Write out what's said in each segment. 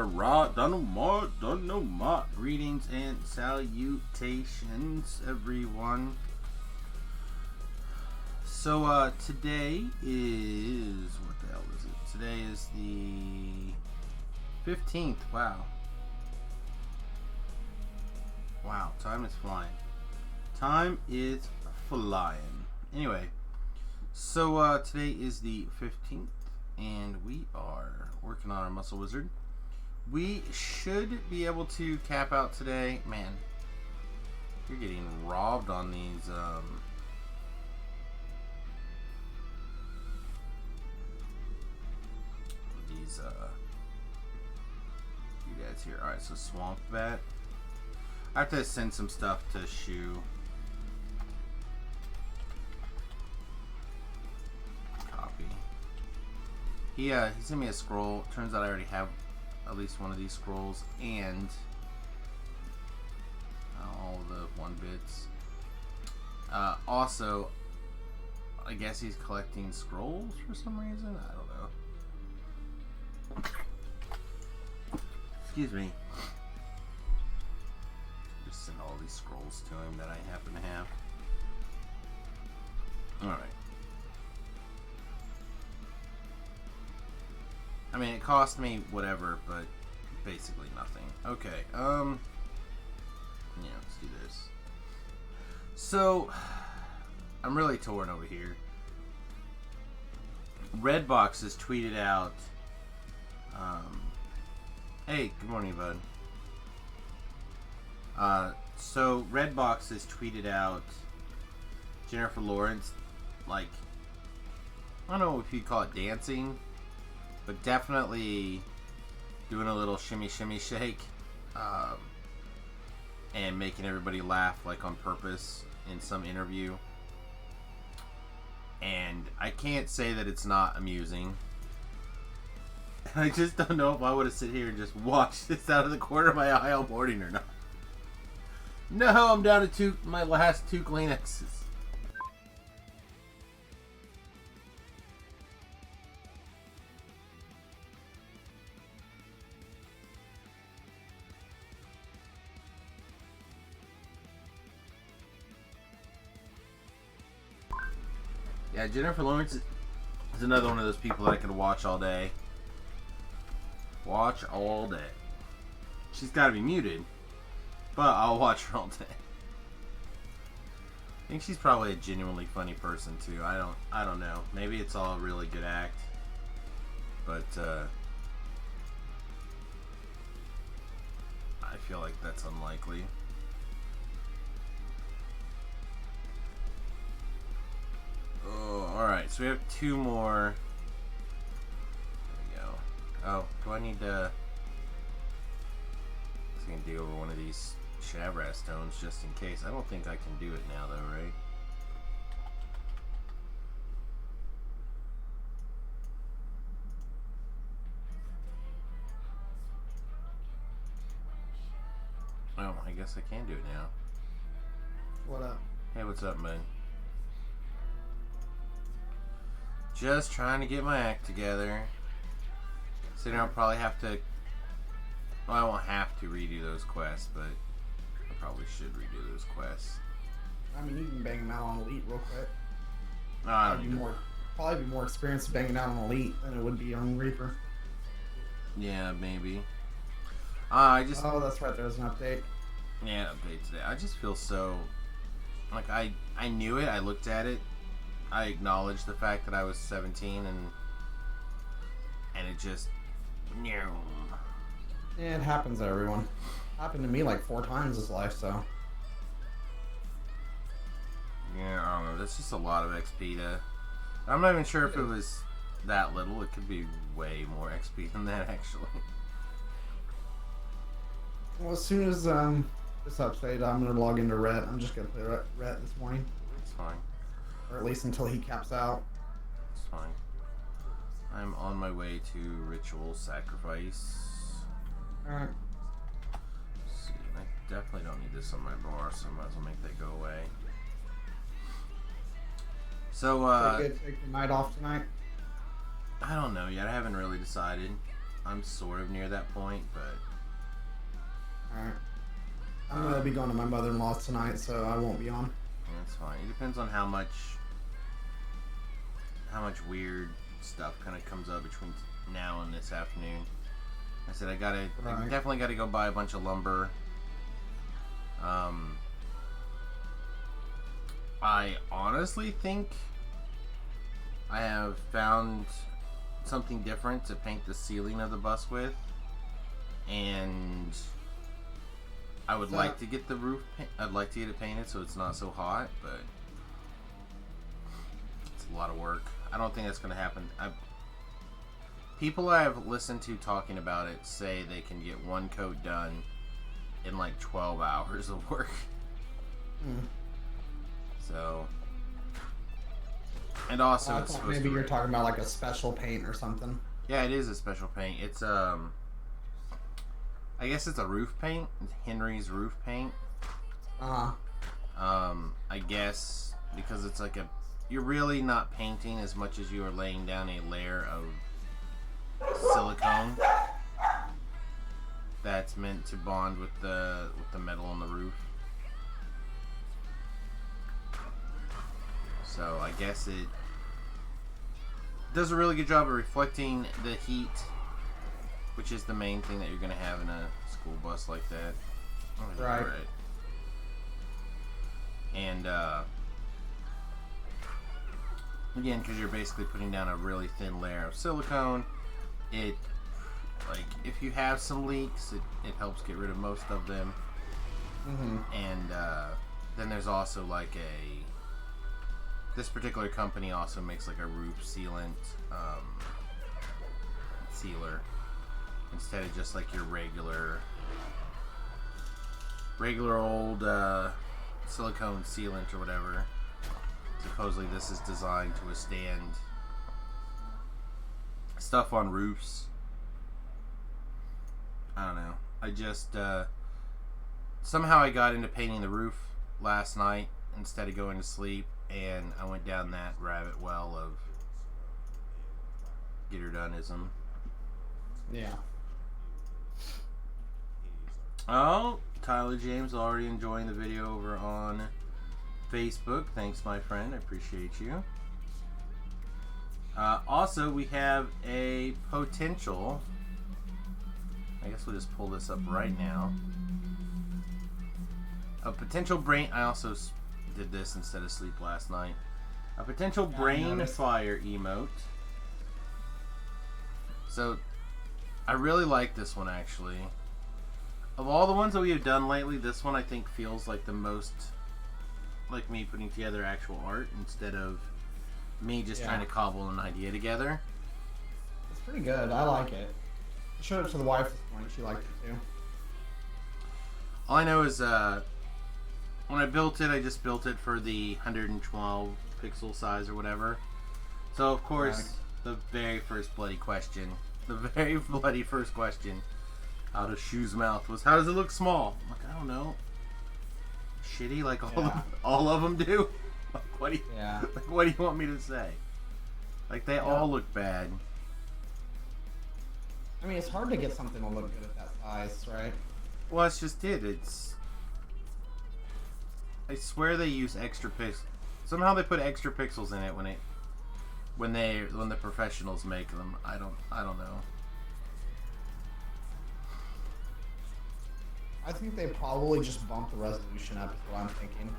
Don't know more. Greetings and salutations, everyone. So, today is, what the hell is it? Today is the 15th. Wow, time is flying. Time is flying. Anyway, so, today is the 15th, and we are working on our Muscle Wizard. We should be able to cap out today. Man, you're getting robbed on these, you guys here. Alright, so Swamp Bat. I have to send some stuff to Shu. Copy. He sent me a scroll. Turns out I already have at least one of these scrolls and all the 1-bits. Also, I guess he's collecting scrolls for some reason. I don't know. Excuse me. Just send all these scrolls to him that I happen to have. Alright. I mean, it cost me whatever, but basically nothing. Okay, yeah, let's do this. So, I'm really torn over here. Redbox has tweeted out, hey, good morning, bud. So Redbox has tweeted out Jennifer Lawrence, like, I don't know if you'd call it dancing, but definitely doing a little shimmy shimmy shake, and making everybody laugh, like, on purpose in some interview. And I can't say that it's not amusing. I just don't know if I would have sit here and just watched this out of the corner of my eye all morning or not. No, I'm down to my last 2 Kleenexes. Yeah, Jennifer Lawrence is another one of those people that I could watch all day. Watch all day. She's got to be muted, but I'll watch her all day. I think she's probably a genuinely funny person too. I don't know. Maybe it's all a really good act, but I feel like that's unlikely. Oh, all right. So we have 2 more. Oh, do I need to... I'm going to dig over one of these Shavrat stones just in case. I don't think I can do it now though, right? Oh, I guess I can do it now. What up? Hey, what's up, man? Just trying to get my act together. So now I'll probably have to... Well, I won't have to redo those quests, but I probably should redo those quests. I mean, you can bang them out on Elite real quick. Probably be more experience banging out on Elite than it would be on Reaper. Yeah, maybe. Oh, that's right. There's an update. Yeah, update today. I just feel so... Like, I knew it. I looked at it. I acknowledged the fact that I was 17 and it just... No. Yeah, it happens to everyone. Happened to me like 4 times this life, so... Yeah, I don't know. That's just a lot of XP to... I'm not even sure if it was that little. It could be way more XP than that, actually. Well, as soon as this update, I'm going to log into Rhett. I'm just going to play Rhett this morning. It's fine. Or at least until he caps out. It's fine. I'm on my way to Ritual Sacrifice. Alright. Let's see. I definitely don't need this on my bar, so I might as well make that go away. So, Pretty good to take the night off tonight? I don't know yet. I haven't really decided. I'm sort of near that point, but Alright. I'm gonna be going to my mother-in-law's tonight, so I won't be on. that's fine. It depends on how much weird stuff kind of comes up between now and this afternoon. I said I definitely gotta go buy a bunch of lumber. I honestly think I have found something different to paint the ceiling of the bus with, and I would like to get the roof. I'd like to get it painted so it's not so hot, but it's a lot of work. I don't think that's going to happen. People I've listened to talking about it say they can get one coat done in like 12 hours of work. So, and also it's supposed maybe you're talking about like a special paint or something. Yeah, it is a special paint. It's I guess it's a roof paint. It's Henry's roof paint. I guess because it's like you're really not painting as much as you are laying down a layer of silicone that's meant to bond with the metal on the roof. So I guess it does a really good job of reflecting the heat, which is the main thing that you're going to have in a school bus like that. Right. And again, because you're basically putting down a really thin layer of silicone, it, like, if you have some leaks, it helps get rid of most of them. And then there's also like this particular company also makes like a roof sealant sealer instead of just like your regular old silicone sealant or whatever. Supposedly this is designed to withstand stuff on roofs. I don't know. I just somehow I got into painting the roof last night instead of going to sleep, and I went down that rabbit well of get her doneism. Yeah. Oh, Tyler James already enjoying the video over on Facebook. Thanks, my friend. I appreciate you. Also, we have a potential. I guess we'll just pull this up right now. A potential brain. I also did this instead of sleep last night. A potential brain fire emote. So, I really like this one actually. Of all the ones that we have done lately, this one I think feels like the most like me putting together actual art instead of me just trying to cobble an idea together. It's pretty good. I like it. I showed it to the wife this morning. She liked it too. All I know is when I built it, I just built it for the 112 pixel size or whatever. So of course, the very first bloody question out of Shoe's mouth was, how does it look small? I'm like, I don't know. Shitty, like all of them do. Like, what do you want me to say? Like they all look bad. I mean, it's hard to get something to look good at that size, right? Well, that's just it. I swear they use extra pixels. Somehow they put extra pixels in it when the professionals make them. I don't know. I think they probably just bumped the resolution up, is what I'm thinking.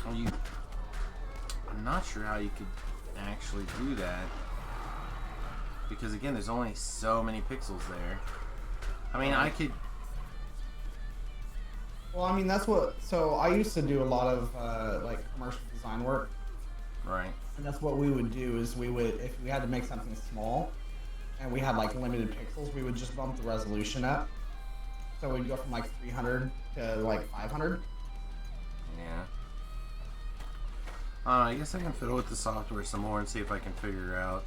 I'm not sure how you could actually do that. Because again, there's only so many pixels there. I mean, I could... Well, I mean, that's what... So, I used to do a lot of, like, commercial design work. Right. And that's what we would do, is we would... If we had to make something small, and we had, like, limited pixels, we would just bump the resolution up. So we'd go from like 300 to like 500. Yeah. I guess I can fiddle with the software some more and see if I can figure out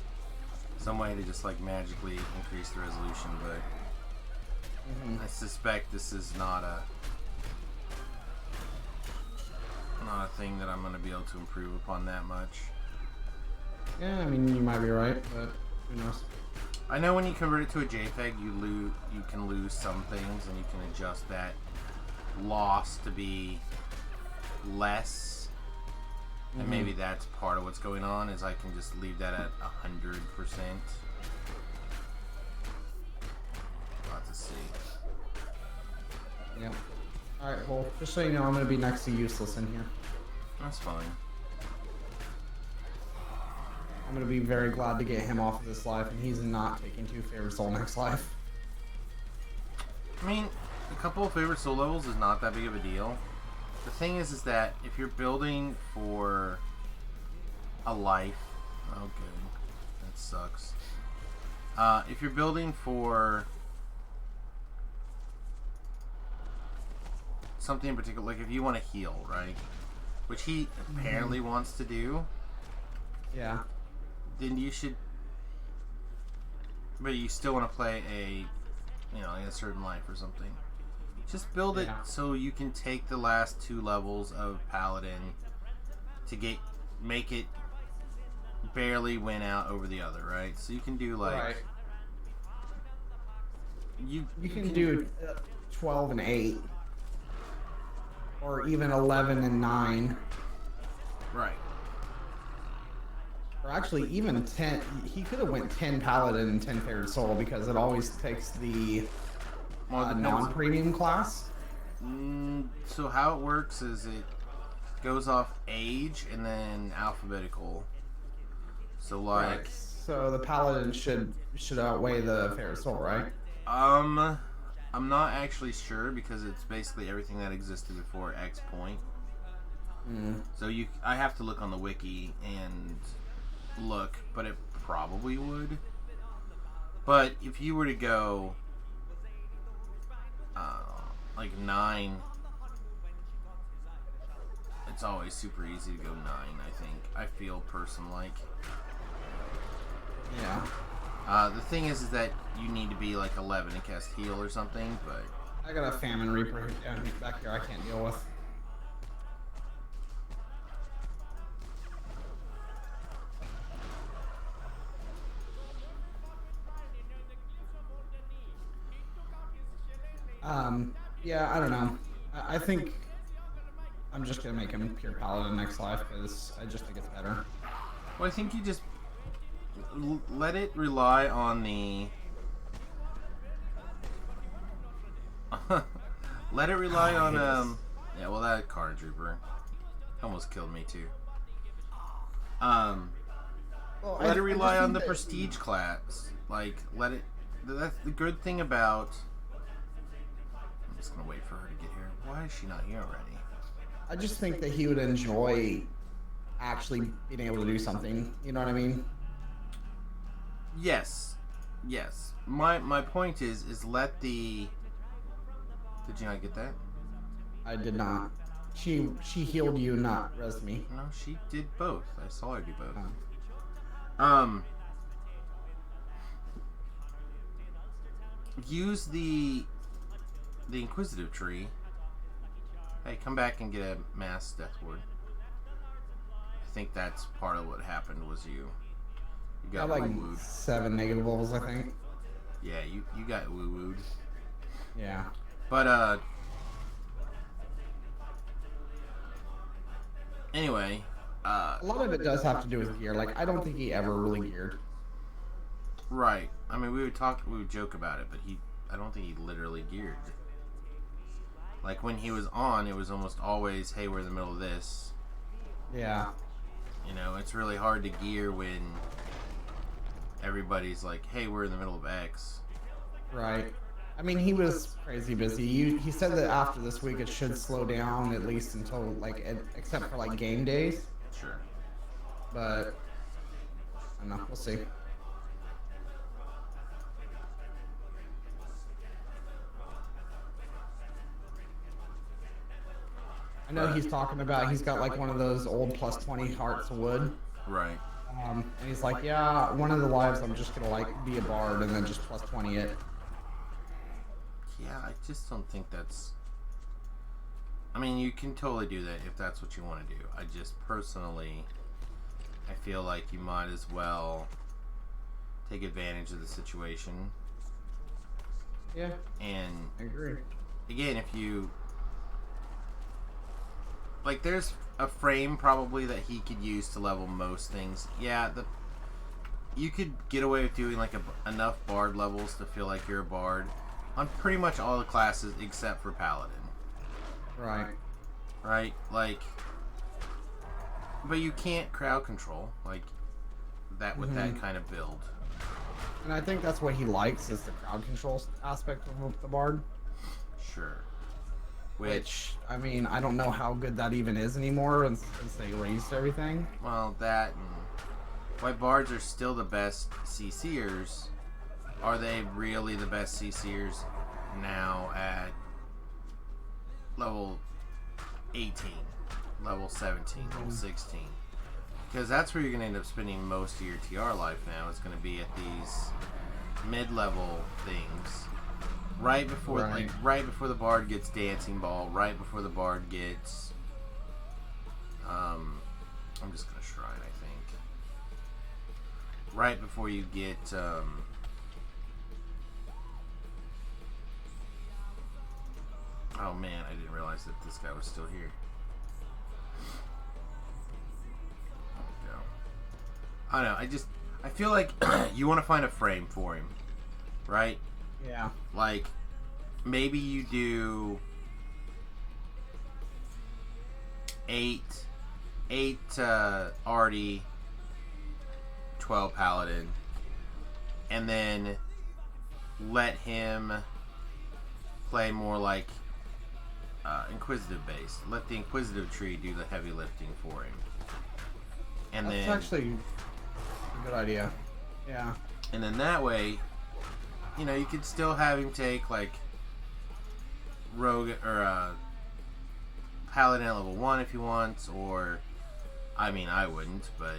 some way to just like magically increase the resolution, but I suspect this is not a thing that I'm going to be able to improve upon that much. Yeah, I mean, you might be right, but who knows? I know when you convert it to a JPEG, you can lose some things, and you can adjust that loss to be less. And maybe that's part of what's going on. Is I can just leave that at 100%. We'll have to see. Yep. All right. Well, just so you know, I'm gonna be next to Useless in here. That's fine. I'm gonna be very glad to get him off of this life, and he's not taking 2 favorite soul next life. I mean, a couple of favorite soul levels is not that big of a deal. The thing is that if you're building for a life, oh good, that sucks. If you're building for something in particular, like if you want to heal, right? Which he apparently wants to do. Yeah. Then you should, but you still want to play a, like a certain life or something. Just build it so you can take the last 2 levels of Paladin to make it barely win out over the other, right? So you can do like, right. You can do 12 and 8, or even 11 and 9. Right. Or actually, even 10. He could have went 10 Paladin and 10 Favorite Soul, because it always takes the non-premium class. So how it works is it goes off age and then alphabetical. So like, right. So the Paladin should outweigh the Favorite Soul, right? I'm not actually sure, because it's basically everything that existed before X point. So I have to look on the wiki and look, but it probably would. But if you were to go like 9, it's always super easy to go 9, I feel like. Yeah. The thing is that you need to be like 11 to cast heal or something, but I got a Famine Reaper back here I can't deal with. Yeah, I don't know. I think I'm just gonna make him pure Paladin next life, because I just think it's better. Well, I think you just let it rely on the let it rely on yeah, well, that Card Trooper almost killed me too. Let it rely on the prestige class. Like, let it. That's the good thing about. I'm just gonna wait for her to get here. Why is she not here already? I just think that he would enjoy actually being able to do something. You know what I mean? Yes. My point is let the. Did you not get that? I did not. She healed you, not res me. No, she did both. I saw her do both. Use the Inquisitive tree. Hey, come back and get a mass death ward. I think that's part of what happened was you got like woo-wooed. 7 negative levels, I think. Yeah, you got woo-wooed. Yeah. But anyway, a lot of it does have to do with gear. Like, I don't think he ever really geared. Right. I mean, we would joke about it, but I don't think he literally geared. Like, when he was on, it was almost always, hey, we're in the middle of this. Yeah. It's really hard to gear when everybody's like, hey, we're in the middle of X. Right. I mean, he was crazy busy. He said that after this week it should slow down, at least until, like, except for, like, game days. Sure. But, I don't know. We'll see. I know he's talking about, he's got like one of those old plus 20 hearts of wood. Right. And he's like, yeah, one of the lives I'm just gonna like be a bard and then just plus 20 it. Yeah, I just don't think that's. I mean, you can totally do that if that's what you want to do. I just personally, I feel like you might as well take advantage of the situation. Yeah. And I agree. again, if you like, there's a frame probably that he could use to level most things. Yeah, you could get away with doing like enough bard levels to feel like you're a bard on pretty much all the classes except for paladin. Right. Right? Like, but you can't crowd control like that with that kind of build. And I think that's what he likes, is the crowd control aspect of the bard. Sure. Which, I mean, I don't know how good that even is anymore since they raised everything. Well, that and why bards are still the best CC'ers. Are they really the best CC'ers now at level 18, level 17, level 16? Because that's where you're going to end up spending most of your TR life now. It's going to be at these mid-level things. Right before the bard gets dancing ball, right before the bard gets I'm just gonna shrine, I think. Right before you get oh man, I didn't realize that this guy was still here. There we go. I don't know, I feel like you want to find a frame for him, right? Yeah. Like, maybe you do 8 Artie, 12 Paladin, and then let him play more like Inquisitive based. Let the Inquisitive tree do the heavy lifting for him. And That's actually a good idea. Yeah. And then that way, you know, you could still have him take like rogue or paladin at level 1 if he wants, or I mean, I wouldn't, but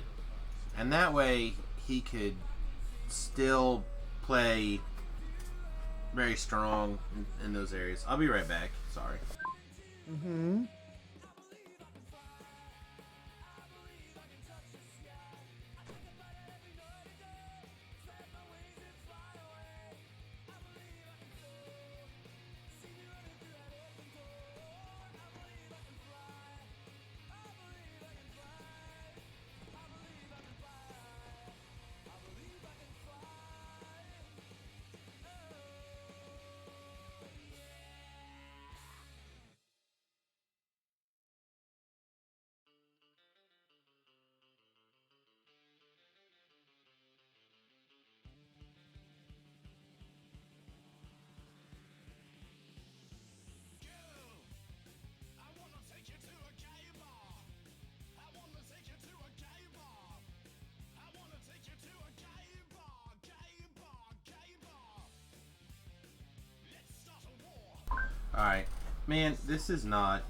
and that way he could still play very strong in those areas. I'll be right back. Sorry. Alright. Man, this playlist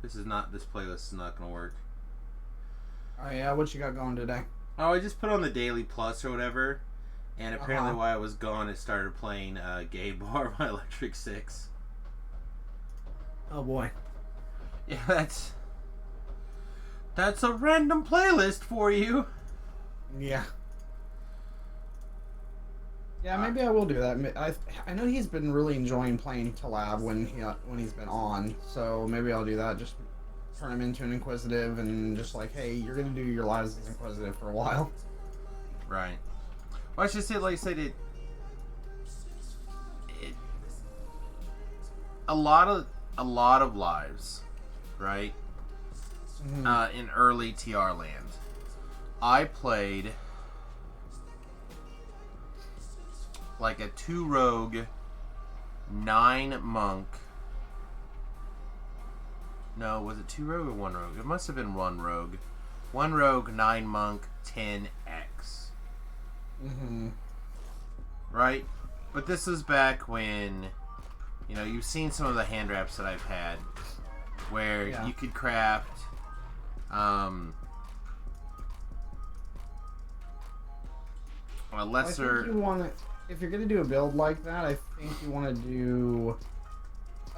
is not gonna work. Oh yeah, what you got going today? Oh, I just put on the Daily Plus or whatever, and apparently while I was gone, it started playing Gay Bar by Electric Six. Oh boy. Yeah, that's a random playlist for you. Yeah. Yeah, maybe I will do that. I know he's been really enjoying playing Talab when he's been on, so maybe I'll do that. Just turn him into an Inquisitive and just like, hey, you're gonna do your lives as Inquisitive for a while. Right. Well, I should say, like I said, it a lot of lives, right? In early TR land, I played like a 2 rogue, 9 monk. No, was it 2 rogue or 1 rogue? It must have been 1 rogue. 1 rogue, 9 monk, 10 X. Right? But this was back when, you know, you've seen some of the hand wraps that I've had where you could craft a lesser. I think you want to, if you're gonna do a build like that, I think you want to do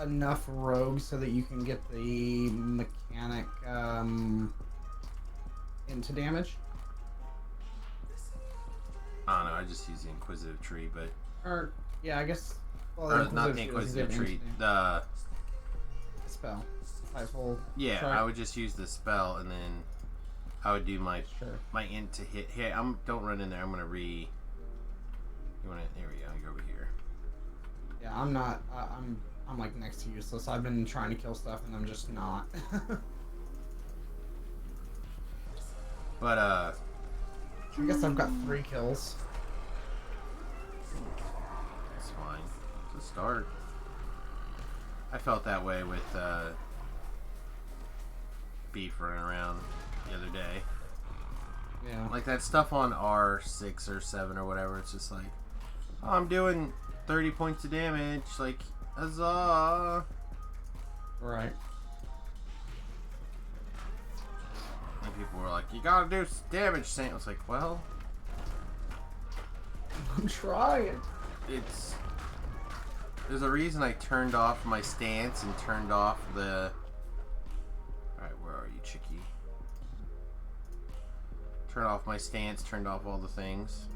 enough rogues so that you can get the mechanic into damage. I don't know. I just use the Inquisitive Tree, but... Or, yeah, I guess... Well, Or, not the Inquisitive Tree, the... Spell. Typeful Yeah, strike. I would just use the spell, and then I would do my my int to hit. Hey, don't run in there. I'm gonna re. You wanna? There we go. You're over here. Yeah, I'm not. I'm like next to useless. I've been trying to kill stuff, and I'm just not. But I guess I've got 3 kills. It's fine. It's a start. I felt that way with Beef running around the other day. Yeah. Like that stuff on R6 or 7 or whatever, it's just like, oh, I'm doing 30 points of damage, like, huzzah! Right. And people were like, you gotta do damage, Saint. I was like, well... I'm trying. There's a reason I turned off my stance and turned off the... Alright, where are you, chickie? Turned off my stance, turned off all the things.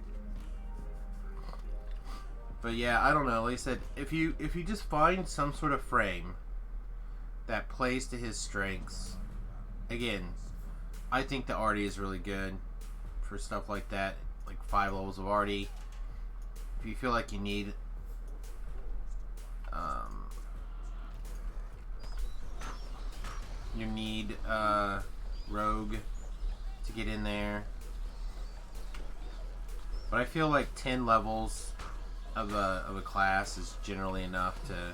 But yeah, I don't know. Like I said, if you just find some sort of frame that plays to his strengths, again, I think the Artie is really good for stuff like that, like 5 levels of Artie. If you feel like you need Rogue to get in there. But I feel like 10 levels of a class is generally enough to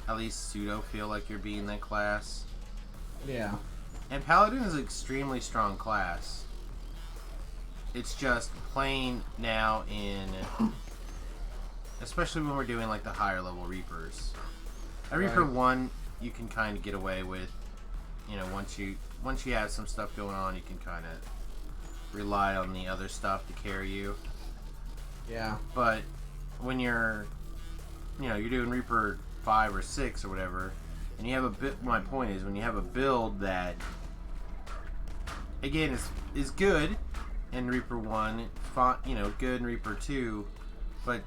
at least pseudo feel like you're being that class. Yeah. And Paladin is an extremely strong class. It's just playing now in... Especially when we're doing like the higher level Reapers. At Reaper 1, you can kind of get away with, you know, once you have some stuff going on, you can kind of rely on the other stuff to carry you. Yeah. But when you're doing Reaper 5 or 6 or whatever, and you have a bit. My point is, when you have a build that, again, is good in Reaper 1, you know, good in Reaper 2, but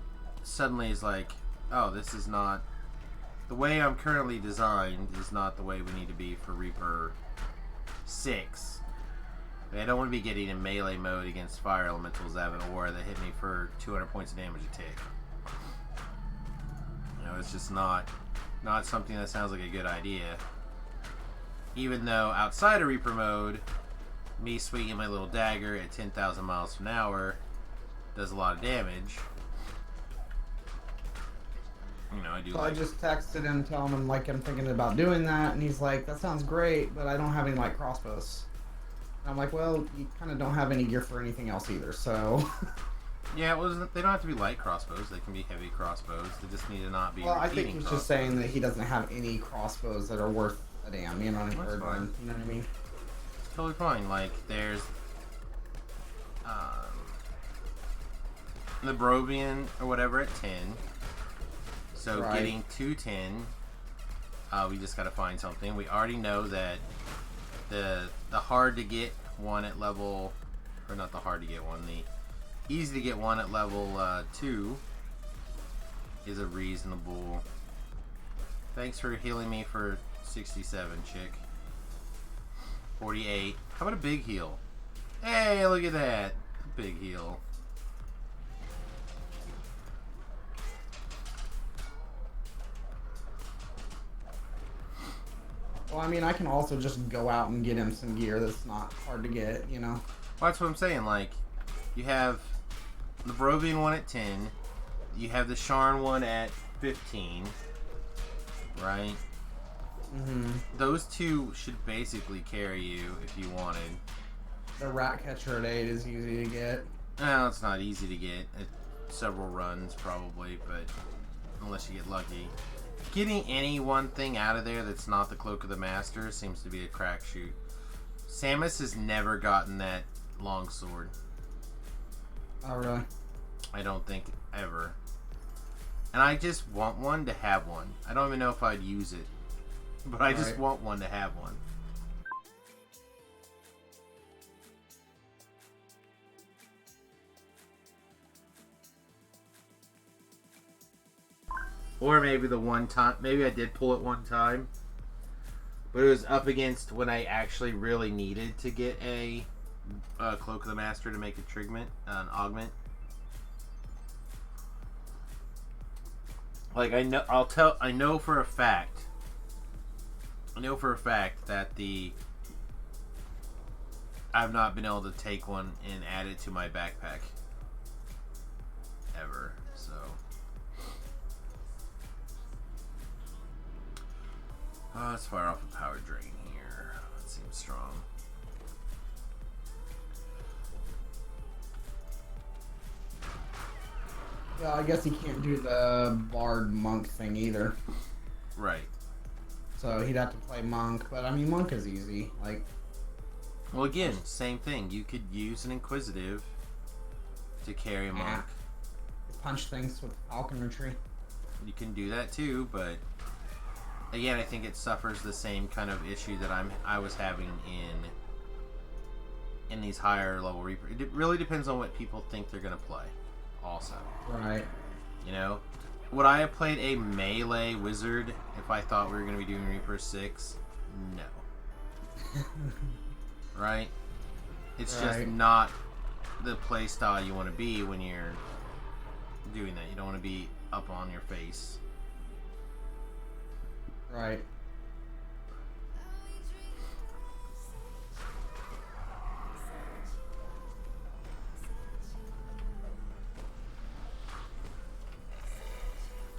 suddenly is like, oh, this is not the way I'm currently designed is not the way we need to be for Reaper 6. I don't want to be getting in melee mode against fire elementals that have an aura that hit me for 200 points of damage a tick. You know, it's just not something that sounds like a good idea. Even though outside of Reaper mode, me swinging my little dagger at 10,000 miles an hour does a lot of damage. You know, I do. So I just texted him, telling him like I'm thinking about doing that, and he's like, "That sounds great, but I don't have any light crossbows." And I'm like, "Well, you kind of don't have any gear for anything else either, so." Yeah, well, they don't have to be light crossbows. They can be heavy crossbows. They just need to not be. Well, I think he's crossbows. just saying that he doesn't have any crossbows that are worth a damn. You know what I mean? That's fine. You know what I mean? It's totally fine. Like there's the Brovian or whatever at 10. So Right. getting to 10, we just got to find something. We already know that the hard to get one at level, or not the hard to get one, the easy to get one at level 2 is a reasonable. Thanks for healing me for 67, chick. 48. How about a big heal? Hey, look at that. Big heal. Well, I mean, I can also just go out and get him some gear that's not hard to get, you know? Well, that's what I'm saying. Like, you have the Brovian one at 10. You have the Sharn one at 15. Right? Mm-hmm. Those two should basically carry you if you wanted. The rat catcher at 8 is easy to get. Well, it's not easy to get. Several runs, probably, but unless you get lucky. Getting any one thing out of there that's not the Cloak of the Master seems to be a crapshoot. Samius has never gotten that longsword. Oh, really? I don't think ever. And I just want one to have one. I don't even know if I'd use it. But I just want one to have one. Or maybe the one time, maybe I did pull it one time, but it was up against when I actually really needed to get a Cloak of the Master to make a Trigment, an Augment. Like I know for a fact that I've not been able to take one and add it to my backpack ever. So let's fire off a power drain here. That seems strong. Yeah, I guess he can't do the Bard Monk thing either. Right. So he'd have to play Monk, but I mean, Monk is easy. Like, well, again, same thing. You could use an Inquisitive to carry a Monk. Punch things with Falconry. You can do that too, but again, I think it suffers the same kind of issue that I was having in these higher level Reaper. It really depends on what people think they're gonna play. Also, right? You know, would I have played a melee wizard if I thought we were gonna be doing Reaper 6? No. Right? It's just not the play style you want to be when you're doing that. You don't want to be up on your face. Right.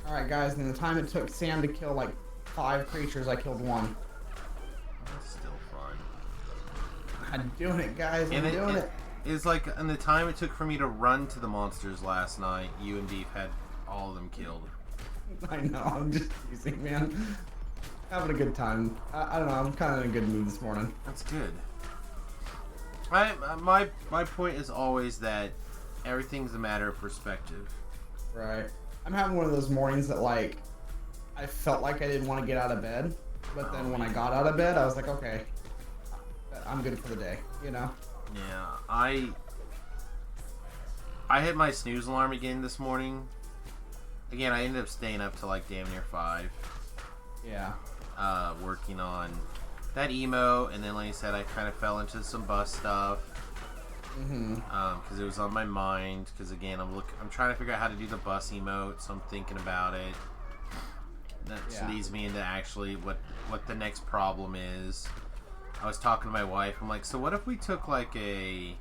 Alright guys, in the time it took Sam to kill like 5 creatures, I killed 1. That's still fun. I'm doing it, guys. I'm doing it. It's like, in the time it took for me to run to the monsters last night, you and Beef had all of them killed. I know, I'm just teasing, man. Having a good time. I don't know, I'm kind of in a good mood this morning. That's good. My point is always that everything's a matter of perspective. Right. I'm having one of those mornings that, like, I felt like I didn't want to get out of bed, but then when I got out of bed, I was like, okay, I'm good for the day, you know? Yeah, I hit my snooze alarm again this morning. Again, I ended up staying up till like damn near 5. Yeah. Working on that emo, and then like I said, I kind of fell into some bus stuff. Because it was on my mind. Because again, I'm trying to figure out how to do the bus emote, so I'm thinking about it. That leads me into actually what the next problem is. I was talking to my wife. I'm like, so what if we took like a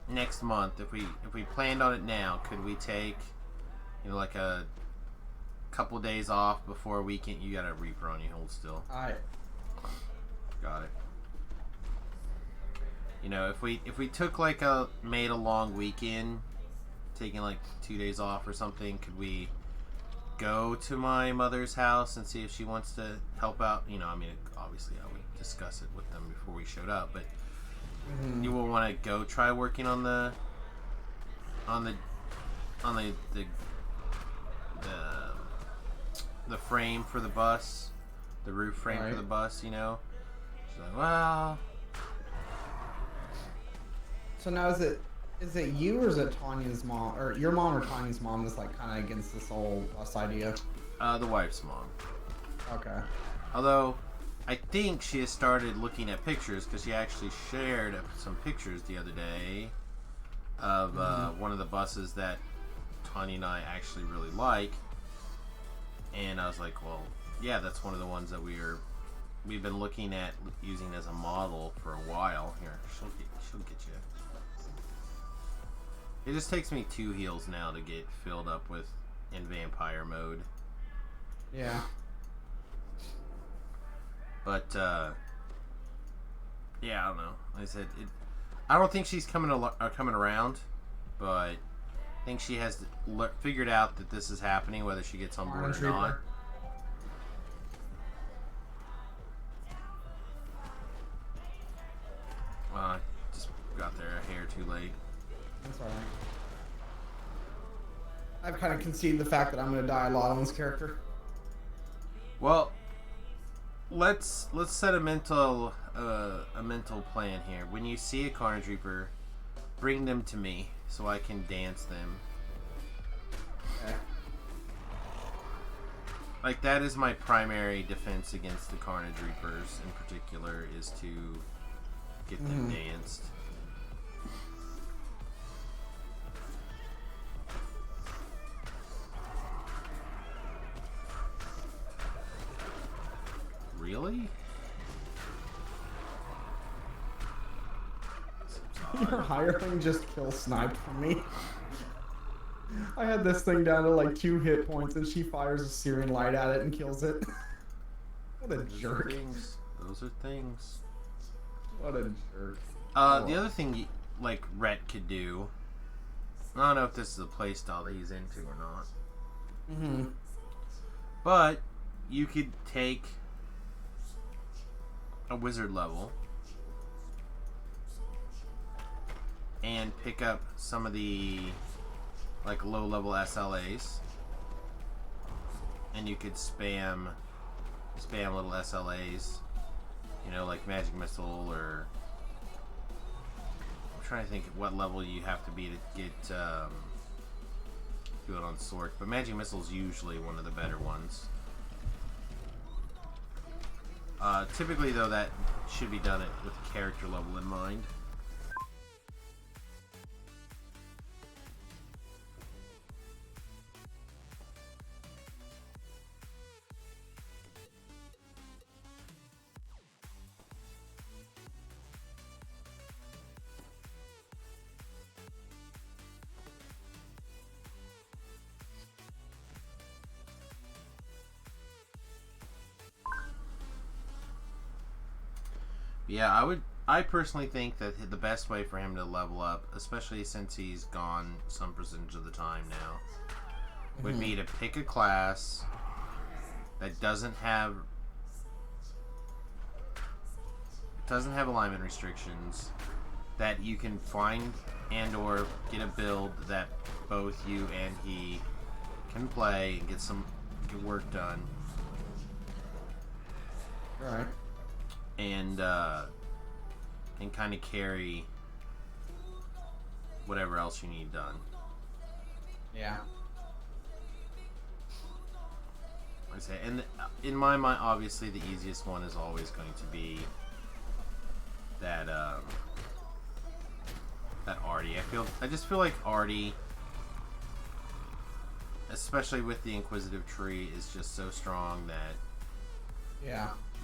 next month? If we planned on it now, could we take like a couple days off before a weekend? You got a Reaper on you, hold still. Alright. Got it. If we took like made a long weekend, taking like 2 days off or something, could we go to my mother's house and see if she wants to help out? I mean, obviously I would discuss it with them before we showed up, but you will want to go try working on the frame for the bus, the roof frame for the bus. She's like, well. So now is it you or is it Tanya's mom, or your mom or Tanya's mom that's like kind of against this whole bus idea? The wife's mom. Okay. Although I think she has started looking at pictures, because she actually shared some pictures the other day of one of the buses that Tanya and I actually really like, and I was like, well, yeah, that's one of the ones that we've been looking at using as a model for a while. Here, she'll get you. It just takes me 2 heals now to get filled up in vampire mode. Yeah. But yeah, I don't know. Like I said, I don't think she's coming around, but I think she has figured out that this is happening, whether she gets on board or not. I just got there a hair too late. That's alright. I've kind of conceded the fact that I'm going to die a lot on this character. Well, let's set a mental plan here. When you see a Carnage Reaper, bring them to me so I can dance them. Okay. Like, that is my primary defense against the Carnage Reapers in particular, is to get them danced. Really? Your hireling just kill sniped from me. I had this thing down to like 2 hit points and she fires a Syrian light at it and kills it. What a jerk. Those are things. What a jerk. The other thing, like, Rhett could do, I don't know if this is a playstyle that he's into or not. But you could take a wizard level and pick up some of the, like, low level SLAs, and you could spam little SLAs, you know, like Magic Missile, or I'm trying to think of what level you have to be to get do it on Sork, but Magic Missile is usually one of the better ones. Typically, though, that should be done with the character level in mind. Yeah, I personally think that the best way for him to level up, especially since he's gone some percentage of the time now, would be to pick a class that doesn't have alignment restrictions, that you can find and or get a build that both you and he can play and get work done. Right. And kind of carry whatever else you need done. Yeah. Like I say, and in my mind, obviously the easiest one is always going to be that Artie. I just feel like Artie, especially with the Inquisitive tree, is just so strong that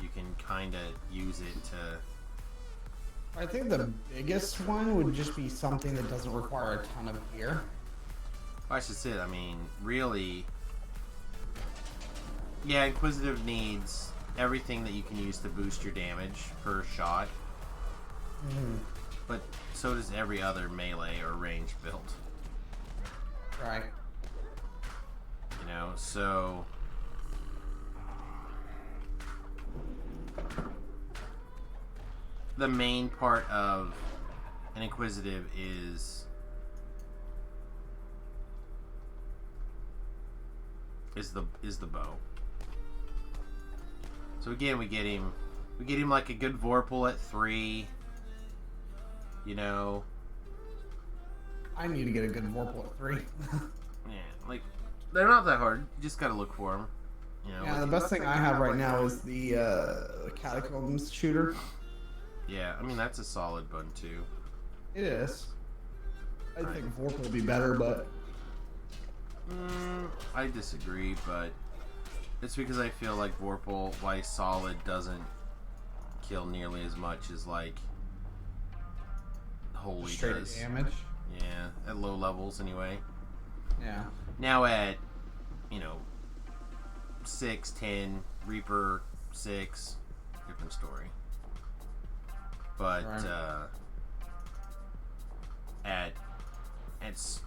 you can kind of use it to... I think the biggest one would just be something that doesn't require a ton of gear. That's just it. I mean, really... Yeah, Inquisitive needs everything that you can use to boost your damage per shot. But so does every other melee or range build. Right. You know, so... The main part of an Inquisitive is the bow. So again, we get him like a good Vorpal at 3. You know, I need to get a good Vorpal at 3. yeah, like, they're not that hard. You just gotta look for them. You know, yeah, the best thing I have right now is the Catacombs shooter. Yeah, I mean, that's a solid button too. It is. I think Vorpal would be better, but... I disagree, but it's because I feel like Vorpal, while solid, doesn't kill nearly as much as, like, Holy straight does. Damage? Yeah, at low levels anyway. Yeah. Now at, you know, 6, 10, Reaper 6, different story. But right.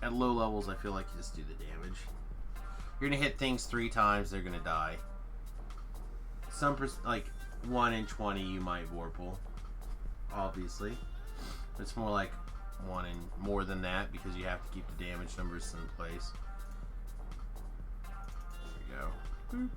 at low levels, I feel like you just do the damage. You're gonna hit things 3 times, they're gonna die. Like 1 in 20, you might Vorpal, obviously. It's more like 1 in more than that because you have to keep the damage numbers in place. There you go. Boop.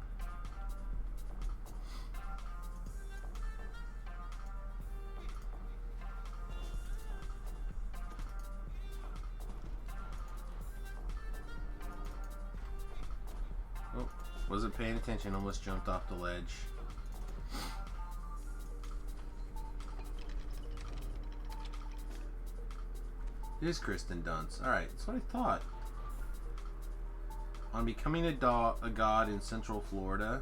Wasn't paying attention, almost jumped off the ledge. It is Kristen Dunst. Alright, that's what I thought. On becoming a god in Central Florida.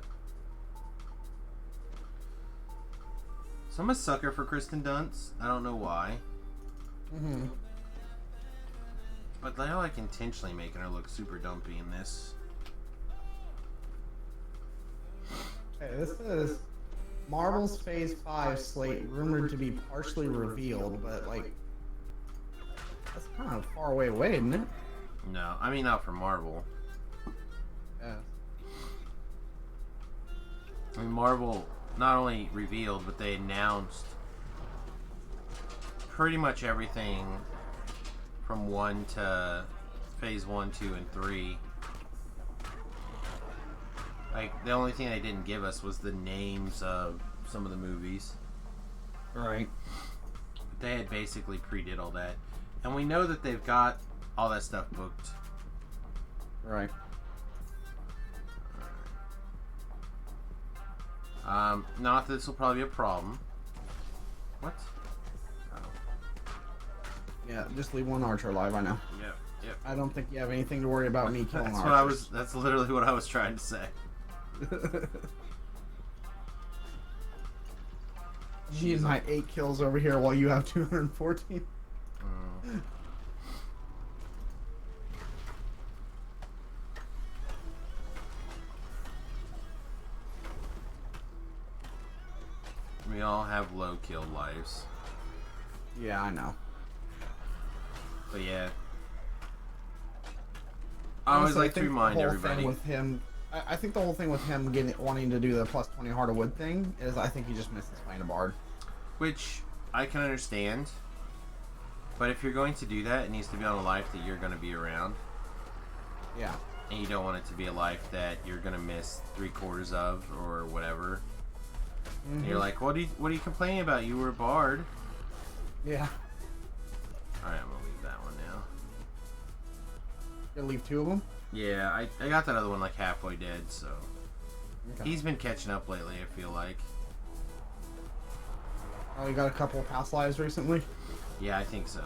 So I'm a sucker for Kristen Dunst. I don't know why. Mm-hmm. But they're like intentionally making her look super dumpy in this. Okay, this is Marvel's Phase 5 slate rumored to be partially revealed, but like that's kind of far away, isn't it? No, I mean not for Marvel. Yeah. I mean Marvel not only revealed, but they announced pretty much everything from 1 to Phase 1, 2, and 3. Like, the only thing they didn't give us was the names of some of the movies. Right. They had basically pre-did all that. And we know that they've got all that stuff booked. Right. Not that this will probably be a problem. What? Oh. Yeah, just leave one archer alive, I know. Yep, yep. I don't think you have anything to worry about me killing archers. That's literally what I was trying to say. Geez, my 8 kills over here while you have 214. We all have low kill lives. Yeah, I know. But yeah. I always like to remind everybody. With him, I think the whole thing with him wanting to do the plus 20 Heart of Wood thing is I think he just misses playing a bard. Which I can understand. But if you're going to do that, it needs to be on a life that you're going to be around. Yeah. And you don't want it to be a life that you're going to miss 3/4 of or whatever. And you're like, what are you complaining about? You were a bard. Yeah. Alright, I'm going to leave that one now. You'll leave 2 of them? Yeah, I got that other one like halfway dead, so. Okay. He's been catching up lately, I feel like. Oh, you got a couple of past lives recently? Yeah, I think so.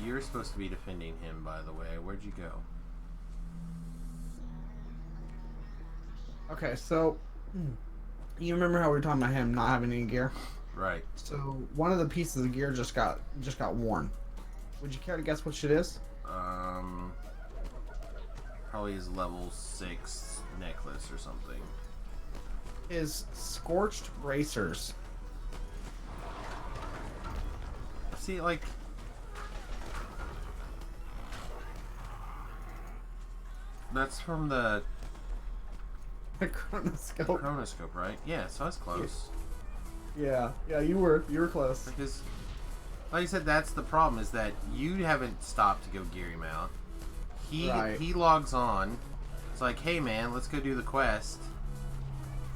You're supposed to be defending him, by the way. Where'd you go? Okay, so you remember how we were talking about him not having any gear? Right. So one of the pieces of gear just got worn. Would you care to guess which it is? Probably his level 6 necklace or something. His scorched bracers. See, like, that's from the chronoscope. chronoscope, right? Yeah, so that's close. Yeah, you were close. Because, like I said, that's the problem, is that you haven't stopped to go gear him out. He logs on. It's like, hey man, let's go do the quest.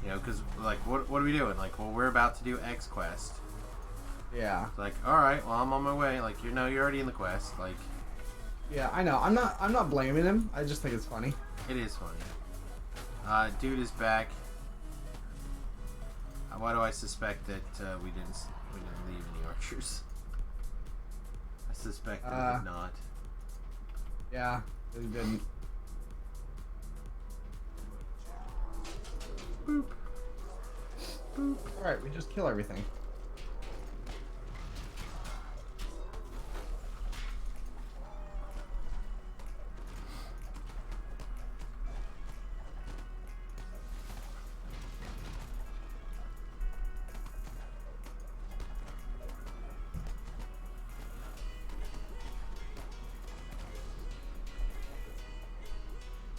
You know, because, like, what are we doing? Like, well, we're about to do X quest. Yeah. It's like, alright, well, I'm on my way. Like, you're already in the quest. Like, yeah, I know. I'm not blaming him. I just think it's funny. it is funny. Dude is back. Why do I suspect that we didn't leave any archers? I suspect that we did not. Yeah, he didn't. Boop. Boop. Alright, we just kill everything.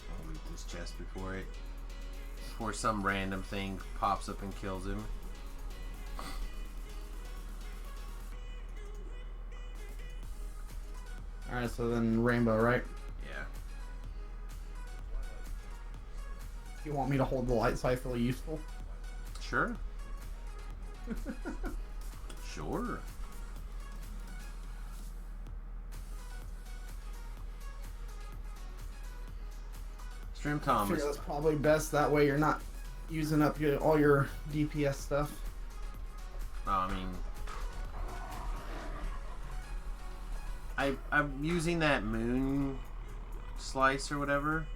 I'll loot this chest before some random thing pops up and kills him. Alright, so then Rainbow, right? Yeah. You want me to hold the light so I feel useful? Sure. Sure. Strim I Tom figure is... that's probably best. That way you're not using up all your DPS stuff. I mean... I'm using that moon slice or whatever.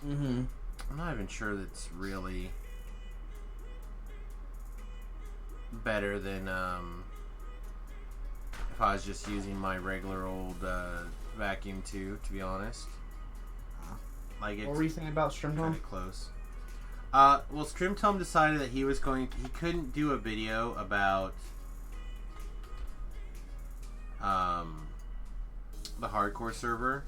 Mm-hmm. I'm not even sure that's really better than if I was just using my regular old vacuum tube, to be honest. Like, it's What were you saying about Strim kind Tom? of close. Well, Strim Tom decided that he couldn't do a video about the hardcore server.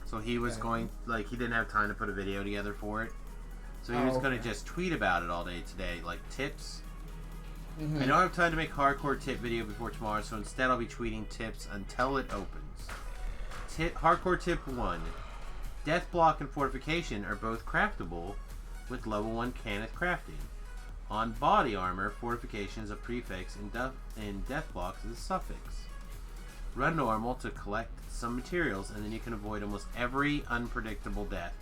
So he was going, like, he didn't have time to put a video together for it. So he was going to just tweet about it all day today, like tips. Mm-hmm. I don't have time to make hardcore tip video before tomorrow, so instead I'll be tweeting tips until it opens. Hardcore tip 1. Death Block and Fortification are both craftable with level 1 Cannith crafting. On body armor, Fortification is a prefix and Death Blocks is a suffix. Run normal to collect some materials, and then you can avoid almost every unpredictable death.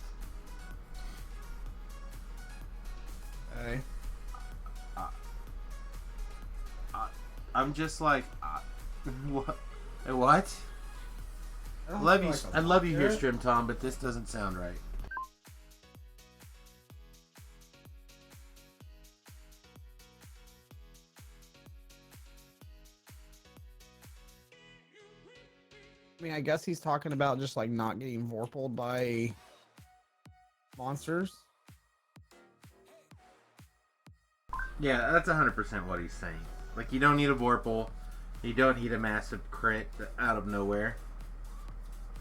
Okay. I'm just like, what? What? I love you here, Strim Tom, but this doesn't sound right. I mean, I guess he's talking about just like not getting vorpaled by monsters. Yeah, that's 100% what he's saying. Like, you don't need a Vorpal. You don't need a massive crit out of nowhere.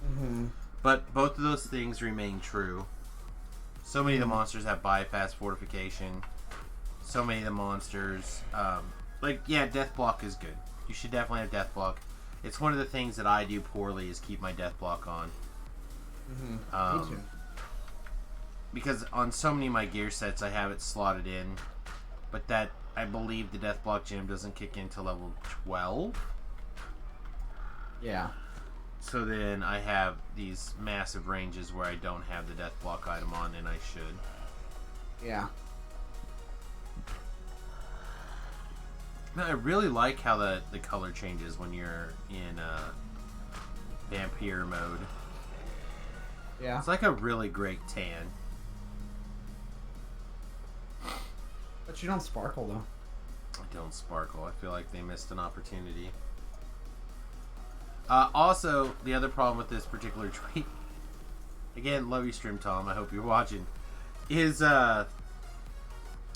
Mm-hmm. But both of those things remain true. So many of the monsters have bypass fortification. So many of the monsters... like, yeah, Death Block is good. You should definitely have Death Block. It's one of the things that I do poorly is keep my Death Block on. Mm-hmm. Me too. Because on so many of my gear sets, I have it slotted in. But that, I believe the Death Block gem doesn't kick in till level 12. Yeah. So then I have these massive ranges where I don't have the Death Block item on, and I should. Yeah. Now, I really like how the color changes when you're in Vampire mode. Yeah. It's like a really great tan. But you don't sparkle, though. I don't sparkle. I feel like they missed an opportunity. Also, the other problem with this particular tweet, again, love you, Strim Tom, I hope you're watching, is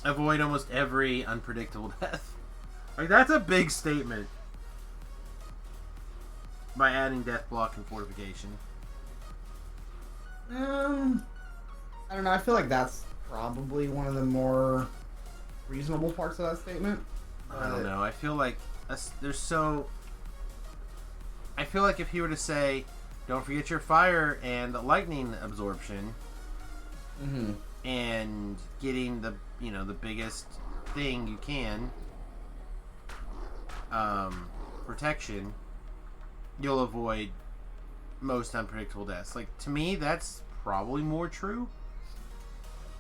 avoid almost every unpredictable death. Like, that's a big statement. By adding Death Block and Fortification. I don't know. I feel like that's probably one of the more reasonable parts of that statement. I don't know. I feel like there's so... I feel like if he were to say, don't forget your fire and lightning absorption, Mm-hmm. and getting the, you know, the biggest thing you can, protection, you'll avoid most unpredictable deaths. Like, to me, that's probably more true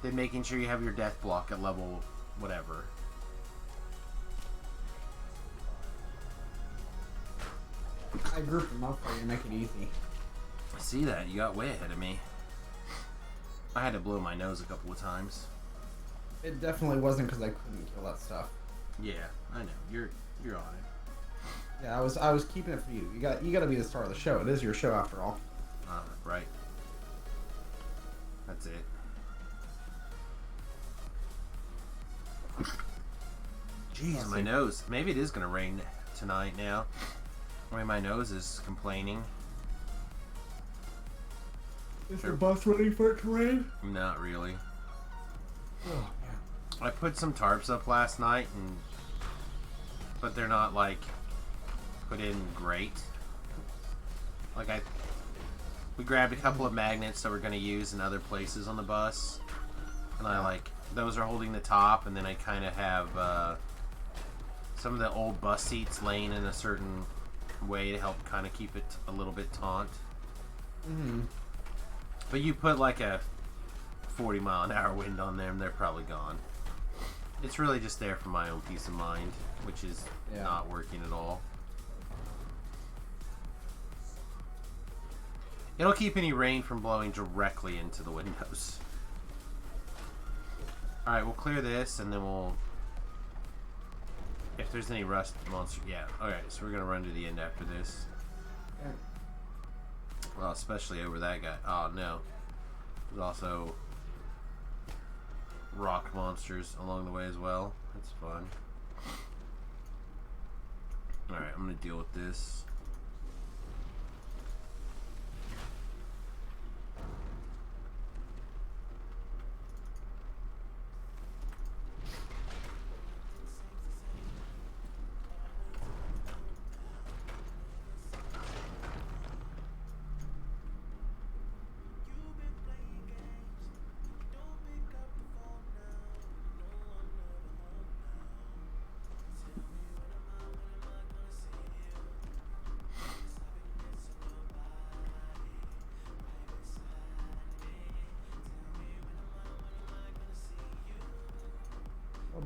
than making sure you have your death block at level whatever. I grouped them up for you to make it easy. I see that. You got way ahead of me. I had to blow my nose a couple of times. It definitely wasn't because I couldn't kill that stuff. Yeah, I know. You're on it. Yeah, I was keeping it for you. You got to be the star of the show. It is your show after all. Right. That's it. Jeez, my nose. Maybe it is going to rain tonight now. I mean, my nose is complaining. Is the bus ready for it to rain? Not really. Oh, man. I put some tarps up last night, but they're not, like, put in great. Like, we grabbed a couple of magnets that we're going to use in other places on the bus. And those are holding the top, and then I kind of have some of the old bus seats laying in a certain way to help kind of keep it a little bit taut. Mm-hmm. But you put like a 40-mile-an-hour wind on them, they're probably gone. It's really just there for my own peace of mind, which is not working at all. It'll keep any rain from blowing directly into the windows. Alright, we'll clear this, and then we'll... If there's any rust monster... Yeah, alright, so we're going to run to the end after this. Yeah. Well, especially over that guy. Oh, no. There's also rock monsters along the way as well. That's fun. Alright, I'm going to deal with this.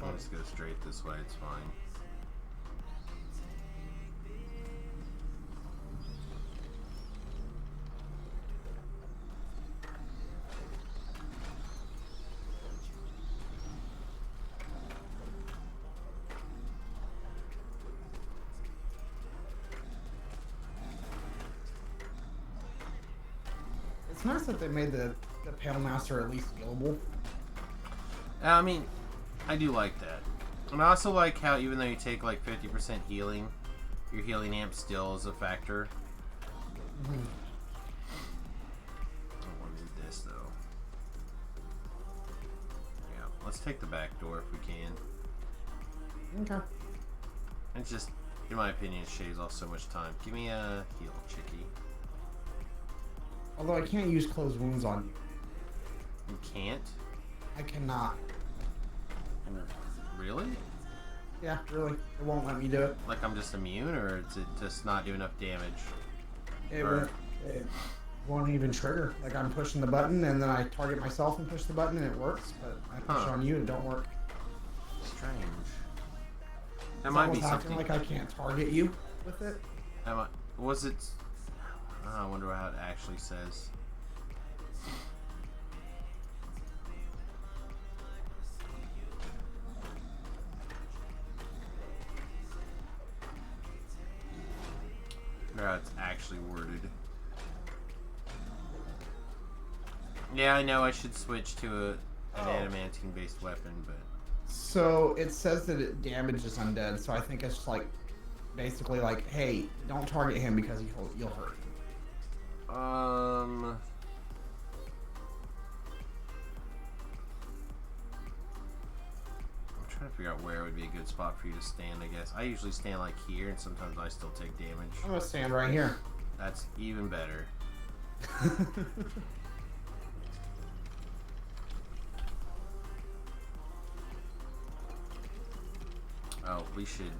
I'll just go straight this way, it's fine. It's nice that they made the Pale Master at least killable. I mean, I do like that. And I also like how even though you take like 50% healing, your healing amp still is a factor. Mm-hmm. I don't want to do this though. Yeah, let's take the back door if we can. Okay. It's just, in my opinion, it shaves off so much time. Give me a heal, chickie. Although I can't use closed wounds on you. You can't? I cannot. Really? Yeah, really. It won't let me do it. Like I'm just immune, or does it just not do enough damage? It won't even trigger. Like I'm pushing the button and then I target myself and push the button and it works, but I push on you and it don't work. Strange. That It's might be almost acting something. like I can't target you with it. Was it? I wonder how it actually says. How it's actually worded. Yeah, I know I should switch to an adamantine based weapon, but So it says that it damages undead, so I think it's like basically like, hey, don't target him because you'll hurt him. I'm trying to figure out where would be a good spot for you to stand, I guess. I usually stand like here, and sometimes I still take damage. I'm gonna stand right here. That's even better. Oh, we should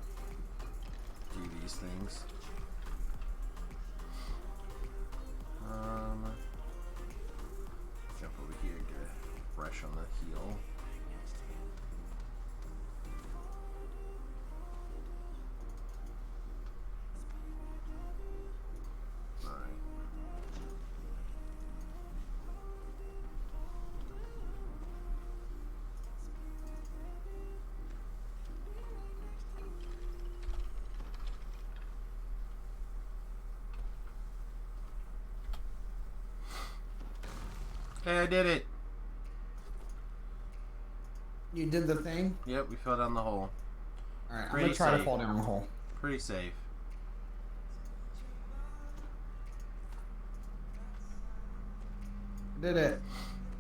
do these things. Jump over here and get a fresh on the heel. Alright. Hey, I did it. You did the thing? Yep, we fell down the hole. Alright, I'm Pretty gonna try to safe. fall down the hole. Pretty safe. Did it.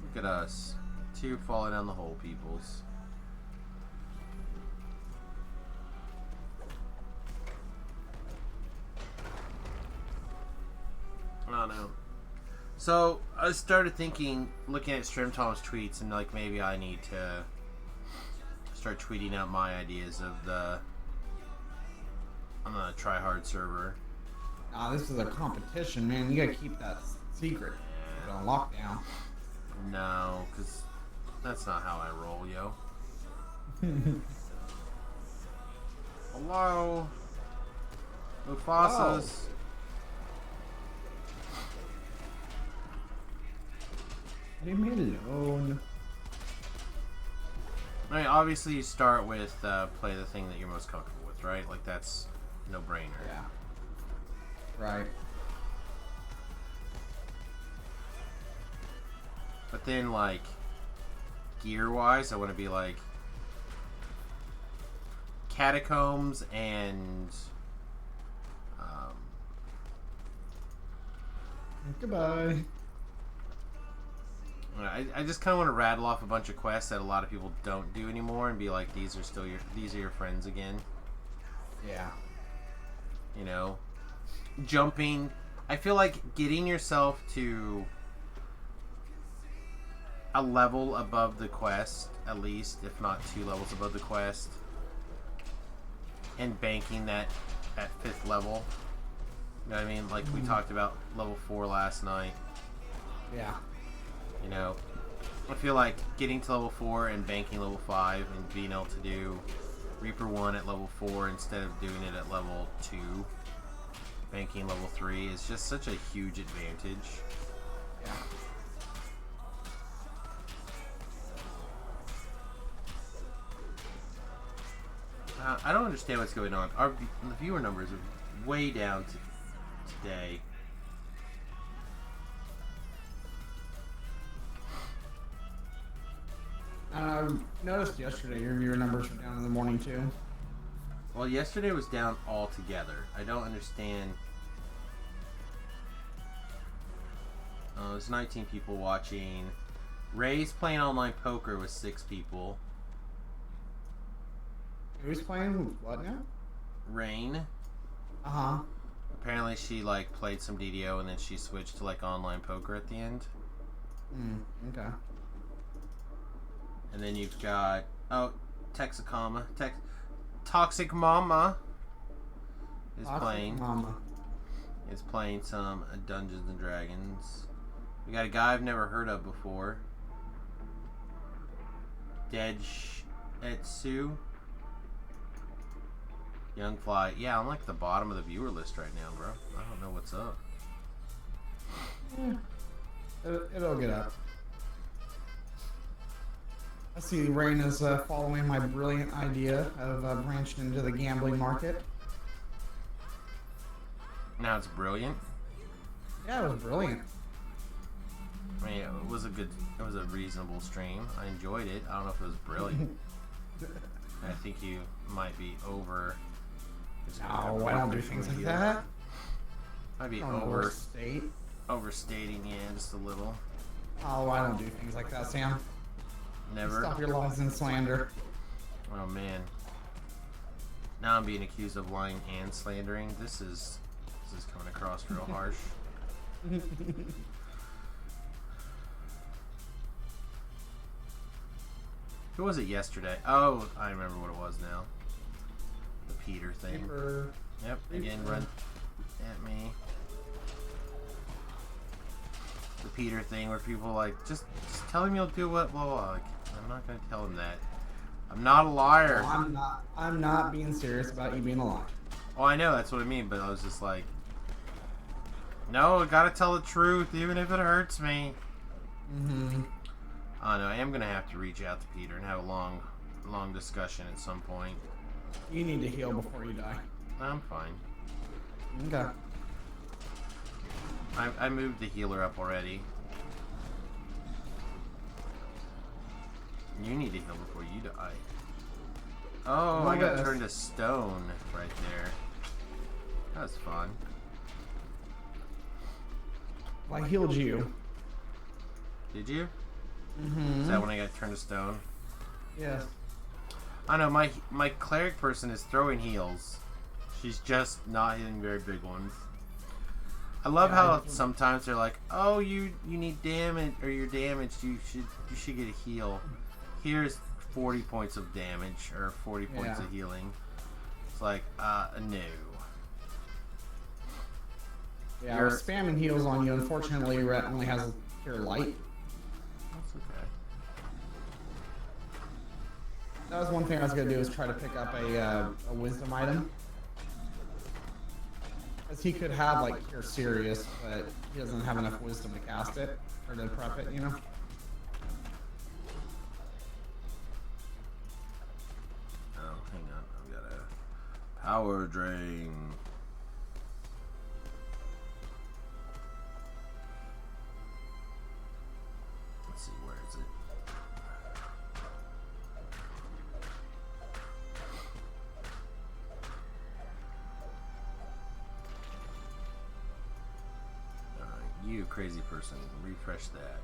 Look at us. Two falling down the hole, peoples. Oh no. So I started thinking, looking at Strim Tom's tweets, and like maybe I need to start tweeting out my ideas of the on the try hard server. Nah, this is a competition, man. You gotta keep that secret. it on lockdown. No, because that's not how I roll, yo. Hello? Mufasas. Leave me alone. I mean, obviously you start with play the thing that you're most comfortable with, right? Like, that's no-brainer. Yeah. Right. But then, like, gear-wise, I want to be like catacombs and Goodbye. I just kind of want to rattle off a bunch of quests that a lot of people don't do anymore and be like, these are your friends again. Yeah. You know, jumping. I feel like getting yourself to a level above the quest, at least, if not 2 levels above the quest, and banking that at 5th level. You know what I mean? Like we talked about level 4 last night. Yeah. You know, I feel like getting to level 4 and banking level 5 and being able to do Reaper 1 at level 4 instead of doing it at level 2, banking level 3 is just such a huge advantage. Yeah. I don't understand what's going on. The viewer numbers are way down today. I noticed yesterday your viewer numbers were down in the morning too. Well, yesterday was down altogether. I don't understand. There's 19 people watching. Ray's playing online poker with 6 people. Who's playing what now? Rain. Uh-huh. Apparently she like played some DDO and then she switched to like online poker at the end. Okay. And then you've got Texacama. Toxic Mama is playing. Mama. Is playing some Dungeons and Dragons. We got a guy I've never heard of before. Dead Etsu. Young Fly. Yeah, I'm like the bottom of the viewer list right now, bro. I don't know what's up. It'll get up. I see Rain is following my brilliant idea of branching into the gambling market. Now it's brilliant. Yeah, it was brilliant. I mean, it was a reasonable stream. I enjoyed it. I don't know if it was brilliant. I think you might be over. No, I don't do things like that. Might be overstating, yeah, just a little. Oh, I don't do things like that, Sam. Never. Stop your lies and slander. Oh man. Now I'm being accused of lying and slandering. This is coming across real harsh. Who was it yesterday? Oh, I remember what it was now. The Peter thing. Yep, again, run at me. The Peter thing where people are like, just tell him you'll do what, blah, blah. Like, I'm not going to tell him that. I'm not a liar. I'm not being serious about you being a liar. Oh, I know, that's what I mean, but I was just like, no, I gotta tell the truth, even if it hurts me. I don't know, I am gonna have to reach out to Peter and have a long discussion at some point. You need to heal before you die. I'm fine. Okay. I moved the healer up already. You need to heal before you die. Oh, I got turned to stone right there. That was fun. Well, I healed you. Did you? Is that when I got turned to stone? Yes. I know, my cleric person is throwing heals. She's just not hitting very big ones. I love how sometimes they're like, oh, you need damage, or you're damaged, you should get a heal. Here's 40 points of damage, or 40 points of healing. It's like, no. Yeah, I was spamming heals on you. Unfortunately, Rhett only has Cure Light. That's okay. That was one thing I was gonna do, is try to pick up a wisdom item. Because he could have like Cure Serious, but he doesn't have enough wisdom to cast it or to prep it, you know. Oh, hang on. I've got a power drain. Let's see, where is it? You crazy person, refresh that.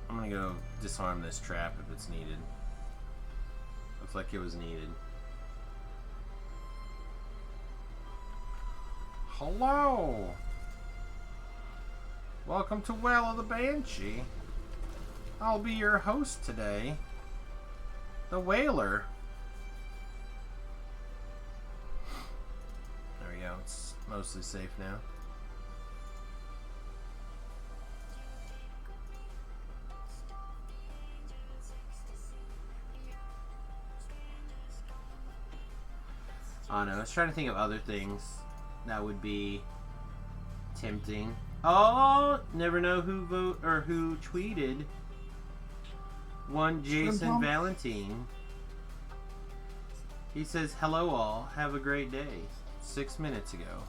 I'm gonna go disarm this trap if it's needed. Looks like it was needed. Hello! Welcome to Well of the Banshee. I'll be your host today. The Whaler. There we go, it's mostly safe now. I don't know, I was trying to think of other things that would be tempting. Oh, never know who who tweeted. One Jason Valentine. He says, "Hello all, have a great day." 6 minutes ago.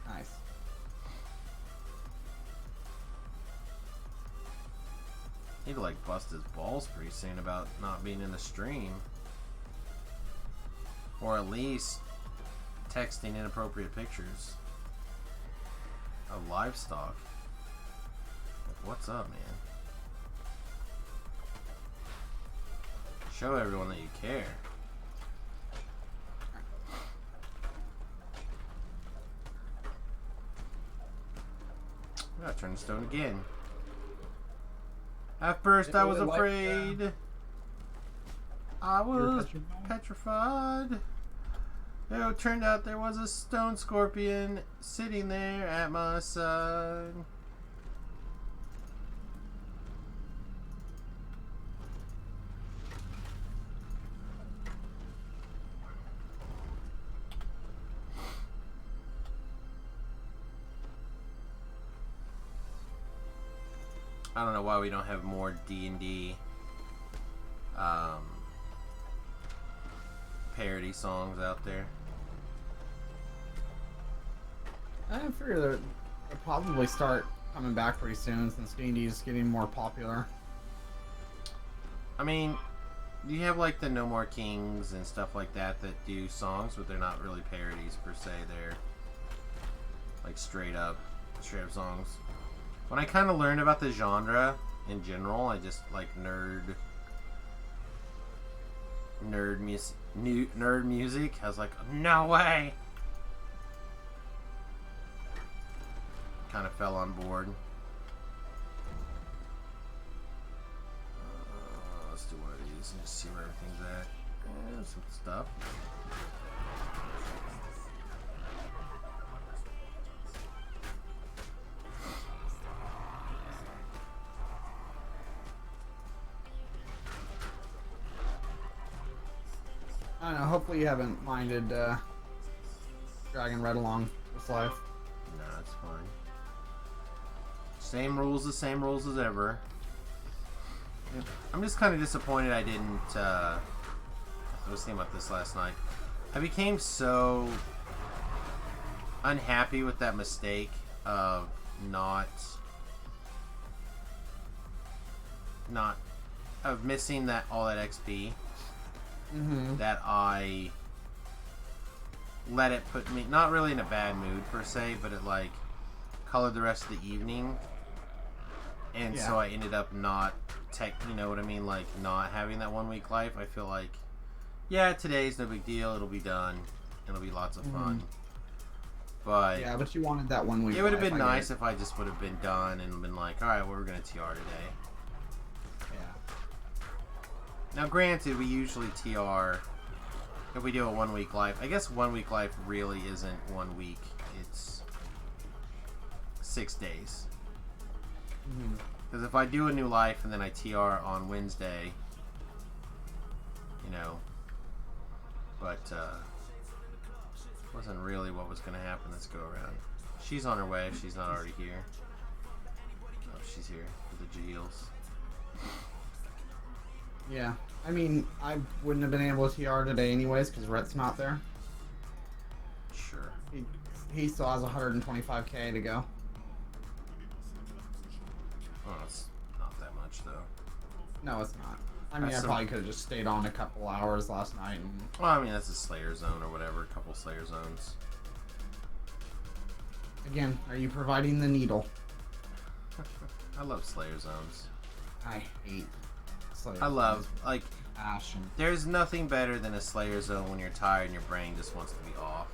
Nice. He'd like bust his balls pretty soon about not being in the stream. Or at least texting inappropriate pictures of livestock. Like, what's up, man? Show everyone that you care. I gotta turn the stone again. At first I was afraid. I was petrified. It turned out there was a stone scorpion sitting there at my side. I don't know why we don't have more D&D parody songs out there. I figure they'll probably start coming back pretty soon since D&D is getting more popular. I mean, you have like the No More Kings and stuff like that that do songs, but they're not really parodies per se. They're like straight up songs. When I kind of learned about the genre in general, I just like nerd music. I was like, no way. Kind of fell on board. Let's do one of these and just see where everything's at. Yeah, some stuff. I don't know, hopefully you haven't minded dragging Red along this life. No, it's fine. Same rules as ever. Yep. I'm just kind of disappointed I didn't, I was thinking about this last night. I became so unhappy with that mistake of of missing all that XP. Mm-hmm. That I let it put me, not really in a bad mood per se, but it like colored the rest of the evening. And so I ended up not you know what I mean, like not having that 1 week life. I feel like, yeah, today's no big deal, it'll be done, it'll be lots of fun. But yeah, but you wanted that 1 week. It would have been nice if I just would have been done and been like, all right, well, we're gonna TR today. Yeah. Now, granted, we usually TR if we do a 1 week life. I guess 1 week life really isn't 1 week. It's 6 days. Mhm. Because if I do a new life and then I TR on Wednesday, you know, but wasn't really what was going to happen this go around. She's on her way if she's not already here. Oh, she's here with the Jeels. Yeah. I mean, I wouldn't have been able to TR today anyways because Rhett's not there. Sure. He still has 125k to go. Oh, it's not that much though. No, it's not. I mean, That's I probably could have just stayed on a couple hours last night. And... Well, I mean, that's a Slayer zone or whatever. A couple Slayer zones. Again, are you providing the needle? I love Slayer zones. I hate Slayer I love, zones. like, Passion. there's nothing better than a Slayer zone when you're tired and your brain just wants to be off.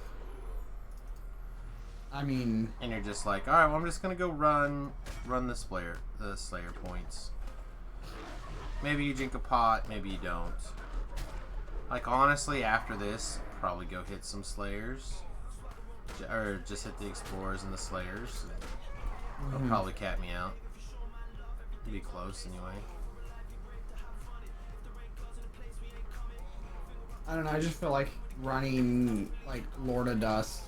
I mean... And you're just like, alright, well, I'm just gonna go run the Slayer points. Maybe you drink a pot, maybe you don't. Like, honestly, after this, probably go hit some Slayers. Or just hit the Explorers and the Slayers. They'll probably cap me out. Be close, anyway. I don't know, I just feel like running, like, Lord of Dust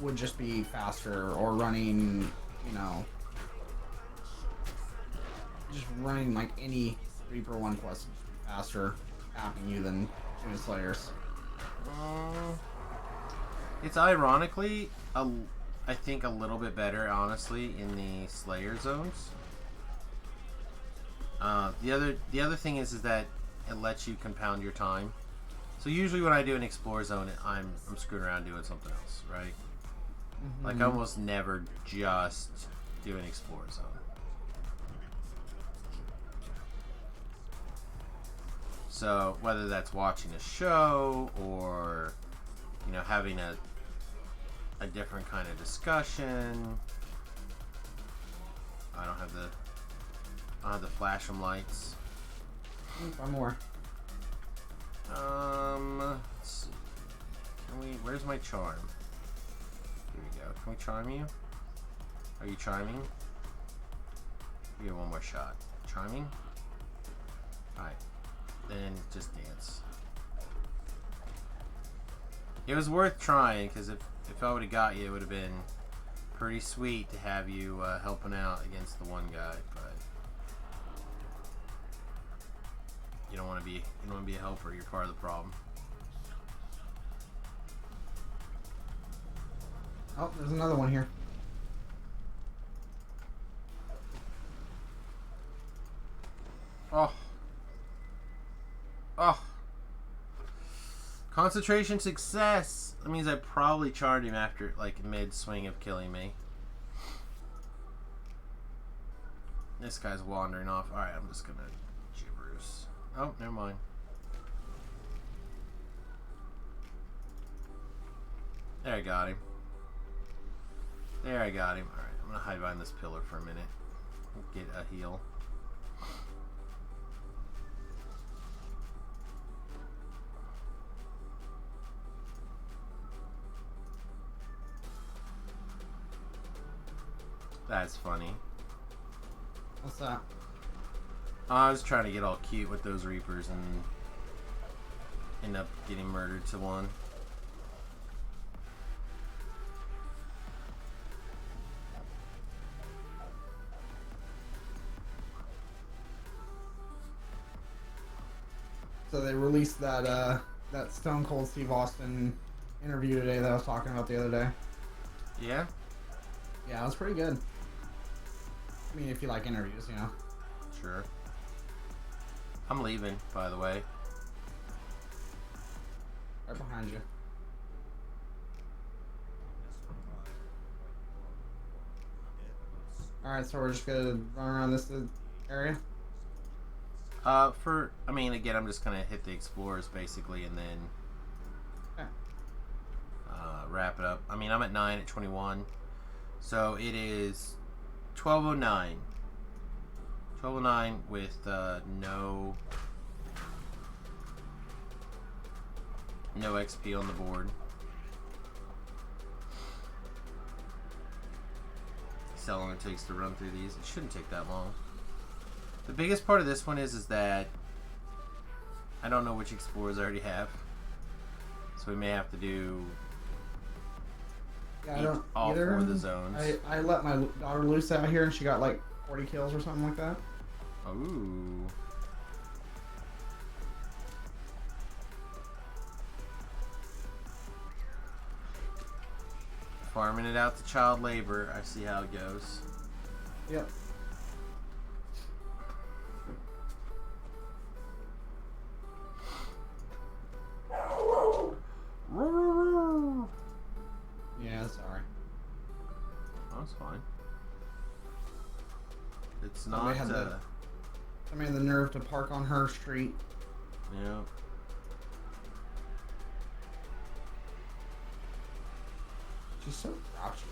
would just be faster, or running, you know... Just running, like, any Reaper 1 quest would be faster tapping you than doing Slayers. It's ironically, I think a little bit better, honestly, in the Slayer zones. The other thing is that it lets you compound your time. So usually when I do an Explore zone, I'm screwing around doing something else, right? Like I almost never just do an Explore zone. So whether that's watching a show or, you know, having a different kind of discussion. I don't have the flash 'em lights. One more. Let's see. Where's my charm? Here we go. Can we charm you? Are you charming? You get one more shot. Charming? Alright. Then just dance. It was worth trying, because if I would have got you, it would have been pretty sweet to have you helping out against the one guy, but you don't want to be a helper. You're part of the problem. Oh, there's another one here. Oh. Oh. Concentration success. That means I probably charged him after, like, mid-swing of killing me. This guy's wandering off. Alright, I'm just gonna gibbers. Oh, never mind. There, I got him. There, I got him. Alright, I'm gonna hide behind this pillar for a minute. Get a heal. That's funny. What's that? I was trying to get all cute with those Reapers and end up getting murdered to one. So they released that that Stone Cold Steve Austin interview today that I was talking about the other day. Yeah? Yeah, it was pretty good. I mean, if you like interviews, you know. Sure. I'm leaving, by the way. Right behind you. Alright, so we're just gonna run around this area? I mean, again, I'm just gonna hit the Explorers, basically, and then Okay. Wrap it up. I mean, I'm at 9 at 21. So it is 12:09. 12:09 with no XP on the board. how long it takes to run through these. It shouldn't take that long. The biggest part of this one is that I don't know which explorers I already have. So we may have to do Yeah, I don't all either. 4 of the zones. I let my daughter loose out here and she got like 40 kills or something like that. Ooh. Farming it out to child labor. I see how it goes. Yep. Yeah, sorry. Oh, it's fine. It's Somebody not. Somebody had the nerve to park on her street. Yeah. She's so grouchy.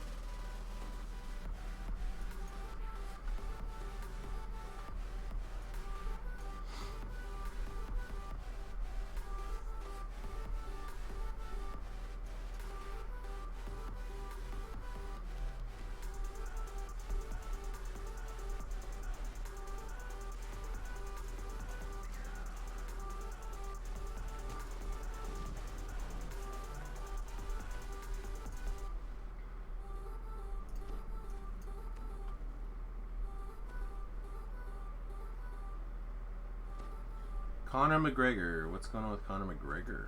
Conor McGregor. What's going on with Conor McGregor?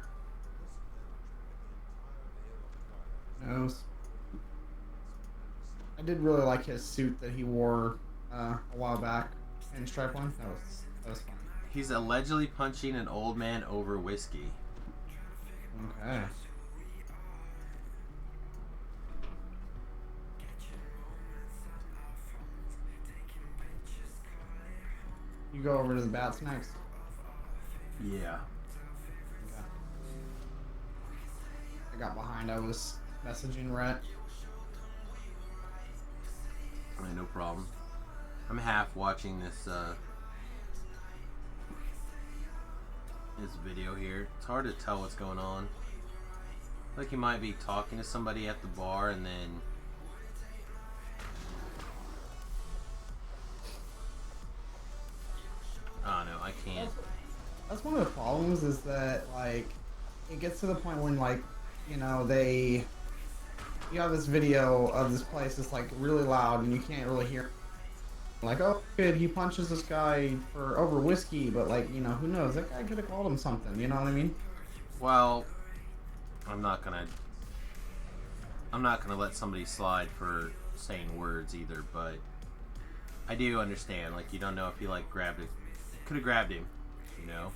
No. I did really like his suit that he wore a while back in Stripe One. That was fun. He's allegedly punching an old man over whiskey. Okay. You go over to the bats next. Yeah. Okay. I got behind. I was messaging Rhett. Right, no problem. I'm half watching this this video here. It's hard to tell what's going on. Like he might be talking to somebody at the bar and then oh no, I can't. That's one of the problems is that like it gets to the point when like you know you have this video of this place that's like really loud and you can't really hear like oh kid he punches this guy for over whiskey but like you know who knows that guy could have called him something, you know what I mean? Well, I'm not gonna let somebody slide for saying words either, but I do understand. Like you don't know if he like grabbed it, could have grabbed him, you know.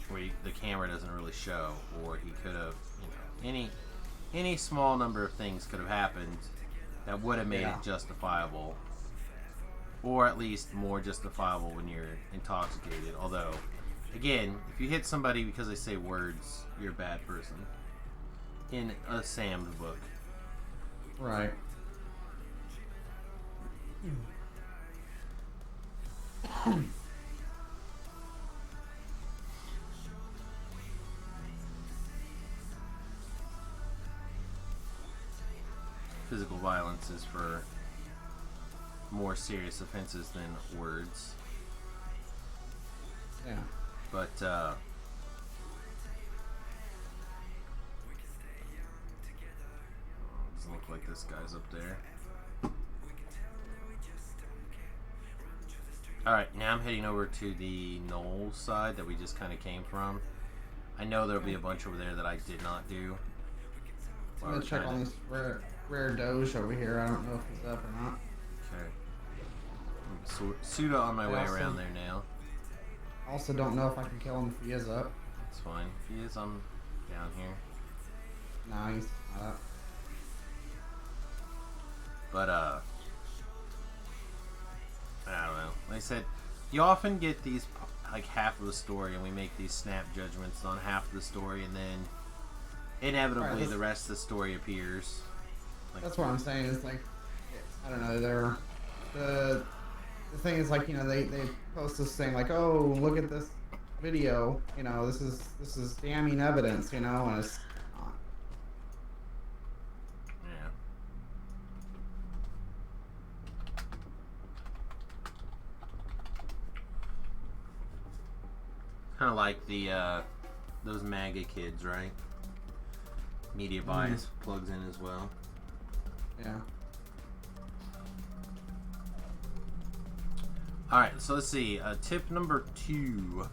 Where the camera doesn't really show, or he could have, you know, any small number of things could have happened that would have made it justifiable, or at least more justifiable when you're intoxicated. Although, again, if you hit somebody because they say words, you're a bad person. In a Sam's book. Right. Physical violence is for more serious offenses than words. Yeah. But, Oh, doesn't look like this guy's up there. Alright, now I'm heading over to the knoll side that we just kind of came from. I know there'll be a bunch over there that I did not do. I'm gonna check on this rare doge over here. I don't know if he's up or not. Okay. Suda on my way around there now. I also don't know if I can kill him if he is up. It's fine. If he is, I'm down here. Nah, he's not up. But, I don't know. Like I said, you often get these, like, half of the story, and we make these snap judgments on half of the story, and then inevitably the rest of the story appears. Like, that's what I'm saying. Is like, I don't know. The thing is like, you know, they post this thing like, oh, look at this video. You know, this is damning evidence. You know, and it's not. yeah. Kind of like the those MAGA kids, right? Media bias plugs in as well. Yeah. All right, so let's see. Tip number 2.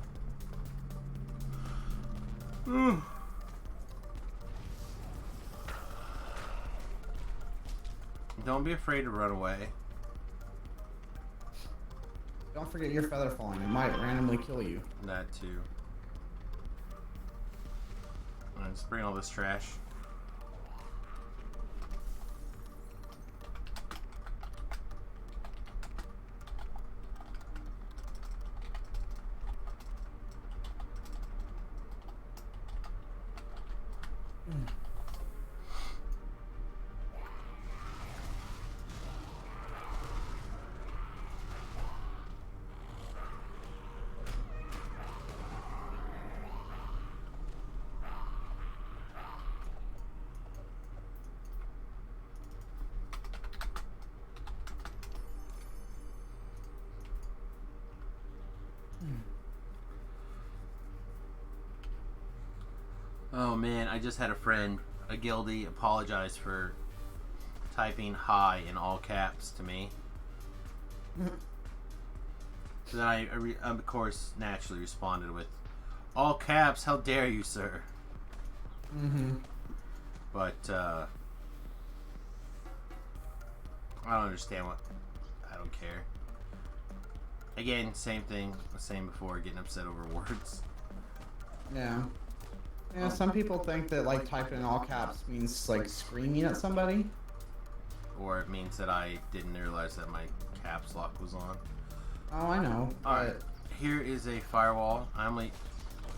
Don't be afraid to run away. Don't forget your feather falling. It might randomly kill you. That too. Alright, let's bring all this trash. Oh man, I just had a friend, a guildie, apologize for typing hi in all caps to me. So then I of course, naturally responded with, all caps, how dare you, sir? But, I don't understand what, I don't care. Again, same thing, the same before, getting upset over words. Yeah. Yeah, some people think that like typing in all caps means like screaming at somebody. Or it means that I didn't realize that my caps lock was on. Oh, I know. Alright, here is a firewall. I'm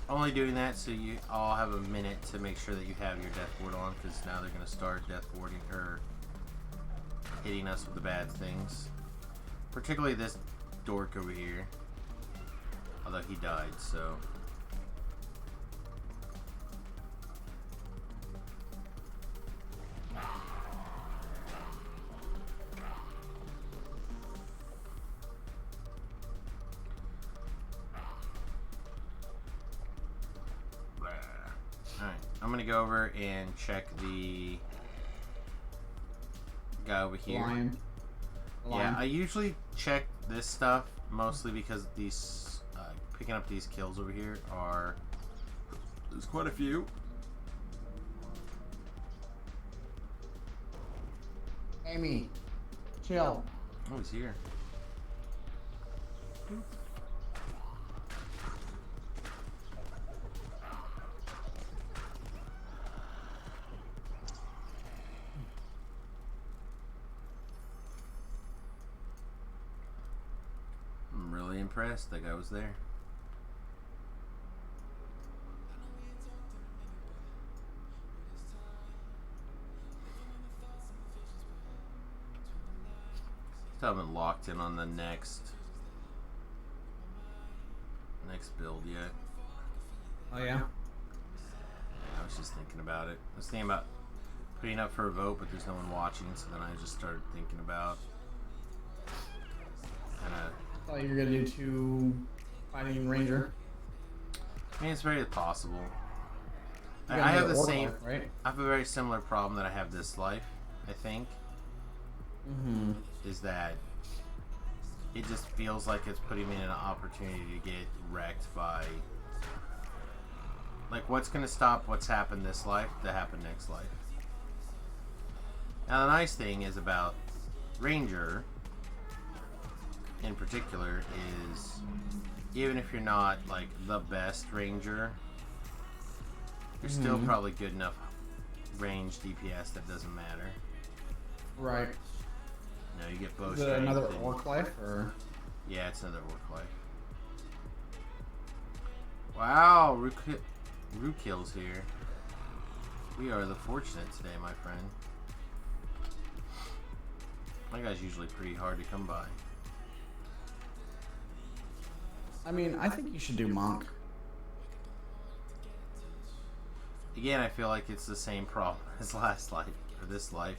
only doing that so you all have a minute to make sure that you have your death ward on, because now they're going to start death warding, or hitting us with the bad things. Particularly this dork over here. Although he died, so... Alright, I'm gonna go over and check the guy over here. Lion. Yeah, I usually check this stuff mostly because these picking up these kills over here are, there's quite a few. Amy, chill. Oh, he's here. I'm really impressed that guy was there. Still haven't locked in on the next build yet. Oh yeah. I was just thinking about it. I was thinking about putting up for a vote, but there's no one watching, so then I just started thinking about I thought you were gonna do 2 fighting ranger. I mean, it's very possible. You're I gonna have do the orc same. life, right? I have a very similar problem that I have this life. I think is that it just feels like it's putting me in an opportunity to get wrecked by. Like, what's gonna stop what's happened this life to happen next life? Now, the nice thing is about Ranger, in particular, is even if you're not like the best Ranger, you're still probably good enough range DPS that doesn't matter. Right. No, you get bow Is it strength. another orc life or? Yeah, it's another orc life. Wow, Rookill's here. We are the fortunate today, my friend. My guy's usually pretty hard to come by. I mean, I think you should do monk. Again, I feel like it's the same problem as last life, or this life.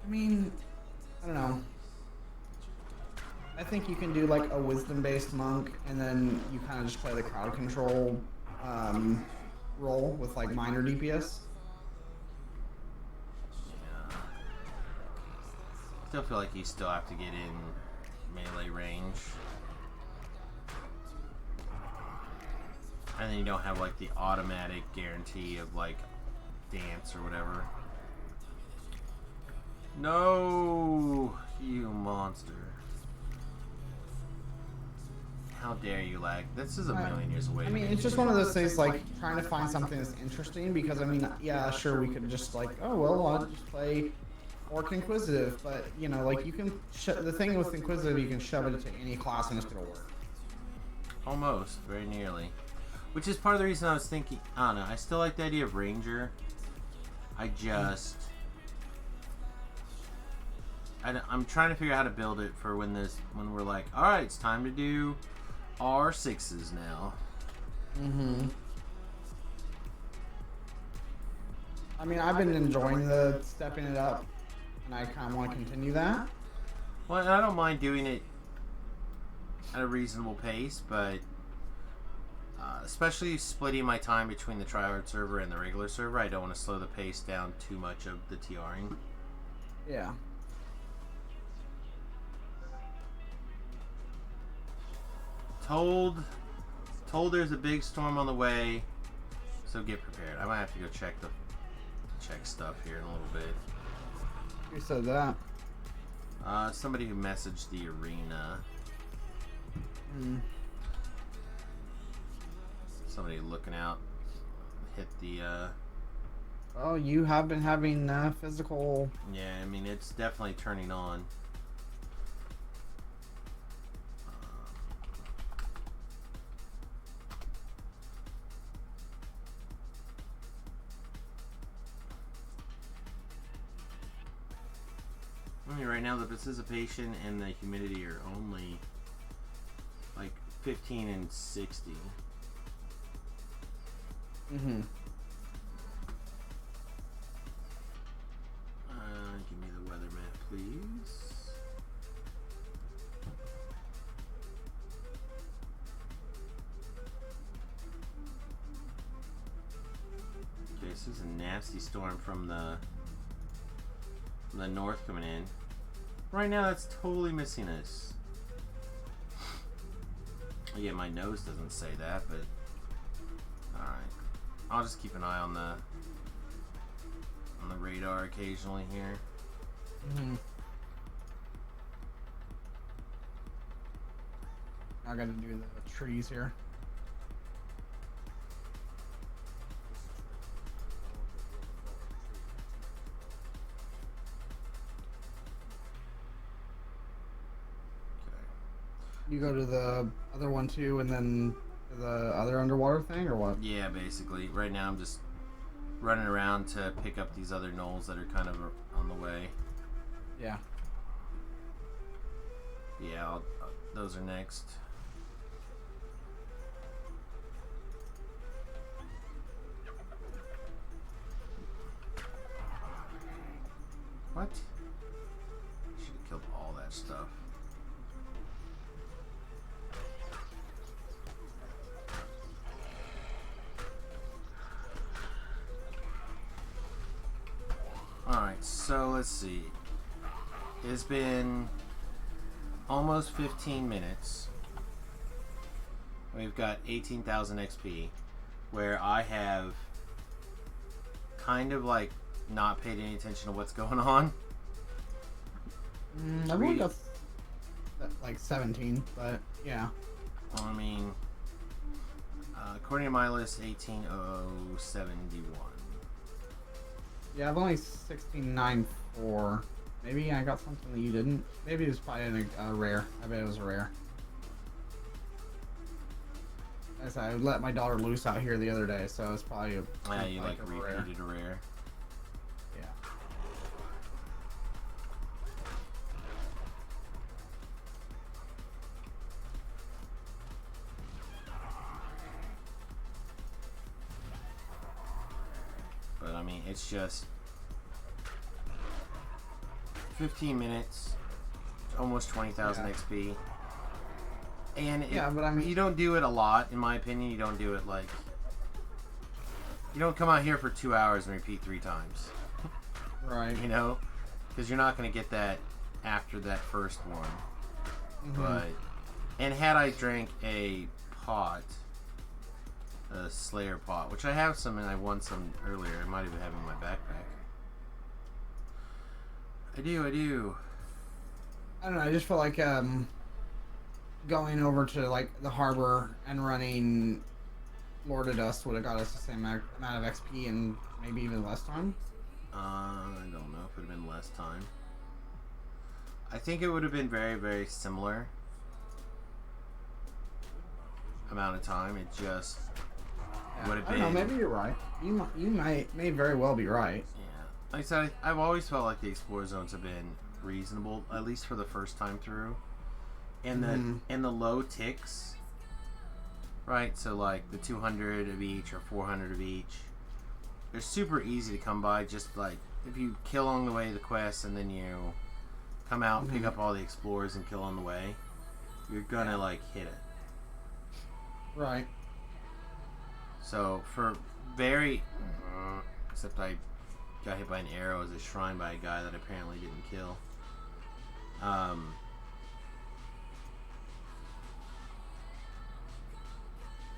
I mean, I don't know. I think you can do like a wisdom-based monk, and then you kind of just play the crowd control um, role with like minor DPS. Yeah. Still feel like you still have to get in melee range. And then you don't have like the automatic guarantee of like dance or whatever. No, you monster. How dare you lag? This is a million years away. I mean, it's just one of those things like trying to find something that's interesting because I mean, yeah, sure, we could just like, oh, well, I'll just play Orc Inquisitive, but you know, like you can, the thing with Inquisitive, you can shove it into any class and it's gonna work. Almost, very nearly. Which is part of the reason I was thinking, I don't know, I still like the idea of Ranger. I'm trying to figure out how to build it for when we're like, alright, it's time to do R6s now. Mm-hmm. I mean, I've been enjoying the stepping it up, and I kind of want to continue that. Well, I don't mind doing it at a reasonable pace, but especially splitting my time between the tryhard server and the regular server, I don't want to slow the pace down too much of the TRing. Yeah. Told there's a big storm on the way, so get prepared. I might have to go check stuff here in a little bit. Who said that? Somebody who messaged the arena. Somebody looking out. Hit the. Oh, you have been having physical. Yeah, I mean it's definitely turning on. Right now the participation and the humidity are only like 15 and 60. Mm-hmm. Give me the weather map, please. Okay, so this is a nasty storm from the north coming in. Right now, that's totally missing us. Yeah, my nose doesn't say that, but alright. I'll just keep an eye on the radar occasionally here. Mm-hmm. I gotta do the trees here. You go to the other one too, and then the other underwater thing, or what? Yeah, basically. Right now I'm just running around to pick up these other knolls that are kind of on the way. Yeah. Yeah, those are next. What? Should have killed all that stuff. Alright, so let's see. It's been almost 15 minutes. We've got 18,000 XP, where I have kind of like not paid any attention to what's going on. I've only got like 17, but yeah. I mean, according to my list, 18,071. Yeah, I've only 16.94. Maybe I got something that you didn't. Maybe it was probably in a rare. I bet it was a rare. As I let my daughter loose out here the other day, so it's probably a. Yeah, you like a rare. repeated a rare. Yeah. But I mean, it's just 15 minutes, almost 20,000 XP. And yeah, but I mean, you don't do it a lot, in my opinion. You don't do it like, you don't come out here for 2 hours and repeat 3 times. Right. You know, because you're not going to get that after that first one. But and had I drank a pot, a Slayer pot, which I have some and I won some earlier. I might even have in my backpack. I do. I don't know. I just feel like going over to like the harbor and running Lord of Dust would have got us the same amount of XP and maybe even less time. I don't know if it would have been less time. I think it would have been very, very similar amount of time. It just would have been. I don't know, maybe you're right. You may very well be right. Yeah, like I said, I've always felt like the Explorer zones have been reasonable, at least for the first time through, and the low ticks. Right, so like the 200 of each or 400 of each, they're super easy to come by. Just like if you kill along the way the quests and then you come out and pick up all the explorers and kill on the way, you're gonna like hit it. Right. So for very, except I got hit by an arrow as a shrine by a guy that apparently didn't kill.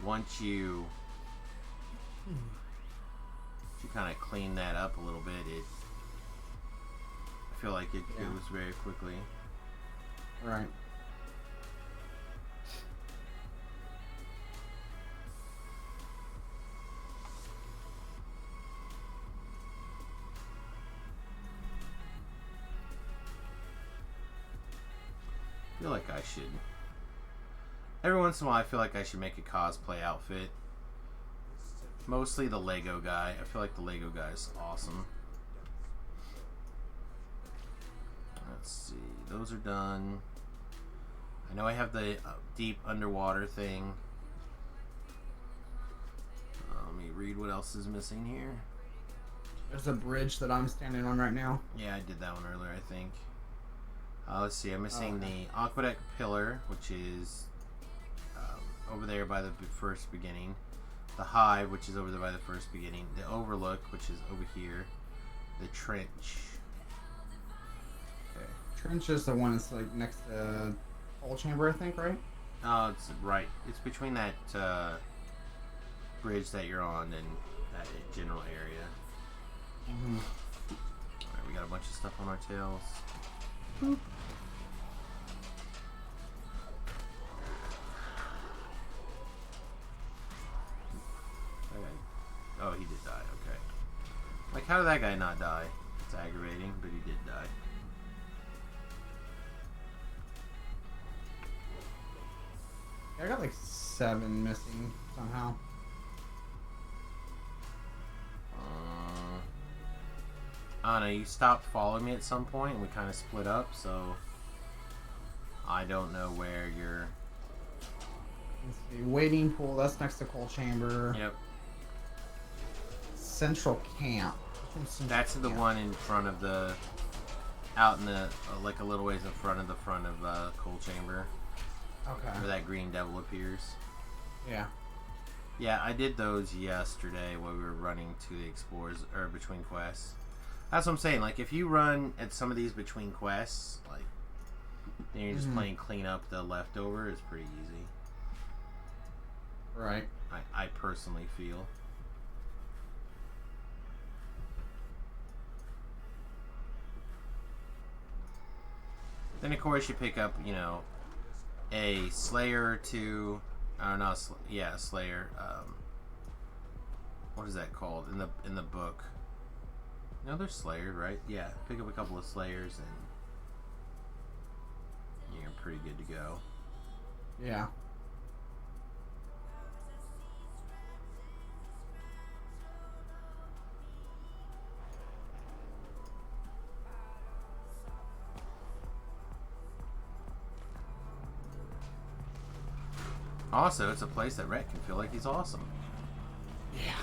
Once you kind of clean that up a little bit, I feel like it goes very quickly. Right. I feel like I should. Every once in a while, I feel like I should make a cosplay outfit. Mostly the Lego guy. I feel like the Lego guy is awesome. Let's see. Those are done. I know I have the deep underwater thing. Let me read what else is missing here. There's a bridge that I'm standing on right now. Yeah, I did that one earlier, I think. Let's see. I'm missing the Aqueduct Pillar, which is over there by the first beginning. The Hive, which is over there by the first beginning. The Overlook, which is over here. The Trench. Okay. Trench is the one that's like next to Hull Chamber, I think, right? It's right. It's between that bridge that you're on and that general area. Alright, we got a bunch of stuff on our tails. Boop. Oh, he did die, okay. Like, how did that guy not die? It's aggravating, but he did die. Yeah, I got like 7 missing somehow. I don't know, you stopped following me at some point and we kind of split up, so I don't know where you're... Let's see, Waiting Pool, that's next to Coal Chamber. Yep. Central Camp. That's the one in front of the... out in the... like a little ways in front of Coal Chamber. Okay. Where that green devil appears. Yeah. Yeah, I did those yesterday while we were running to the Explorers, or between quests. That's what I'm saying, like, if you run at some of these between quests, like, then you're just playing clean up the leftover, it's pretty easy. Right. I personally feel. Then, of course, you pick up, you know, a Slayer or two. Yeah, Slayer. What is that called in the book? No, they're Slayer, right? Yeah, pick up a couple of Slayers and you're pretty good to go. Yeah. Also, it's a place that Rhett can feel like he's awesome. Yeah.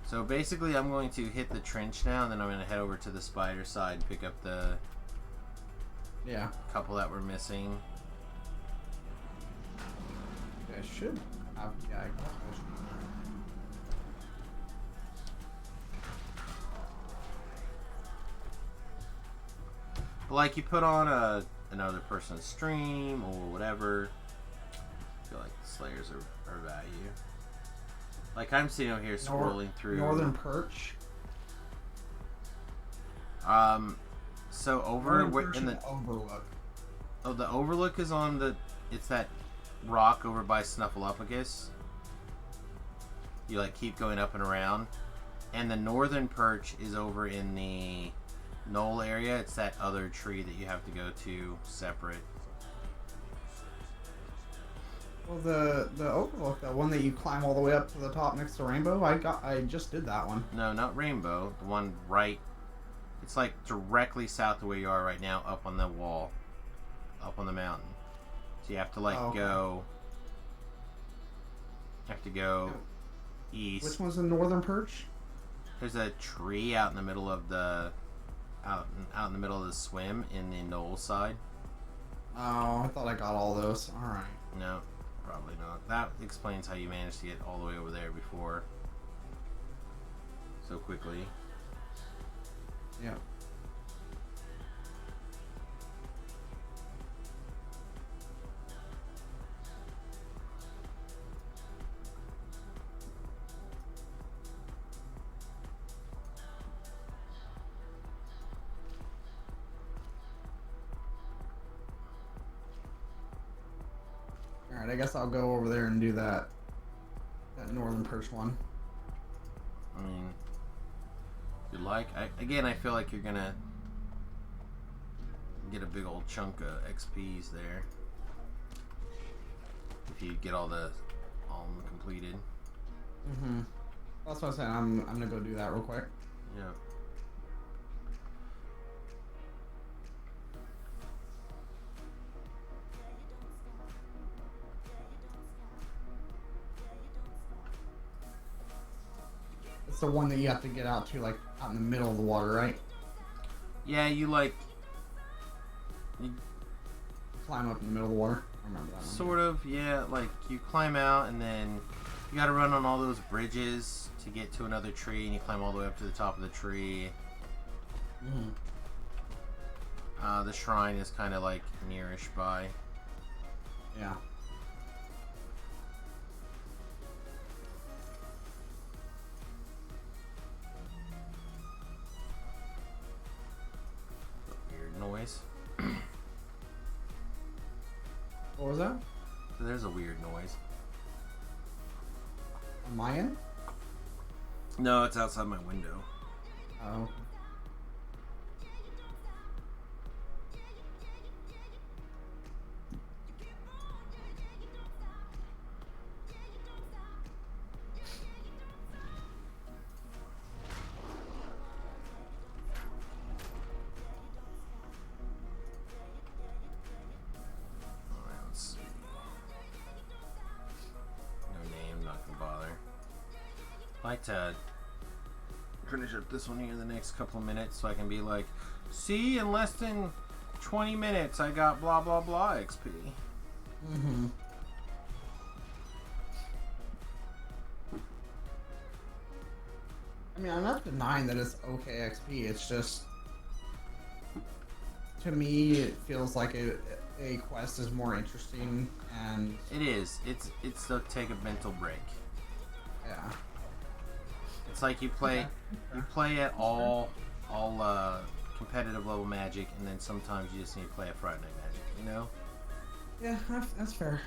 So basically, I'm going to hit the trench now, and then I'm going to head over to the spider side and pick up the couple that we're missing. I should have. Yeah, I guess I should. Like, you put on another person's stream or whatever. I feel like the Slayers are value. Like, I'm sitting over here scrolling through. Northern Perch. So over in the Overlook. Oh, the Overlook is on the. It's that rock over by Snuffleupagus. You like keep going up and around, and the Northern Perch is over in the knoll area. It's that other tree that you have to go to separate. Well, the Overlook, the one that you climb all the way up to the top next to Rainbow, I just did that one. No, not Rainbow. The one right. It's like directly south of where you are right now, up on the wall, up on the mountain. So you have to like go. You have to go east. Which one's the Northern Perch? There's a tree out in the middle of the out in the middle of the swim in the knoll side. Oh, I thought I got all those. All right. No, probably not. That explains how you managed to get all the way over there before so quickly. Yeah. Alright, I guess I'll go over there and do that Northern Perch one. I mean, if you like, I feel like you're gonna get a big old chunk of XPs there if you get all them completed. Mm-hmm. That's what I said. I'm gonna go do that real quick. Yeah. It's the one that you have to get out to, like, out in the middle of the water, right? Yeah, you Climb up in the middle of the water. I remember that one. Sort of, yeah. Like, you climb out, and then you gotta run on all those bridges to get to another tree, and you climb all the way up to the top of the tree. Mm-hmm. The shrine is kind of, like, nearish by. Yeah. Weird noise. What was that? So there's a weird noise. On my end? No, it's outside my window. Oh. Alright, let's see. No name, not gonna bother. I'd like to finish up this one here in the next couple of minutes so I can be like, see, in less than 20 minutes I got blah blah blah XP. Mm-hmm. I mean, I'm not denying that it's okay XP. It's just, to me, it feels like a quest is more interesting, and It is. It's to take a mental break. yeah. It's like you play at all competitive level Magic, and then sometimes you just need to play at Friday Night Magic. You know? Yeah, that's fair.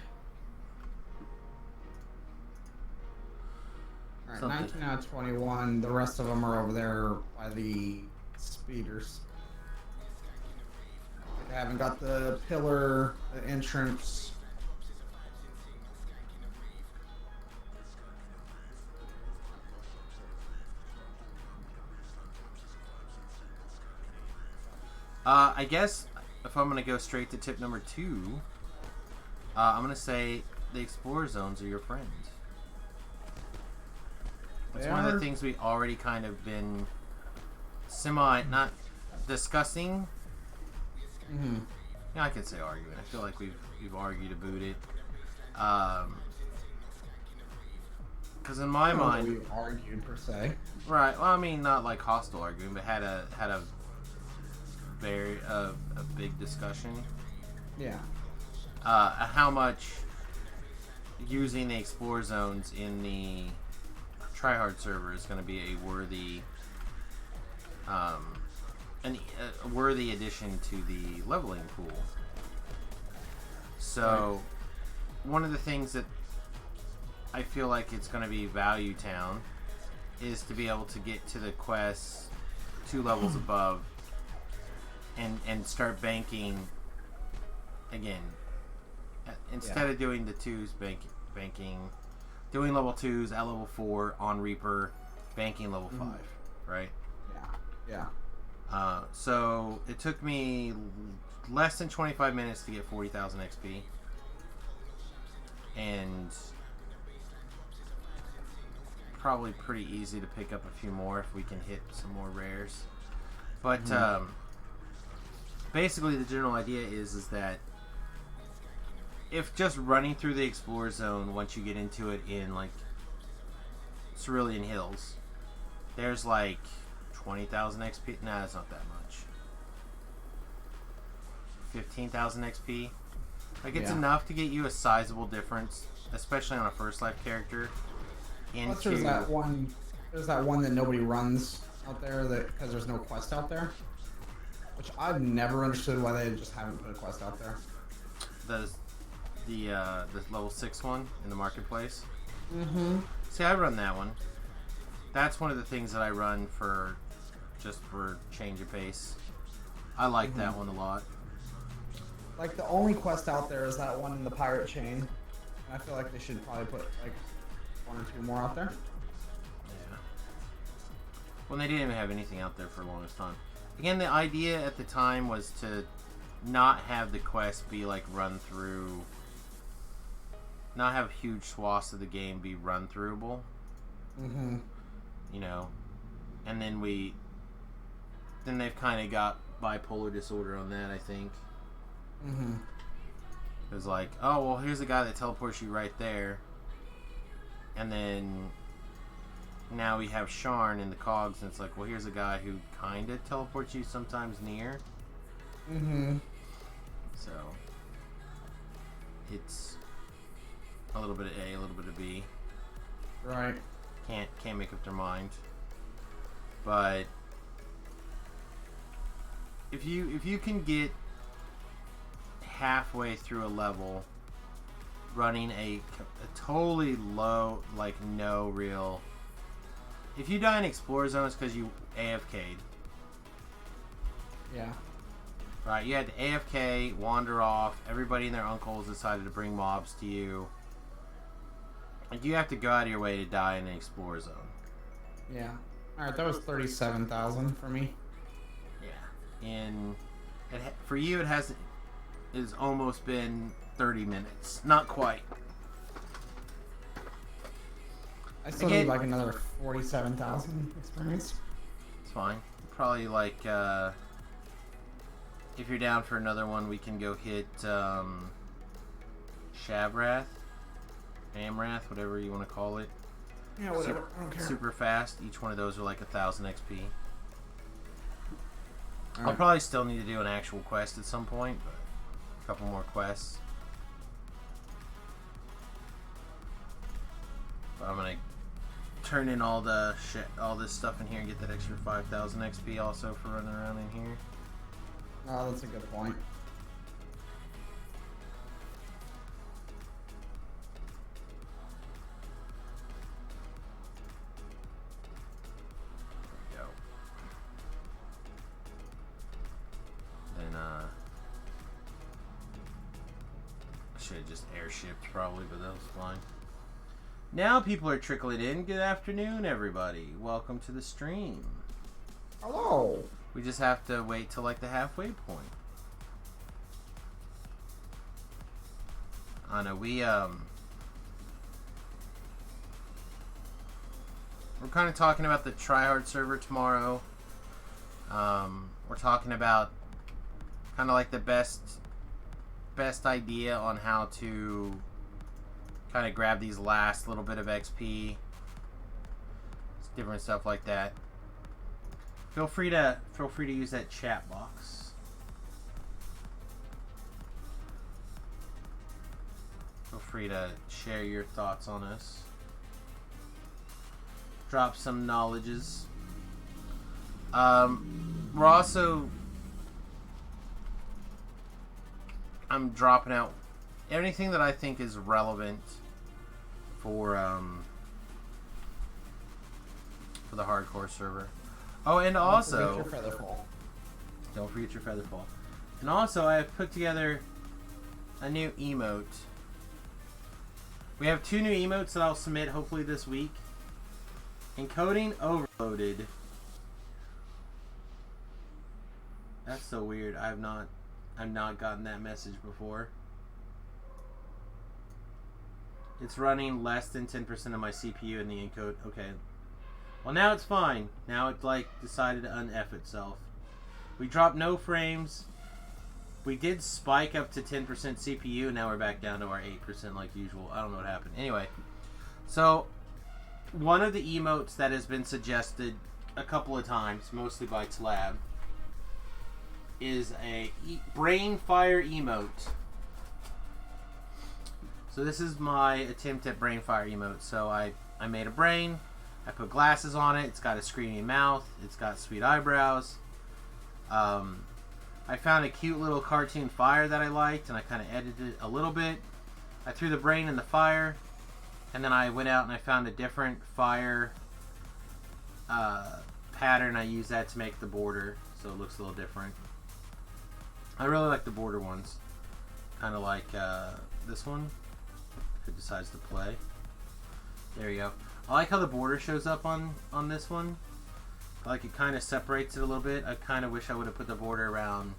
Alright, Something. 19 out of 21. The rest of them are over there by the speeders. I haven't got the pillar, the entrance. I guess if I'm gonna go straight to tip number 2, I'm gonna say the Explorer Zones are your friend. It's one of the things we already kind of been not discussing. Mm-hmm. Yeah, I could say arguing. I feel like we've argued about it. Because in my mind, we argued per se. right? Well, I mean, not like hostile arguing, but had a very a big discussion. Yeah. How much using the explore zones in the tryhard server is going to be a worthy a worthy addition to the leveling pool. So, one of the things that I feel like it's going to be Value Town is to be able to get to the quests 2 levels above and start banking again. Instead of doing the 2s banking, doing level 2s at level 4 on Reaper, banking level 5, right? Yeah. So it took me less than 25 minutes to get 40,000 XP. And probably pretty easy to pick up a few more if we can hit some more rares. But basically the general idea is that if just running through the Explore Zone, once you get into it in like Cerulean Hills, there's like 20,000 XP. Nah, that's not that much. 15,000 XP. Like, it's enough to get you a sizable difference, especially on a first life character. Plus, there's that one that nobody runs out there because there's no quest out there. Which I've never understood why they just haven't put a quest out there. The level 6 one in the marketplace. Mm-hmm. See, I run that one. That's one of the things that I run for change of pace. I like that one a lot. Like, the only quest out there is that one in the pirate chain. And I feel like they should probably put like 1 or 2 more out there. Yeah. Well, they didn't even have anything out there for the longest time. Again, the idea at the time was to not have the quest be like run through, not have huge swaths of the game be run throughable. Mm-hmm. You know, and then they've kind of got bipolar disorder on that, I think. Mm-hmm. It was like, oh, well, here's a guy that teleports you right there. And then now we have Sharn in the cogs, and it's like, well, here's a guy who kind of teleports you sometimes near. Mm-hmm. So, it's a little bit of A, a little bit of B. Right. Can't make up their mind. But if you can get halfway through a level running a totally low, like no real, if you die in Explore Zones because you AFK'd, yeah, right, you had to AFK, wander off, everybody and their uncles decided to bring mobs to you, like, you have to go out of your way to die in an Explore Zone. Yeah. Alright, that was 37,000 for me. Yeah. And for you, it's almost been 30 minutes. Not quite. I still need like another 47,000 experience. It's fine. Probably like, if you're down for another one, we can go hit Shavrath, Amrath, whatever you want to call it. Yeah, whatever. I don't care. Super fast. Each one of those are like 1,000 XP. Right. I'll probably still need to do an actual quest at some point, but a couple more quests. But I'm gonna turn in all this stuff in here and get that extra 5,000 XP also for running around in here. Oh, that's a good point. Should have just airshipped probably, but that was fine. Now people are trickling in. Good afternoon, everybody. Welcome to the stream. Hello. We just have to wait till like the halfway point. I know we're I'm kind of talking about the tryhard server tomorrow. We're talking about kind of like the best idea on how to kind of grab these last little bit of XP. Different stuff like that. Feel free to use that chat box. Feel free to share your thoughts on us. Drop some knowledges. We're also... I'm dropping out anything that I think is relevant for the hardcore server. Oh, and also... Don't forget your Featherfall. Don't forget your Featherfall. And also, I have put together a new emote. We have 2 new emotes that I'll submit hopefully this week. Encoding overloaded. That's so weird. I've not gotten that message before. It's running less than 10% of my CPU in the encode. Okay. Well, now it's fine. Now it like decided to un-F itself. We dropped no frames. We did spike up to 10% CPU, and now we're back down to our 8% like usual. I don't know what happened. Anyway, so one of the emotes that has been suggested a couple of times, mostly by Tlab, is a brain fire emote. So this is my attempt at brain fire emote. So I made a brain. I put glasses on it. It's got a screaming mouth. It's got sweet eyebrows. I found a cute little cartoon fire that I liked, and I kind of edited it a little bit. I threw the brain in the fire, and then I went out and I found a different fire pattern. I used that to make the border, so it looks a little different. I really like the border ones. Kind of like this one. If it decides to play. There you go. I like how the border shows up on this one. Like it kind of separates it a little bit. I kind of wish I would have put the border around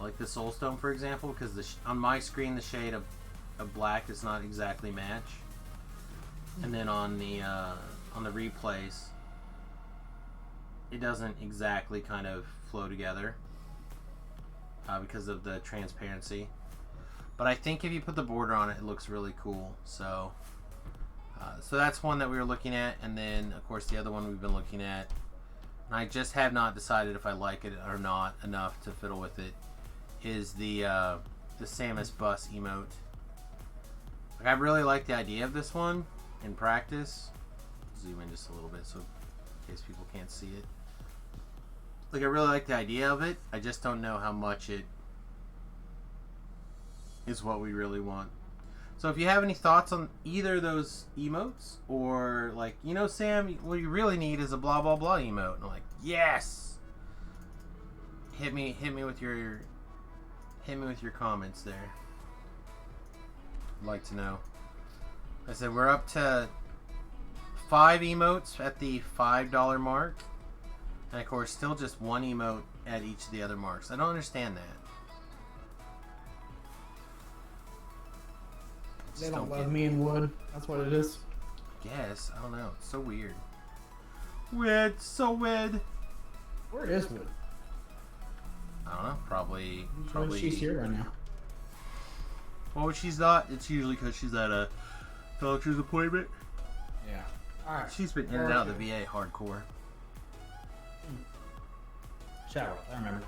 like the Soulstone, for example, because on my screen the shade of black does not exactly match. And then on the replays, it doesn't exactly kind of flow together because of the transparency. But I think if you put the border on it, it looks really cool. So that's one that we were looking at, and then of course the other one we've been looking at, and I just have not decided if I like it or not enough to fiddle with it, is the Samius bus emote. Like, I really like the idea of this one in practice. Zoom in just a little bit so in case people can't see it. Like, I really like the idea of it. I just don't know how much it is what we really want. So if you have any thoughts on either of those emotes, or like, you know, Sam, what you really need is a blah blah blah emote, and I'm like, yes. Hit me with your comments there. I'd like to know. I said we're up to 5 emotes at the $5 mark, and of course still just 1 emote at each of the other marks. I don't understand that. They don't love me in wood. That's what it is. Guess. I don't know. It's so weird. Weird. So weird. Where is wood? I don't know. Probably. She's here right now. Well, when she's not, it's usually because she's at a doctor's appointment. Yeah. Alright. She's been in and out of the VA hardcore. Shower. I remember.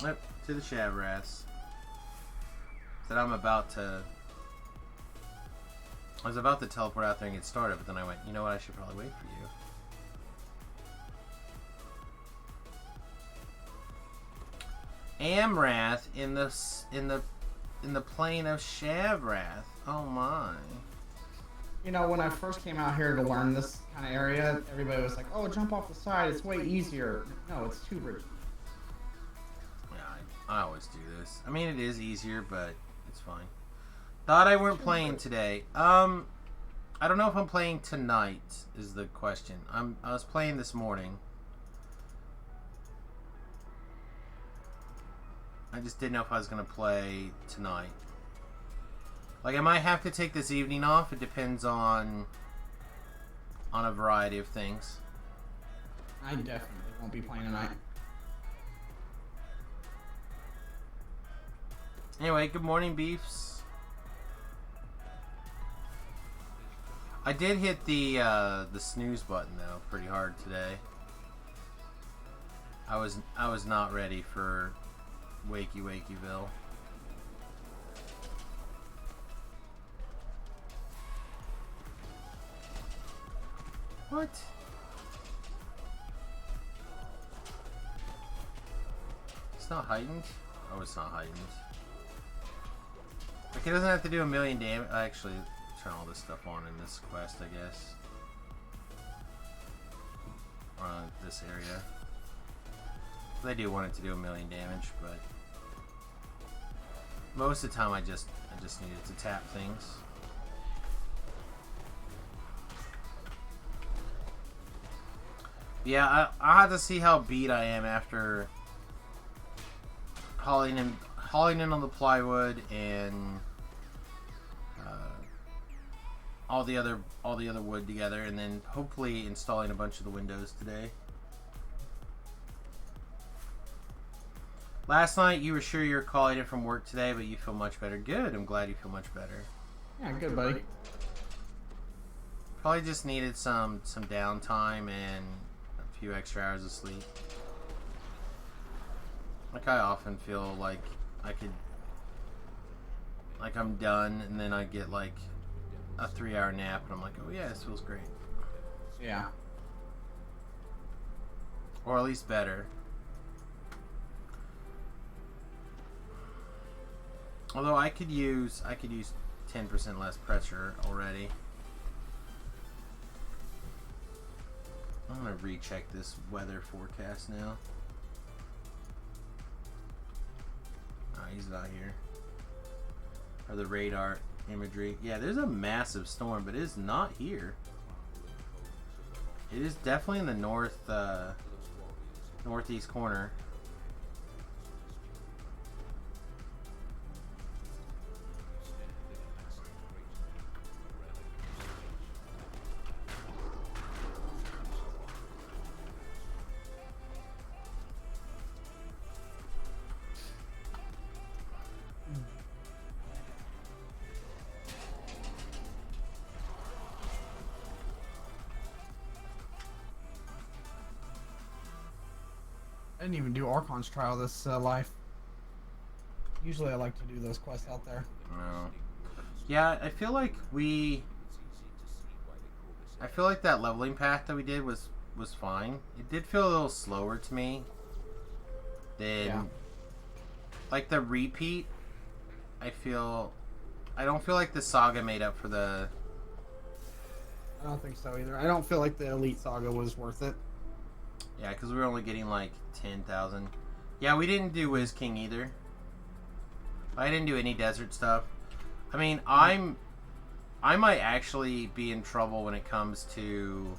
Yep. To the Shavraths. Said I was about to teleport out there and get started, but then I went, you know what, I should probably wait for you. Amrath in the plane of Shavrath. Oh my. You know, when I first came out here to learn this kind of area, everybody was like, oh, jump off the side, it's way easier. No, it's too risky. Yeah, I always do this. I mean, it is easier, but it's fine. Thought I weren't playing today. I don't know if I'm playing tonight is the question. I was playing this morning. I just didn't know if I was going to play tonight. Like, I might have to take this evening off. It depends on on a variety of things. I definitely won't be playing tonight. Anyway, good morning, Beefs. I did hit the snooze button though pretty hard today. I was not ready for Wakeyville. What? It's not heightened? Oh, it's not heightened. Like, it doesn't have to do a million damage. I actually turn all this stuff on in this quest, I guess. Or on this area. I do want it to do a million damage, but most of the time I just needed to tap things. Yeah, I'll have to see how beat I am after hauling in on the plywood and all the other wood together, and then hopefully installing a bunch of the windows today. Last night you were sure you were calling in from work today, but you feel much better. Good. I'm glad you feel much better. Yeah, good, buddy. Probably just needed some downtime and a few extra hours of sleep. Like, I often feel like I'm done, and then I get like a 3-hour nap, and I'm like, oh yeah, this feels great. Yeah. Or at least better. Although I could use 10% less pressure already. I'm gonna recheck this weather forecast now. He's not here. Or the radar imagery. Yeah, there's a massive storm, but it is not here. It is definitely in the northeast corner. I didn't even do Archon's trial this life. Usually I like to do those quests out there. No. Yeah, I feel like that leveling path that we did was fine. It did feel a little slower to me than like the repeat. I don't feel like the saga made up for the. I don't think so either. I don't feel like the Elite Saga was worth it. Yeah, because we were only getting like 10,000. Yeah, we didn't do Wiz King either. I didn't do any desert stuff. I mean, I might actually be in trouble when it comes to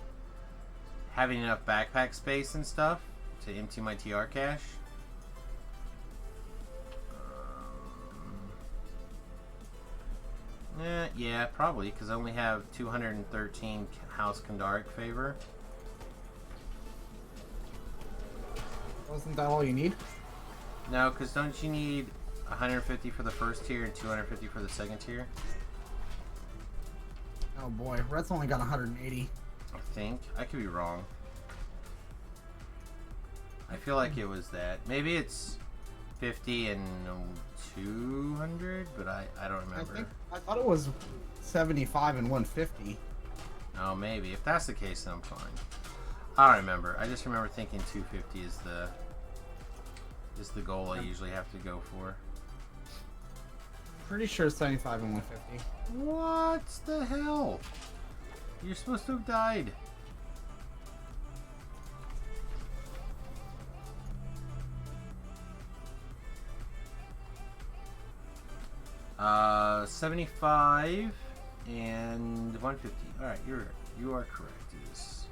having enough backpack space and stuff to empty my TR cache. Yeah, probably, because I only have 213 House Kandaric favor. Wasn't that all you need? No, because don't you need 150 for the first tier and 250 for the second tier? Oh boy, Rhett's only got 180. I think. I could be wrong. I feel like it was that. Maybe it's 50 and 200, but I don't remember. I thought it was 75 and 150. Oh, maybe. If that's the case, then I'm fine. I don't remember. I just remember thinking 250 is the goal I usually have to go for. Pretty sure it's 75 and 150. What the hell? You're supposed to have died. Uh, 75 and 150. All right, you are correct. It is.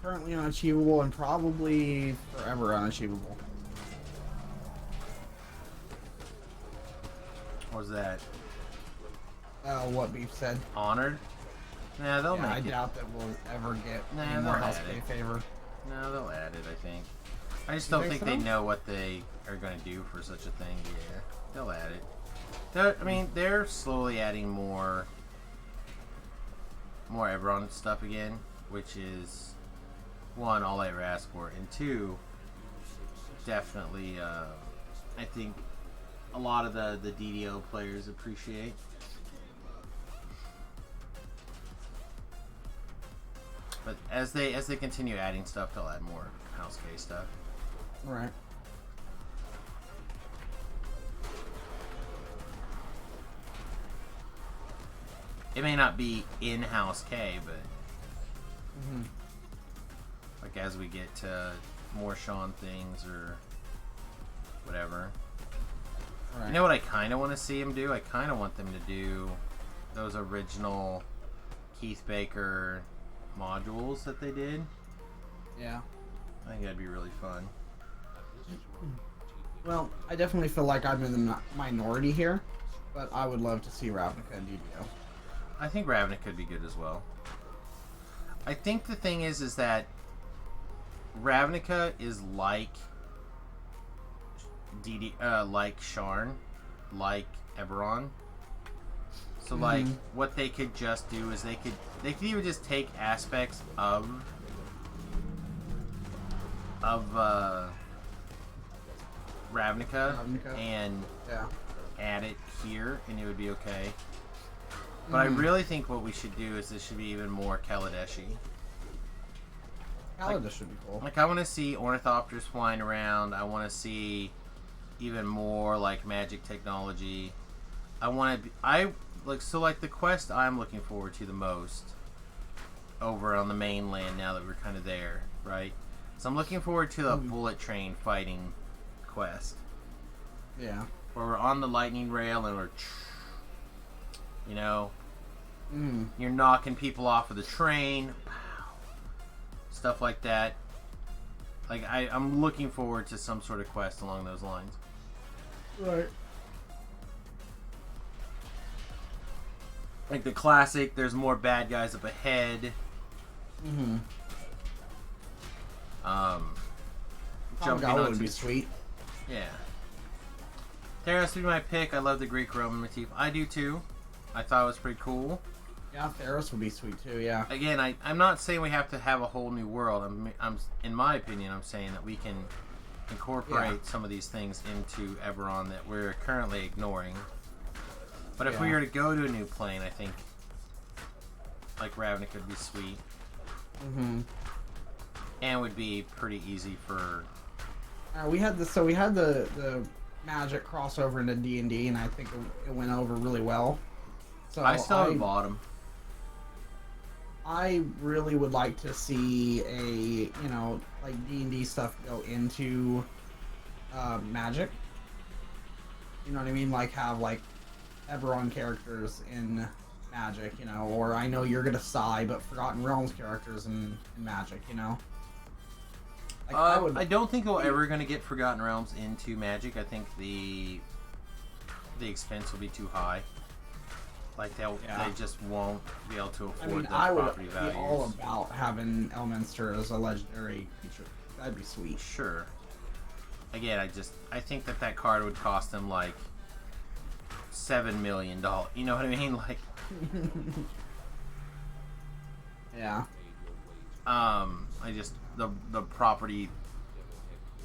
currently unachievable and probably forever unachievable. What was that? What Beef said. Honored? Nah, they'll Yeah, make I it. doubt that we'll ever get Nah, any they'll more House add K it. favor. No, they'll add it, I think. I just You don't think think they so? know what they are going to do for such a thing. Yeah, they'll add it. I mean, they're slowly adding more Eberron stuff again, which is, one, all I ever asked for, and two, definitely, I think a lot of the DDO players appreciate. But as they continue adding stuff, they'll add more House K stuff. Right. It may not be in House K, but like as we get to more Sean things or whatever. Right. You know what I kind of want to see them do? I kind of want them to do those original Keith Baker modules that they did. Yeah. I think that'd be really fun. Well, I definitely feel like I'm in the minority here, but I would love to see Ravnica and DDO. I think Ravnica could be good as well. I think the thing is that Ravnica is like like Sharn, like Eberron. So like what they could just do is they could even just take aspects of Ravnica and add it here, and it would be okay. But I really think what we should do is this should be even more Kaladeshi. Kaladesh should be cool. Like I want to see ornithopters flying around. I want to see even more like magic technology. Like the quest I'm looking forward to the most over on the mainland now that we're kind of there, right? So I'm looking forward to the bullet train fighting quest. Yeah. Where we're on the lightning rail and we're, you know, you're knocking people off of the train, stuff like that. Like I'm looking forward to some sort of quest along those lines. Right. Like the classic, there's more bad guys up ahead. Jumping Kamigawa onto would be sweet. Yeah. Theros would be my pick. I love the Greek-Roman motif. I do too. I thought it was pretty cool. Yeah, Theros would be sweet too. Yeah. Again, I'm not saying we have to have a whole new world. I'm in my opinion, I'm saying that we can incorporate some of these things into Eberron that we're currently ignoring. But if we were to go to a new plane, I think like Ravnica would be sweet. And would be pretty easy for. We had the Magic crossover into D&D, and I think it went over really well. So I still haven't bought them. I really would like to see like D&D stuff go into Magic. You know what I mean? Like have like Eberron characters in Magic, or I know you're gonna sigh, but Forgotten Realms characters in Magic, Like, I don't think we're ever going to get Forgotten Realms into Magic. I think the expense will be too high. Like they just won't be able to afford the property values. I would be all about having Elminster as a legendary creature. That'd be sweet. Sure. Again, I think that card would cost them like $7 million. You know what I mean? Like. Yeah. The property.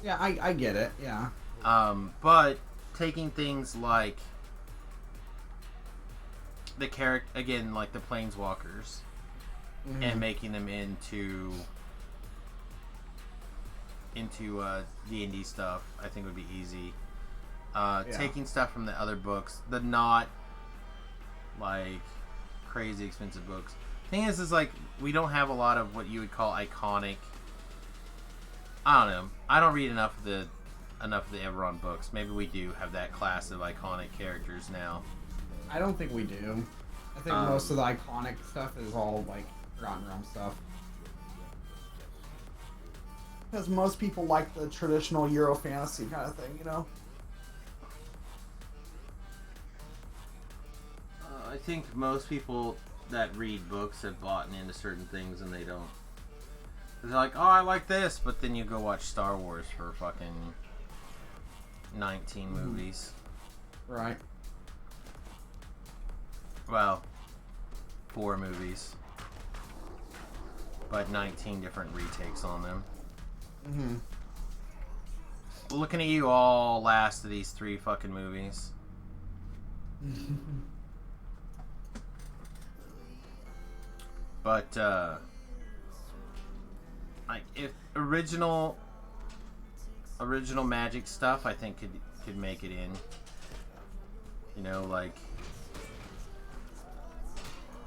Yeah, I get it. Yeah. But taking things like the character again, like the planeswalkers, and making them into D&D stuff, I think would be easy. Taking stuff from the other books, the not like crazy expensive books. Thing is like we don't have a lot of what you would call iconic. I don't know. I don't read enough of the Eberron books. Maybe we do have that class of iconic characters now. I don't think we do. I think most of the iconic stuff is all like Forgotten Realm stuff. Because most people like the traditional Euro fantasy kind of thing, you know? I think most people that read books have bought into certain things and they don't. They're like, oh, I like this, but then you go watch Star Wars for fucking 19 movies. Right. Well, 4 movies. But 19 different retakes on them. Mm-hmm. Looking at you all last of these 3 fucking movies. But, like, if original Magic stuff, I think could make it in. You know, like,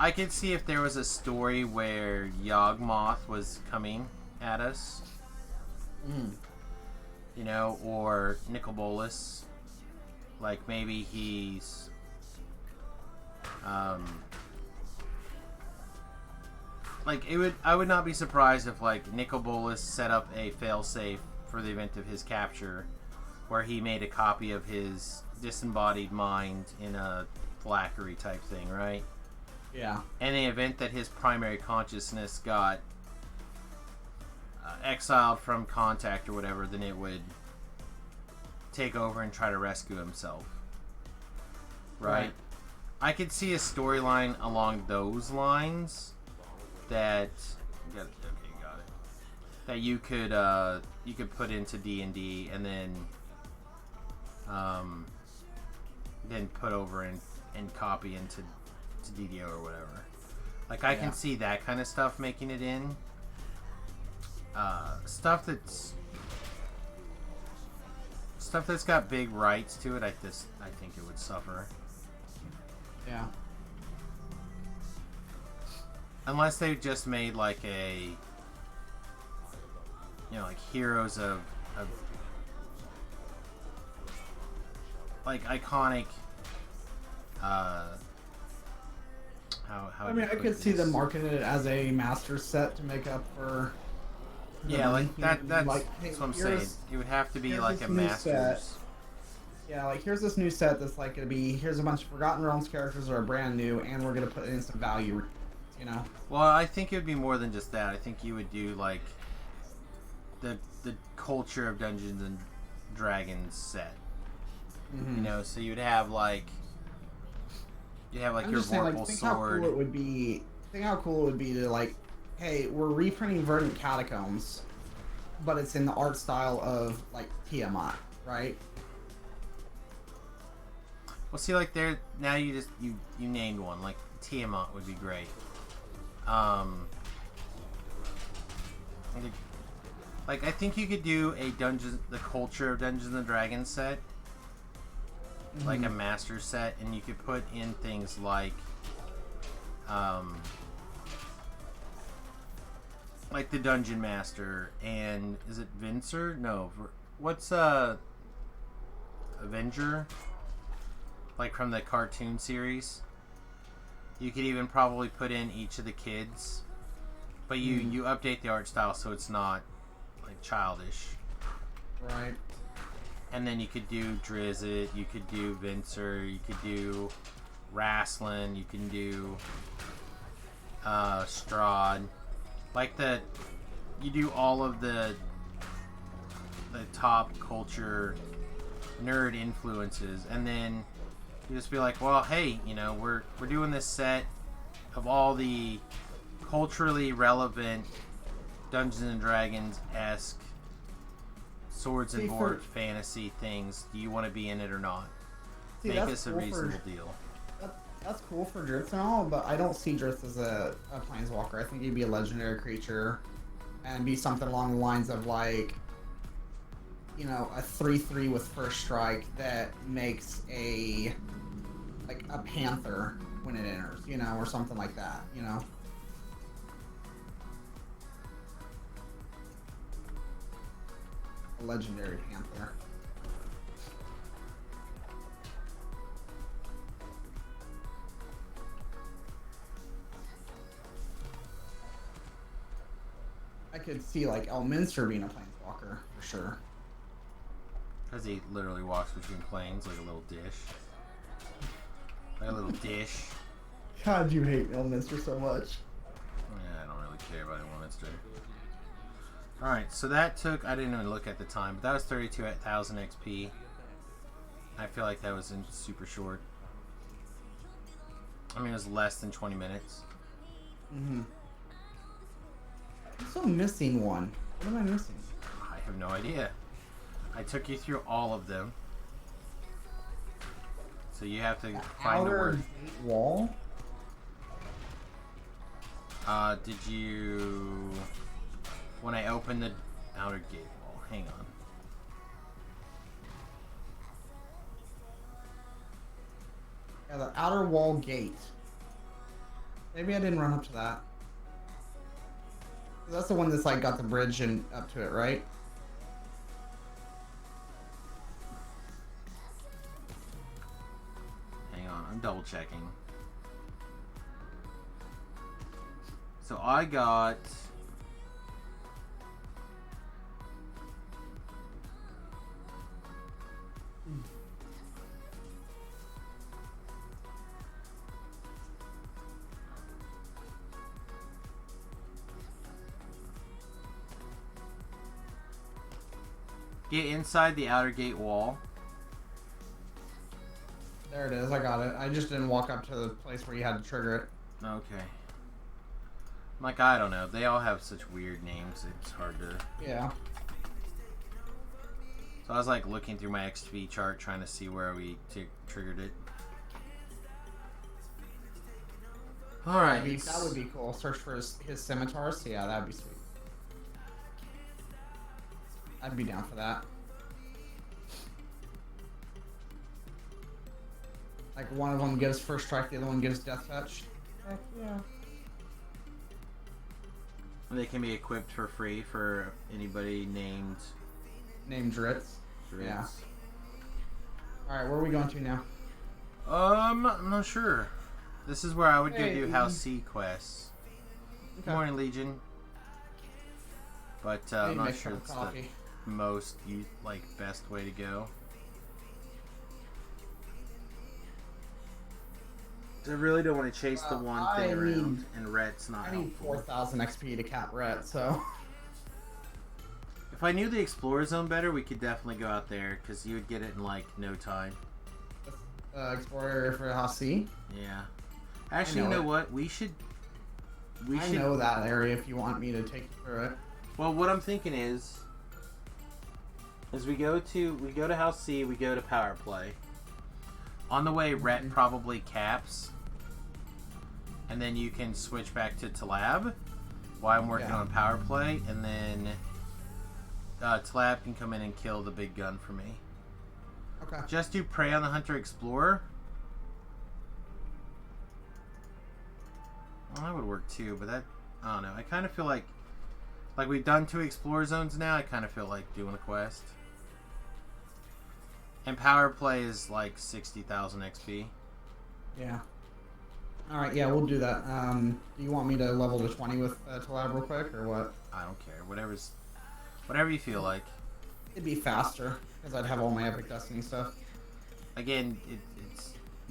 I could see if there was a story where Yawgmoth was coming at us. You know, or Nicol, like maybe he's like I would not be surprised if like Nicol set up a failsafe for the event of his capture where he made a copy of his disembodied mind in a Flackery type thing, right? Yeah. In the event that his primary consciousness got exiled from contact or whatever, then it would take over and try to rescue himself. Right? I could see a storyline along those lines that got it. That you could put into D&D and then put over and copy into DDO or whatever. Like I can see that kind of stuff making it in. Stuff that's got big rights to it, I think it would suffer. Yeah. Unless they just made like a, you know, like heroes of like iconic. How I mean, I could see them marketing it as a master set to make up for. Yeah, like that's like, hey, what I'm saying. It would have to be like a master's. Yeah, like here's this new set that's like gonna be here's a bunch of Forgotten Realms characters that are brand new, and we're gonna put in some value, you know. Well, I think it would be more than just that. I think you would do like the culture of Dungeons and Dragons set. Mm-hmm. You know, so you'd have like your Vorpal think sword. How cool it would be. Think how cool it would be to like, hey, we're reprinting Verdant Catacombs, but it's in the art style of like Tiamat, right? Well, see, like there now you named one. Like Tiamat would be great. Like I think you could do the culture of Dungeons and Dragons set, like a master set, and you could put in things like the Dungeon Master and is it Vincer? No, what's Avenger? Like from the cartoon series. You could even probably put in each of the kids, but you update the art style so it's not like childish. Right. And then you could do Drizzt, you could do Vincer, you could do Rasslin, you can do Strahd. Like you do all of the top culture nerd influences, and then you just be like, well, hey, you know, we're doing this set of all the culturally relevant Dungeons and Dragons-esque swords and board fantasy things. Do you want to be in it or not? Make us a reasonable deal. That's cool for Drizzt and all, but I don't see Drizzt as a planeswalker. I think he'd be a legendary creature and be something along the lines of like, you know, a 3/3 with first strike that makes a panther when it enters, you know, or something like that, you know. A legendary panther. I could see like Elminster being a planeswalker. For sure. Because he literally walks between planes like a little dish. Like a little dish. God, you hate Elminster so much. Yeah, I don't really care about Elminster. Alright, so that took, I didn't even look at the time, but that was 32,000 XP. I feel like that was super short. I mean, it was less than 20 minutes. Mm-hmm. I'm still missing one. What am I missing? I have no idea. I took you through all of them. So you have to find the word. Wall? Did you... When I opened the outer gate wall, hang on. Yeah, the outer wall gate. Maybe I didn't run up to that. That's the one that's like got the bridge and up to it, right? Hang on, I'm double checking. So I got... Get inside the outer gate wall. There it is, I got it. I just didn't walk up to the place where you had to trigger it. Okay. Like, I don't know. They all have such weird names. It's hard to... Yeah. So I was like looking through my XP chart trying to see where we triggered it. Alright. That would be cool. Search for his scimitars. Yeah, that'd be sweet. I'd be down for that. Like one of them gives first strike, the other one gives death touch. Heck yeah. They can be equipped for free for anybody named Dritz. Dritz. Yeah. Alright, where are we going to now? I'm not sure. This is where I would go do House C quests. Okay. Good morning, Legion. But I'm not sure it's the most best way to go. I really don't want to chase the one thing around, and Rhett's not helpful. I need 4,000 XP to cap Rhett, so... If I knew the Explorer Zone better, we could definitely go out there, because you would get it in, like, no time. Explorer for House C? Yeah. Actually, you know what? We should... I know that area if you want me to take you through it. Well, what I'm thinking is we go to House C, we go to Power Play. On the way, Rhett probably caps. And then you can switch back to Talab while I'm working on Power Play. And then Talab can come in and kill the big gun for me. Okay. Just do Prey on the Hunter Explorer. Well, that would work too, but that... I don't know. I kind of feel like we've done 2 Explorer Zones now. I kind of feel like doing a quest. And Power Play is like 60,000 XP. Yeah. Alright, yeah, we'll do that. Do you want me to level to 20 with Talab real quick, or what? I don't care. Whatever you feel like. It'd be faster, because I'd have all my Epic Destiny stuff. Again,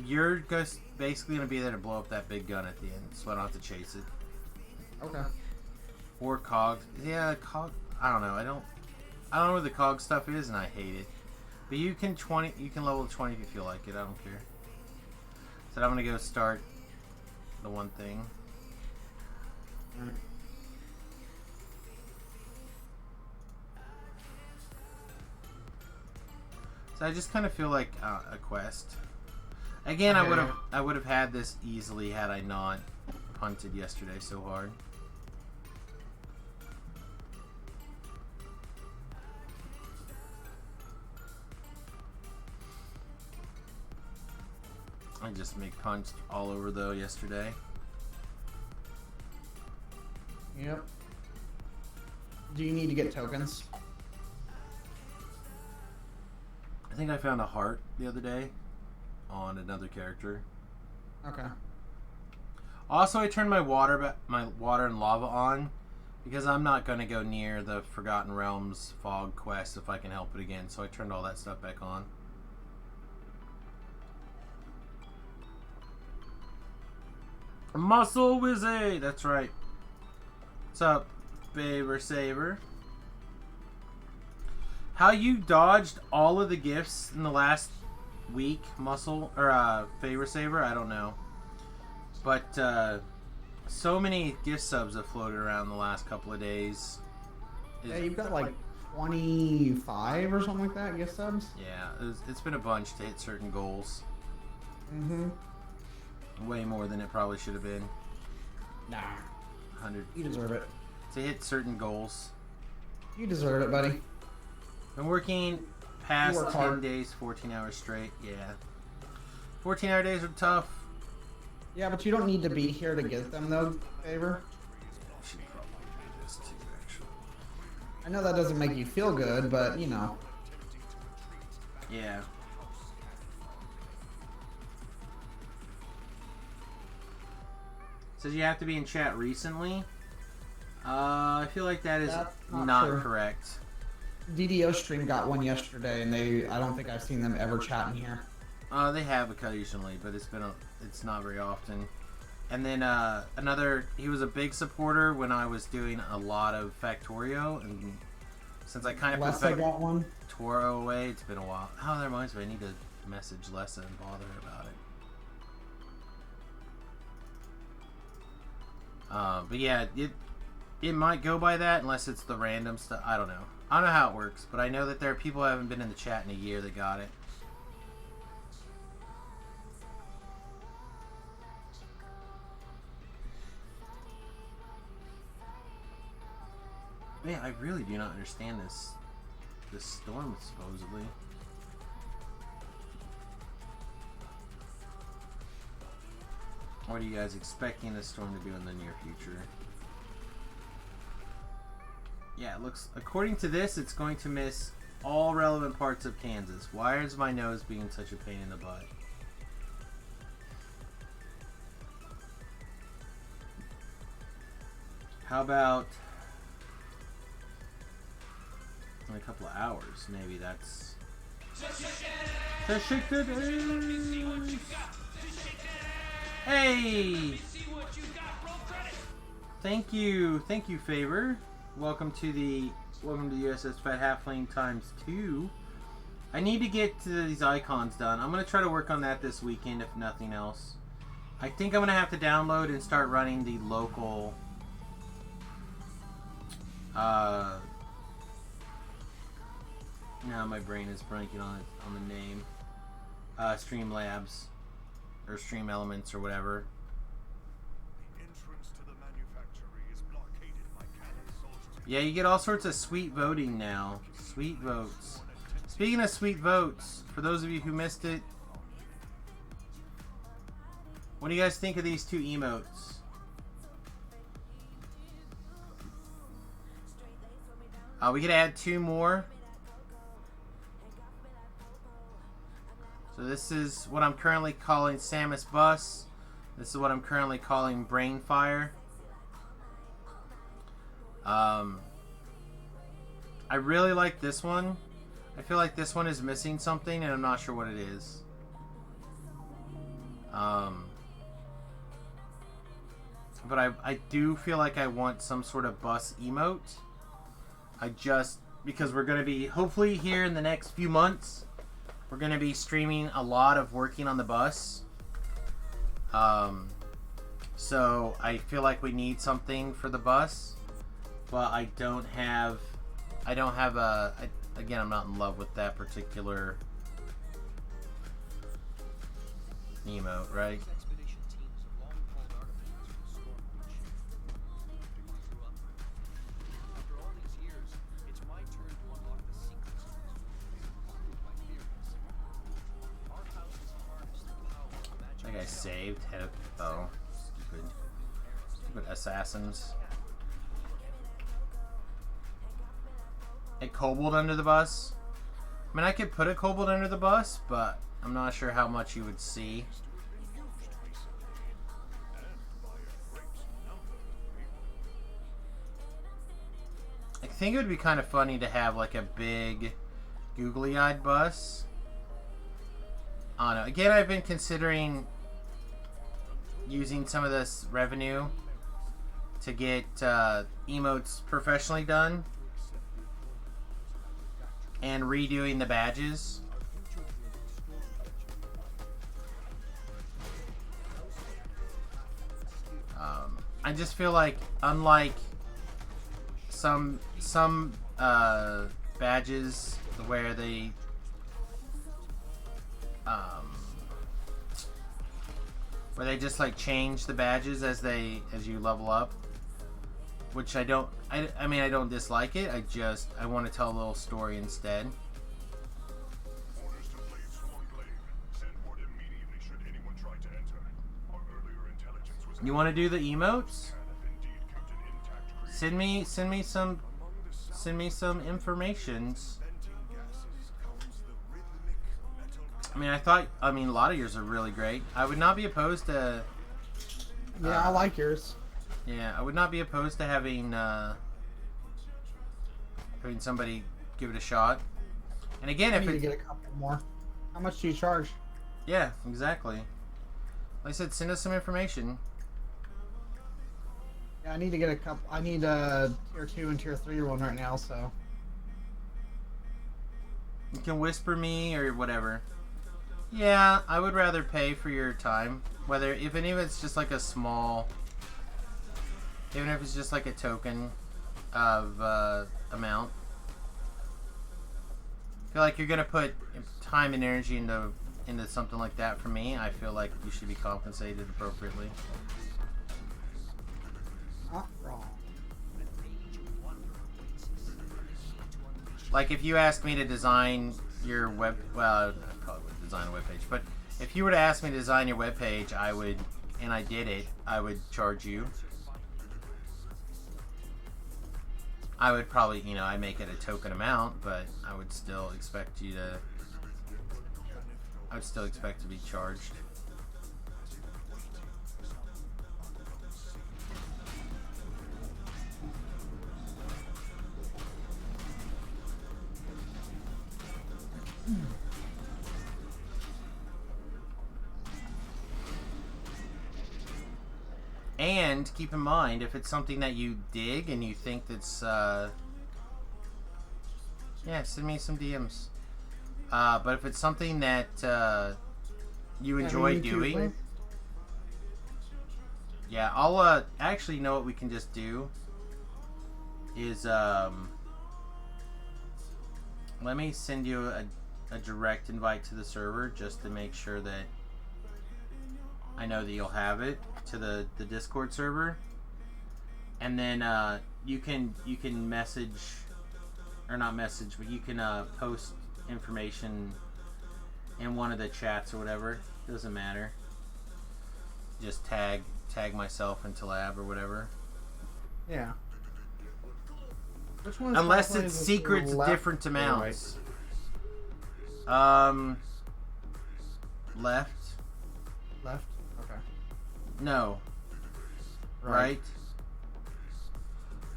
you're just basically going to be there to blow up that big gun at the end, so I don't have to chase it. Okay. Or Cog. Yeah, Cog... I don't know. I don't know where the Cog stuff is, and I hate it. But you can level to 20 if you feel like it. I don't care. So I'm going to go start the one thing. Alright. So I just kind of feel like a quest. Again, I would have had this easily had I not punted yesterday so hard. I just make punched all over though yesterday. Yep. Do you need to get tokens? I think I found a heart the other day on another character. Okay. Also, I turned my water and lava on Because I'm not going to go near the Forgotten Realms fog quest if I can help it again. So I turned all that stuff back on. Muscle Wizzy! That's right. What's up, Favor Saver? How you dodged all of the gifts in the last week, Muscle, or Favor Saver? I don't know. But, so many gift subs have floated around the last couple of days. Yeah, you've got like 25 or something like that gift subs. Yeah, it's been a bunch to hit certain goals. Mm-hmm. Way more than it probably should have been. Nah. 100. You deserve it. To hit certain goals. You deserve it, buddy. Been working past 10 hard. days, 14 hours straight. Yeah. 14-hour days are tough. Yeah, but you don't need to be here to get them, though, Favor. I should probably do this too, actually. I know that doesn't make you feel good, but, you know. Yeah. Says you have to be in chat recently. I feel like that is That's not not true. correct. DDO stream got one yesterday, and I don't think I've seen them ever chat in here. They have occasionally, but it's not very often. And then he was a big supporter when I was doing a lot of Factorio, and since I kind of Less put I got one. Factorio away, it's been a while. Oh, that reminds me, I need to message Lessa and bother her about it. But yeah, it might go by that unless it's the random stuff. I don't know. I don't know how it works, but I know that there are people who haven't been in the chat in a year that got it. Man, I really do not understand this storm, supposedly. What are you guys expecting this storm to do in the near future? Yeah, it looks, according to this, it's going to miss all relevant parts of Kansas. Why is my nose being such a pain in the butt? How about in a couple of hours? Maybe that's... Hey! Thank you, Favor. Welcome to USS Fat Halfling ×2. I need to get to these icons done. I'm gonna try to work on that this weekend, if nothing else. I think I'm gonna have to download and start running the local. Now my brain is blanking on the name. Streamlabs or Stream Elements or whatever. Yeah, you get all sorts of sweet voting now. Sweet votes. Speaking of sweet votes, for those of you who missed it, what do you guys think of these two emotes? We could add 2 more. So this is what I'm currently calling Samus Bus. This is what I'm currently calling Brain Fire. I really like this one. I feel like this one is missing something and I'm not sure what it is. But I do feel like I want some sort of bus emote. Because we're going to be, hopefully here in the next few months, we're going to be streaming a lot of working on the bus. So I feel like we need something for the bus. But I don't have again, I'm not in love with that particular emote, right? I think I saved. Oh, stupid assassins. A kobold under the bus. I mean, I could put a kobold under the bus, but I'm not sure how much you would see. think it would be kind of funny to have like a big googly-eyed bus. I don't know. Again, I've been considering using some of this revenue to get emotes professionally done and redoing the badges. I just feel like, unlike some badges where they just like change the badges as you level up, which I don't dislike it. I want to tell a little story instead. You want to do the emotes? Send me some informations. I mean, a lot of yours are really great. I would not be opposed to. Yeah, I like yours. Yeah, I would not be opposed to having somebody give it a shot. And again, I need to get a couple more. How much do you charge? Yeah, exactly. Like I said, send us some information. Yeah, I need to get a couple. I need a tier 2 and tier 3 one right now, so. You can whisper me or whatever. Yeah, I would rather pay for your time. Even if it's just like a small, even if it's just like a token of amount. I feel like you're gonna put time and energy into something like that. For me, I feel like you should be compensated appropriately. Not wrong. Like if you asked me to design your I probably wouldn't design a web page, but if you were to ask me to design your web page, and I did it, I would charge you. I would probably, I make it a token amount, but I would still expect to be charged. And keep in mind, if it's something that you dig and you think that's, yeah, send me some DMs. But if it's something that you enjoy doing, yeah, I'll actually know what we can just do is let me send you a direct invite to the server just to make sure that I know that you'll have it to the Discord server, and then you can message, or not message, but you can post information in one of the chats or whatever. Doesn't matter. Just tag myself into lab or whatever. Yeah. Which one? Unless it's secrets, different amounts. Left. Left. Okay. No. Right.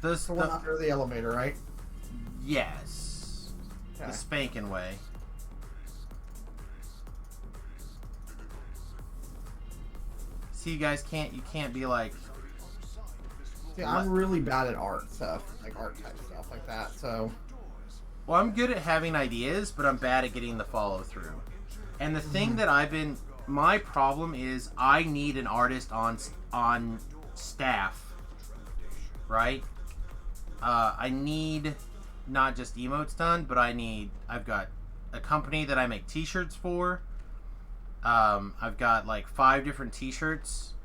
The one under the elevator, right? Yes. Okay. The spanking way. See, you guys can't be like. See, I'm really bad at art stuff, like art type stuff like that. So. Well, I'm good at having ideas, but I'm bad at getting the follow through. And the thing that my problem is, I need an artist on staff, right? I need not just emotes done, but I've got a company that I make t-shirts for. I've got like 5 different t-shirts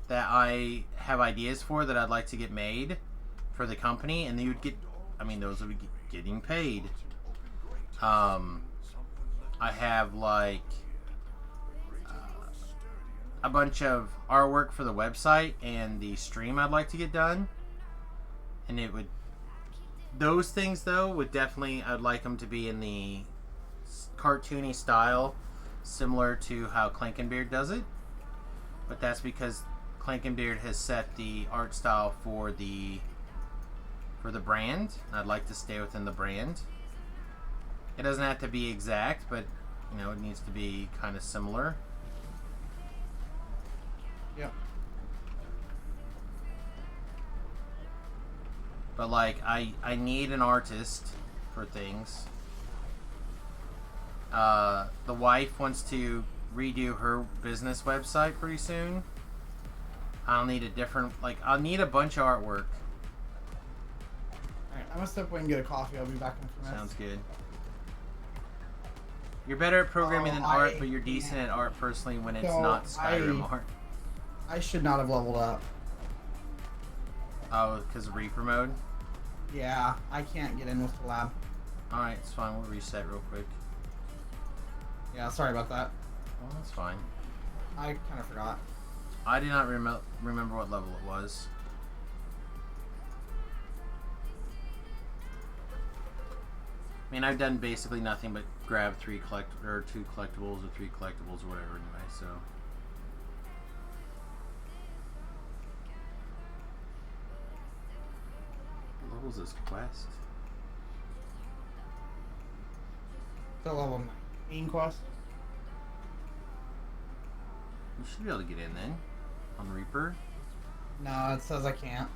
that I have ideas for that I'd like to get made for the company, and those would be getting paid. I have like a bunch of artwork for the website and the stream I'd like to get done, and those things though would definitely, I'd like them to be in the cartoony style, similar to how Clankenbeard does it, but that's because Clankenbeard has set the art style for for the brand. I'd like to stay within the brand. It doesn't have to be exact, but you know, it needs to be kind of similar. Yep. But like, I need an artist for things. The wife wants to redo her business website pretty soon. I'll need a different, like, I'll need a bunch of artwork. Alright, I'm gonna step away and get a coffee. I'll be back in a few minutes. Sounds good. You're better at programming than art, but you're decent at art personally when it's not Skyrim art. I should not have leveled up. Oh, because of Reaper mode? Yeah, I can't get in with the lab. Alright, it's fine. We'll reset real quick. Yeah, sorry about that. Well, that's fine. I kind of forgot. I did not remember what level it was. I mean, I've done basically nothing but grab two collectibles or 3 collectibles or whatever anyway, so. What level's this quest? The level 19 quest. You should be able to get in then. On Reaper. No, it says I can't.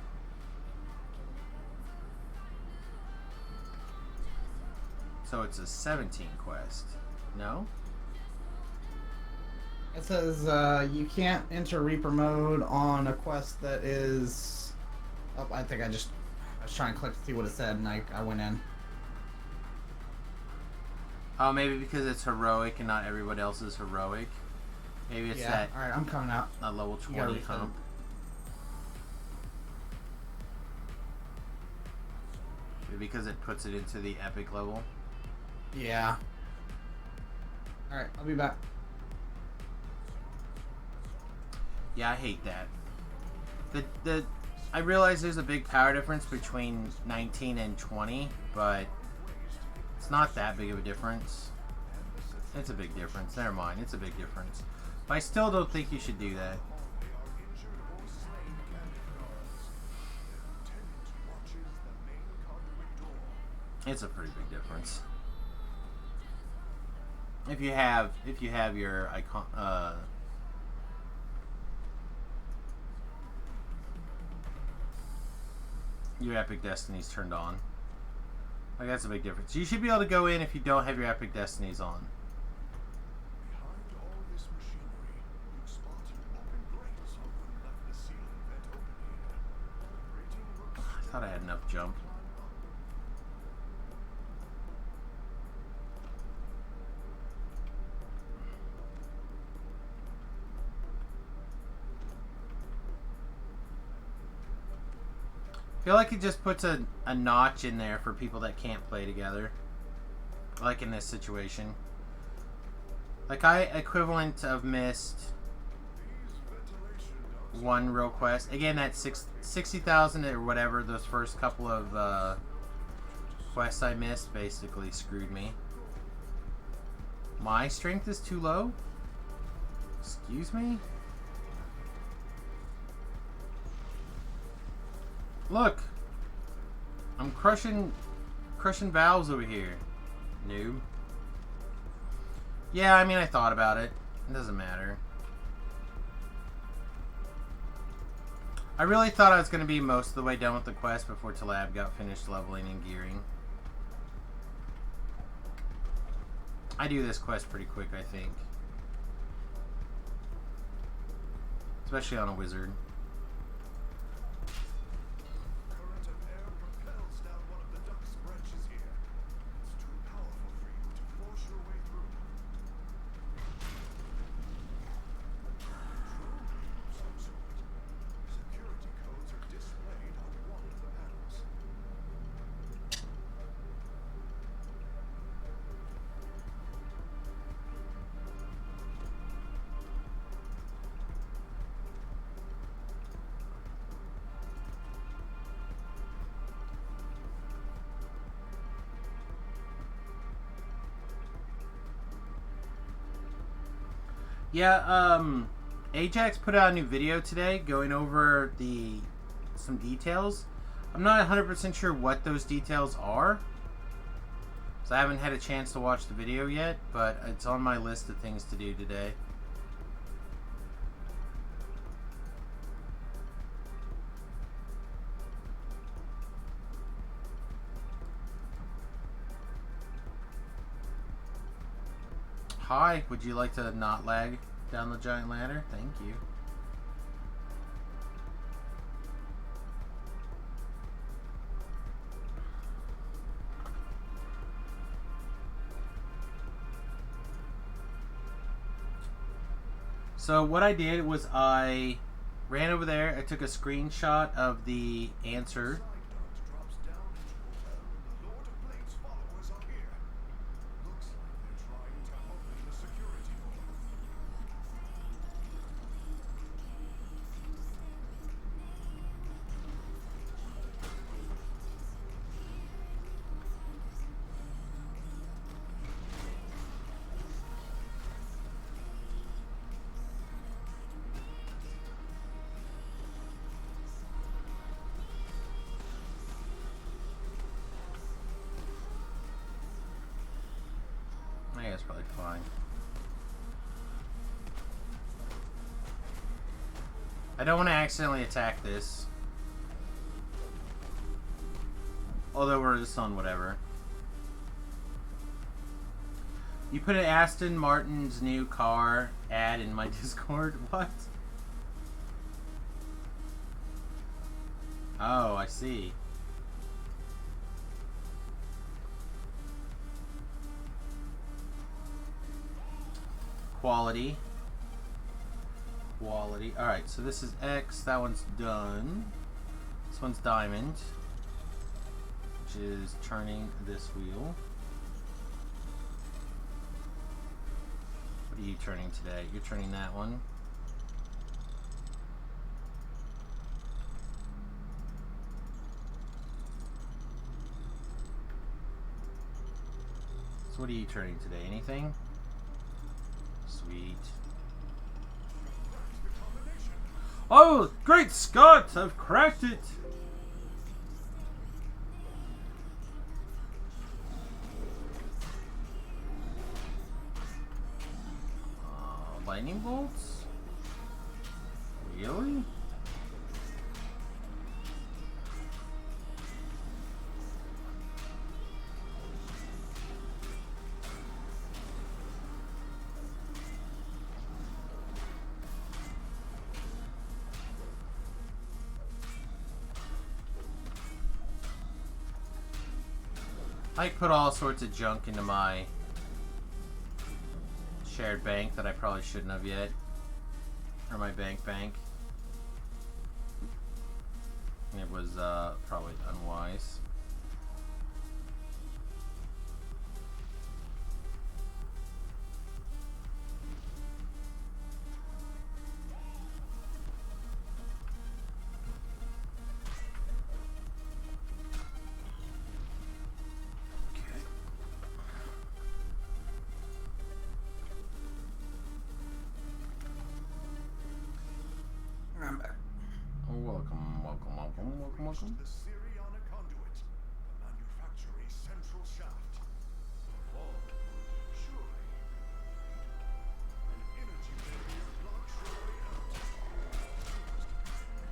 So it's a 17 quest. No? It says you can't enter Reaper mode on a quest that is... Oh, I think I was trying to click to see what it said and I went in. Oh, maybe because it's heroic and not everybody else is heroic. Maybe it's that. Alright, I'm coming out. A level 20 hump. Maybe because it puts it into the epic level. Yeah. Alright, I'll be back. Yeah, I hate that. I realize there's a big power difference between 19 and 20, but it's not that big of a difference. It's a big difference. Never mind, it's a big difference. But I still don't think you should do that. It's a pretty big difference. If you have your icon, your Epic Destinies turned on. Like, that's a big difference. You should be able to go in if you don't have your Epic Destinies on. I thought I had enough jump. I feel like it just puts a notch in there for people that can't play together. Like in this situation. Like, I equivalent of missed one real quest. Again, that 60,000 or whatever, those first couple of quests I missed basically screwed me. My strength is too low? Excuse me? Look! I'm crushing valves over here. Noob. Yeah, I mean, I thought about it. It doesn't matter. I really thought I was going to be most of the way done with the quest before Talab got finished leveling and gearing. I do this quest pretty quick, I think. Especially on a wizard. Yeah, Ajax put out a new video today going over some details. I'm not 100% sure what those details are. So I haven't had a chance to watch the video yet, but it's on my list of things to do today. Hi, would you like to not lag down the giant ladder? Thank you. So what I did was I ran over there, I took a screenshot of the answer. I think that's probably fine. I don't want to accidentally attack this. Although we're just on whatever. You put an Aston Martin's new car ad in my Discord? What? Oh, I see. Quality. Quality. Alright, so this is X. That one's done. This one's diamond. Which is turning this wheel. What are you turning today? You're turning that one. So what are you turning today? Anything? Sweet. Oh, great Scott! I've cracked it! Lightning bolts? Really? I put all sorts of junk into my shared bank that I probably shouldn't have yet. Or my bank. It was probably unwise. Welcome. The Siriana conduit, manufacture a central shaft. All surely. An energy barrier blocks your way out. System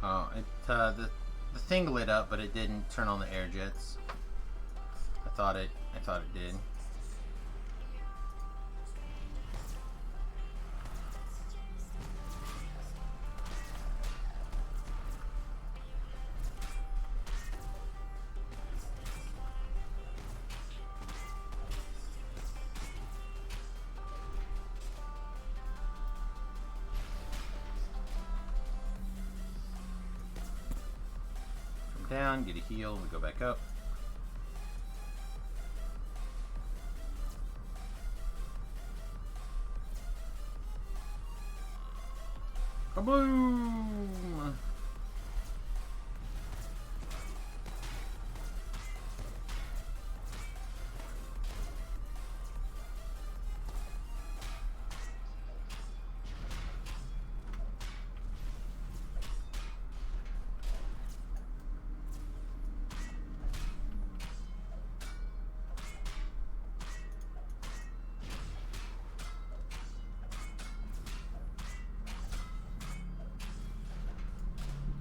power Oh, the thing lit up, but it didn't turn on the air jets. I thought it did. down, get a heal, and we go back up. Kaboom!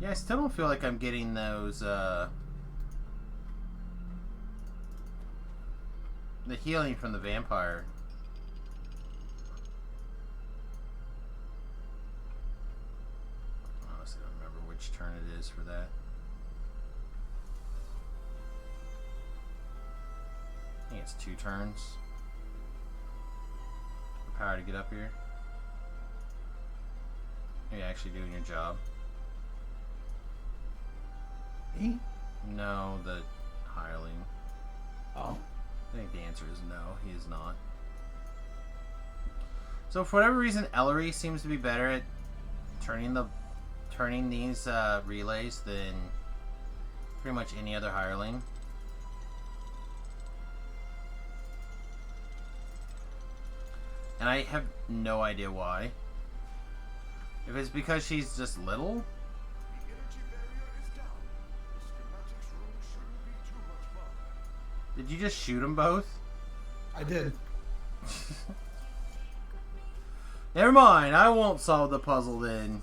Yeah, I still don't feel like I'm getting those, the healing from the vampire. I honestly don't remember which turn it is for that. I think it's 2 turns. The power to get up here. Are you actually doing your job? Me? No, the hireling. Oh. I think the answer is no, he is not. So for whatever reason, Ellery seems to be better at turning these relays than pretty much any other hireling. And I have no idea why. If it's because she's just little? The energy barrier is down. The schematics room shouldn't be too much fun. Did you just shoot them both? I did. Never mind, I won't solve the puzzle then.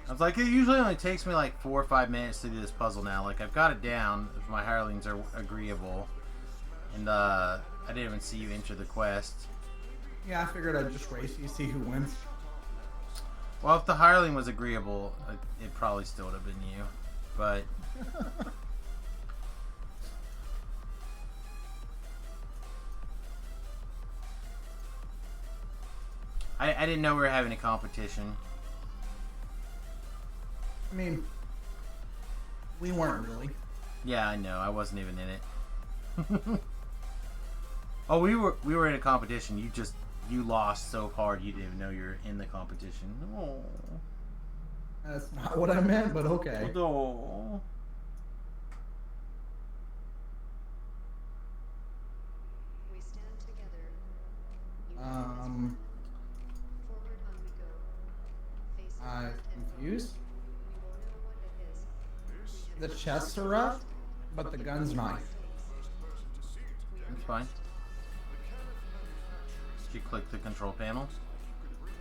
I was like, it usually only takes me like 4 or 5 minutes to do this puzzle now. Like, I've got it down if my hirelings are agreeable. And, I didn't even see you enter the quest. Yeah, I figured I'd just race you, see who wins. Well, if the hireling was agreeable, it probably still would have been you. But... I didn't know we were having a competition. I mean, we weren't really. Yeah, I know. I wasn't even in it. Oh, we were in a competition. You lost so hard you didn't even know you were in the competition. Oh. That's not what I meant, but okay. Oh. We stand together. Forward on we go. Facing I'm left and confused. we won't know what it is. The chests are rough, but the gun's nice. That's fine. Did you click the control panel?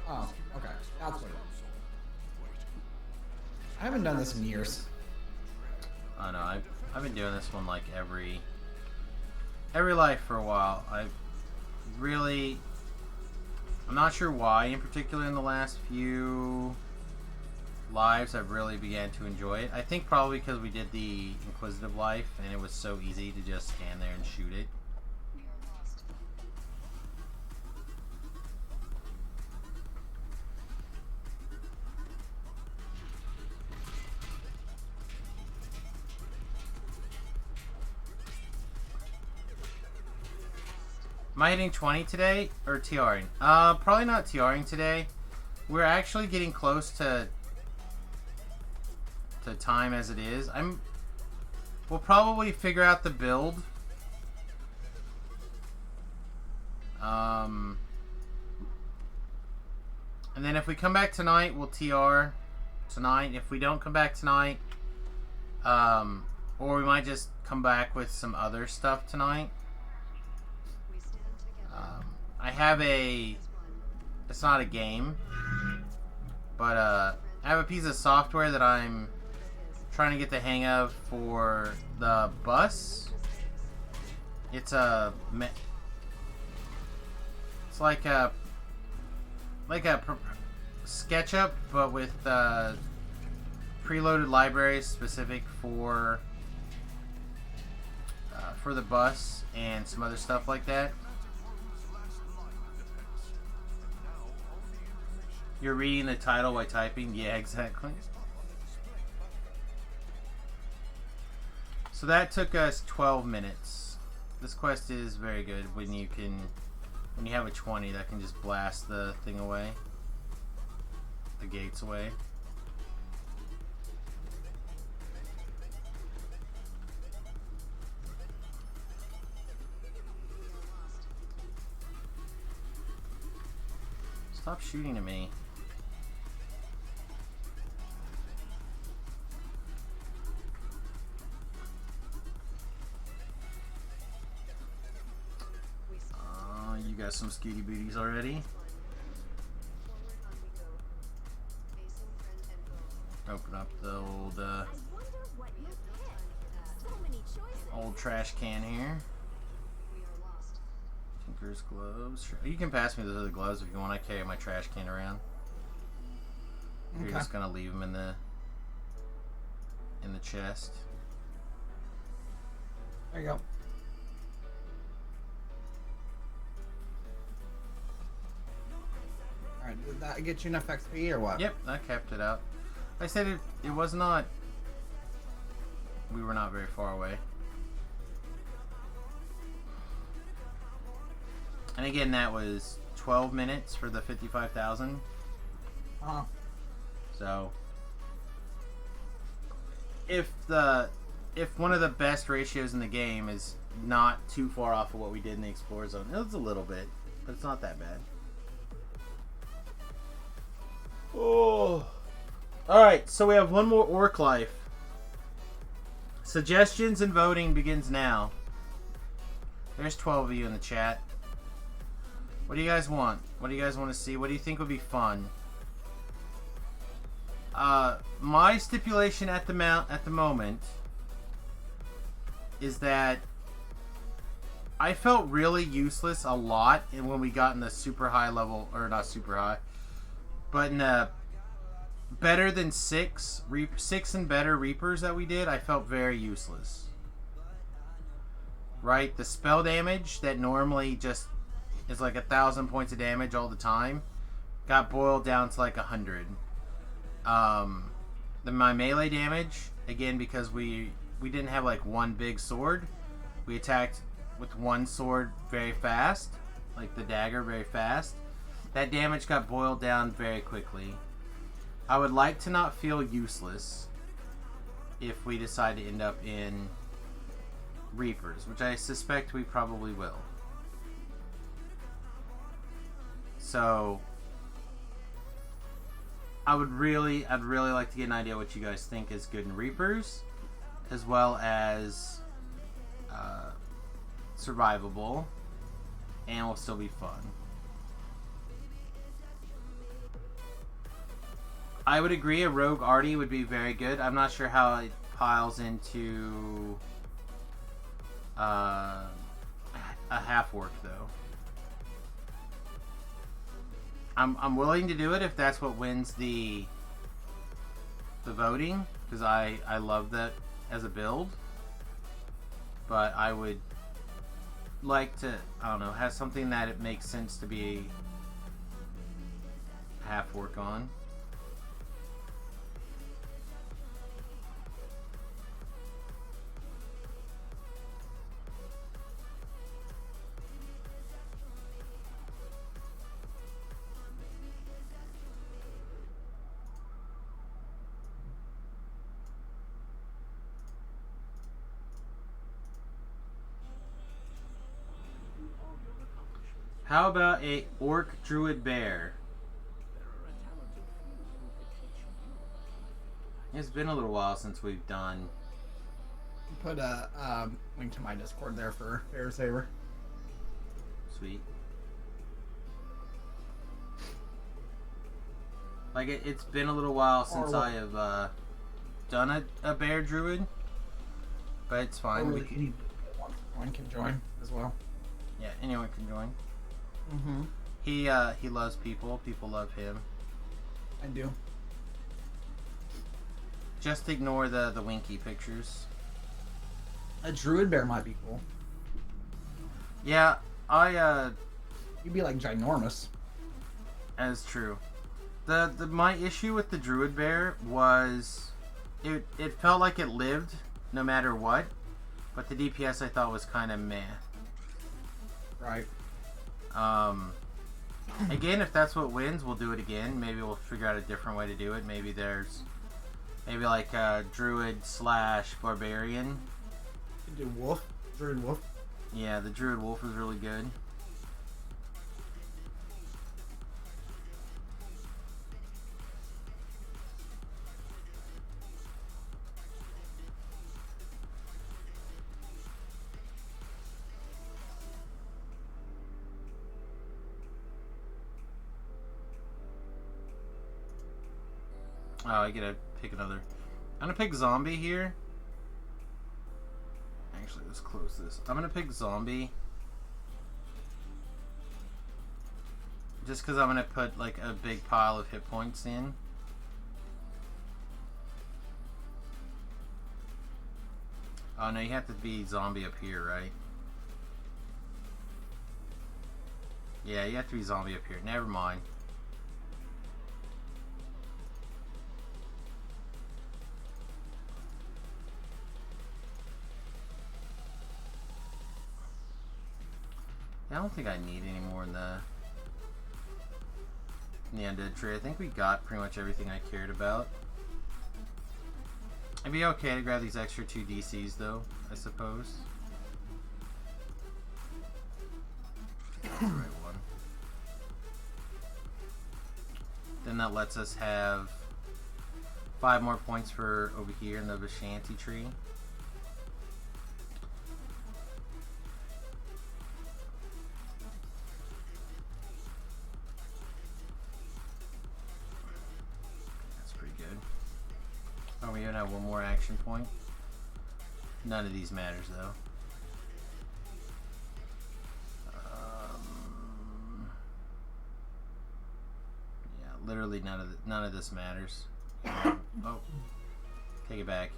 Oh, okay. That's what it is. I haven't done this in years. I know. I've been doing this one like every life for a while. I'm not sure why in particular in the last few lives I've really began to enjoy it. I think probably because we did the Inquisitive life and it was so easy to just stand there and shoot it. We are lost. Am I hitting 20 today or TRing? Probably not TRing today. We're actually getting close to time as it is. We'll probably figure out the build. And then if we come back tonight, we'll TR tonight. If we don't come back tonight, or we might just come back with some other stuff tonight. We stand together. I have As one. it's not a game, but I have a piece of software that I'm trying to get the hang of for the bus. It's it's like a SketchUp, but with preloaded libraries specific for the bus and some other stuff like that. You're reading the title by typing? Yeah, exactly. So that took us 12 minutes. This quest is very good when you have a 20 that can just blast the thing away. The gates away. Stop shooting at me. You got some scooty booties already? Open up the old trash can here. Tinker's gloves. Sure. You can pass me those other gloves if you want. I carry my trash can around. You're just gonna leave them in the chest. There you go. Alright, did that get you enough XP or what? Yep, that kept it up. I said it was not... We were not very far away. And again, that was 12 minutes for the 55,000. Uh-huh. So... If one of the best ratios in the game is not too far off of what we did in the Explorer Zone, it was a little bit, but it's not that bad. Oh. Alright, so we have one more Orc Life. Suggestions and voting begins now. There's 12 of you in the chat. What do you guys want? What do you guys want to see? What do you think would be fun? My stipulation at the moment is that I felt really useless a lot when we got in the super high level, or not super high, but in the better than 6 and better Reapers that we did, I felt very useless. Right? The spell damage that normally just is like 1,000 points of damage all the time got boiled down to like 100. My melee damage, again, because we didn't have like one big sword, we attacked with one sword very fast, like the dagger very fast. That damage got boiled down very quickly. I would like to not feel useless if we decide to end up in Reapers, which I suspect we probably will. So I'd really like to get an idea what you guys think is good in Reapers, as well as survivable, and will still be fun. I would agree a Rogue Artie would be very good. I'm not sure how it piles into a half-orc though. I'm willing to do it if that's what wins the voting, because I love that as a build. But I would like to, I don't know, have something that it makes sense to be half-orc on. How about a Orc Druid Bear? It's been a little while since we've done. Put a link to my Discord there for Bear Saber. Sweet. Like it's been a little while since I have done a Bear Druid, but it's fine. We can, one can join as well. Yeah, anyone can join. Mm-hmm. He loves people. People love him. I do. Just ignore the winky pictures. A Druid Bear might be cool. Yeah, You'd be like ginormous. That is true. My issue with the Druid Bear was it felt like it lived no matter what, but the DPS I thought was kind of meh. Right. Again, if that's what wins, we'll do it again. Maybe we'll figure out a different way to do it. Maybe like Druid / Barbarian. You do Wolf. Druid Wolf. Yeah, the Druid Wolf is really good. Oh, I gotta pick another. I'm gonna pick Zombie here. Actually, let's close this. I'm gonna pick Zombie. Just because I'm gonna put like a big pile of hit points in. Oh no, you have to be Zombie up here, right? Yeah, you have to be Zombie up here. Never mind. I don't think I need any more in the undead tree. I think we got pretty much everything I cared about. It'd be okay to grab these extra 2 DCs though, I suppose. That's the right one. Then that lets us have 5 more points for over here in the Vishanti tree. Oh, we even have one more action point. None of these matters though. Yeah, literally none of this matters. Oh, take it back.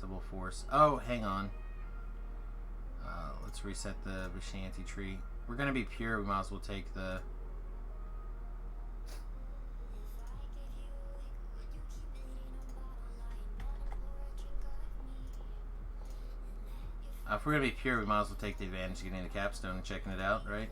Civil Force. Oh, hang on. Let's reset the Vishanti tree. We're gonna be pure. We might as well take the. If we're gonna be pure, we might as well take the advantage of getting the capstone and checking it out, right?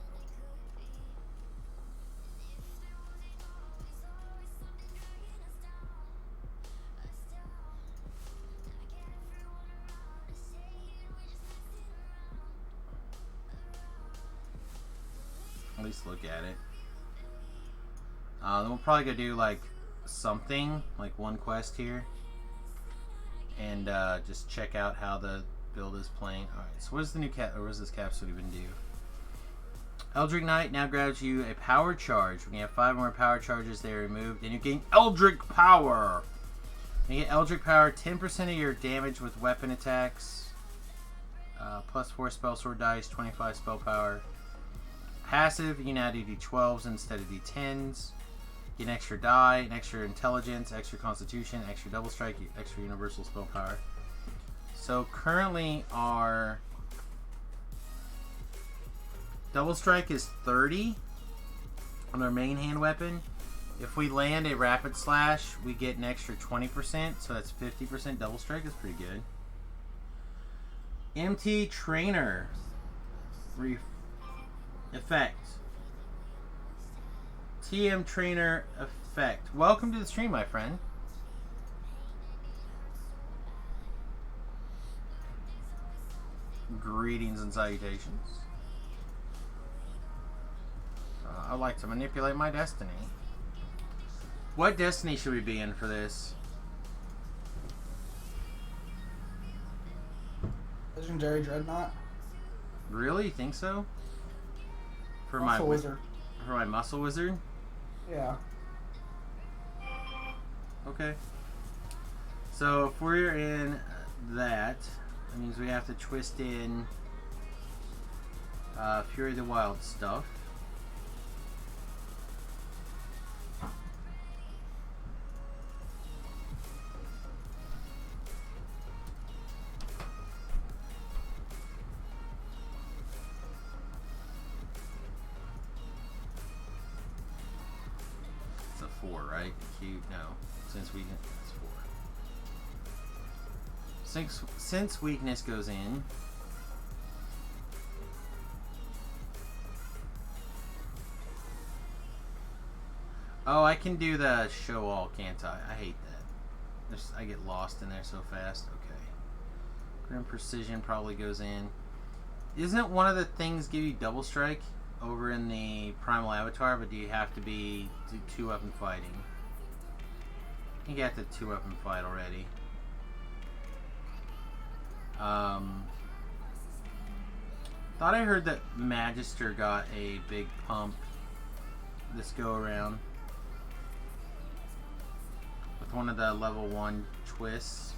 At least look at it. Then we'll probably go do like something, like one quest here, and just check out how the build is playing. Alright, so what is the new what does this capsule even do? Eldritch Knight now grabs you a power charge. When you have 5 more power charges, they are removed, and you gain Eldritch Power. When you get Eldritch Power, 10% of your damage with weapon attacks. Plus 4 spell sword dice, 25 spell power. Passive, you now do D12s instead of D10s. Get an extra die, an extra intelligence, extra constitution, extra double strike, extra universal spell power. So currently our double strike is 30 on our main hand weapon. If we land a rapid slash, we get an extra 20%, so that's 50% double strike. Is pretty good. MT Trainer effect. TM Trainer effect. Welcome to the stream, my friend. Greetings and salutations. I like to manipulate my destiny. What destiny should we be in for this? Legendary Dreadnought. Really? You think so? For Muscle Wizard. For my Muscle Wizard? Yeah. Okay. So if we're in that means we have to twist in Fury of the Wild stuff. 4, right? Q, no. Since weakness, it's 4. Since weakness goes in. Oh, I can do the show all, can't I? I hate that. I get lost in there so fast. Okay. Grim Precision probably goes in. Isn't one of the things give you double strike over in the Primal Avatar, but do you have to do 2-weapon fighting? I think you have to 2-weapon fight already. Thought I heard that Magister got a big pump this go around with one of the level 1 twists.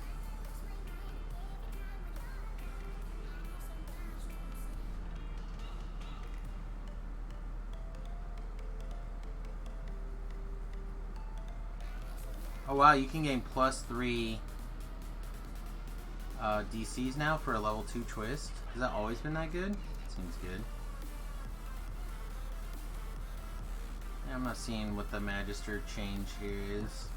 Oh wow, you can gain +3 DCs now for a level 2 twist. Has that always been that good? Seems good. Yeah, I'm not seeing what the Magister change here is.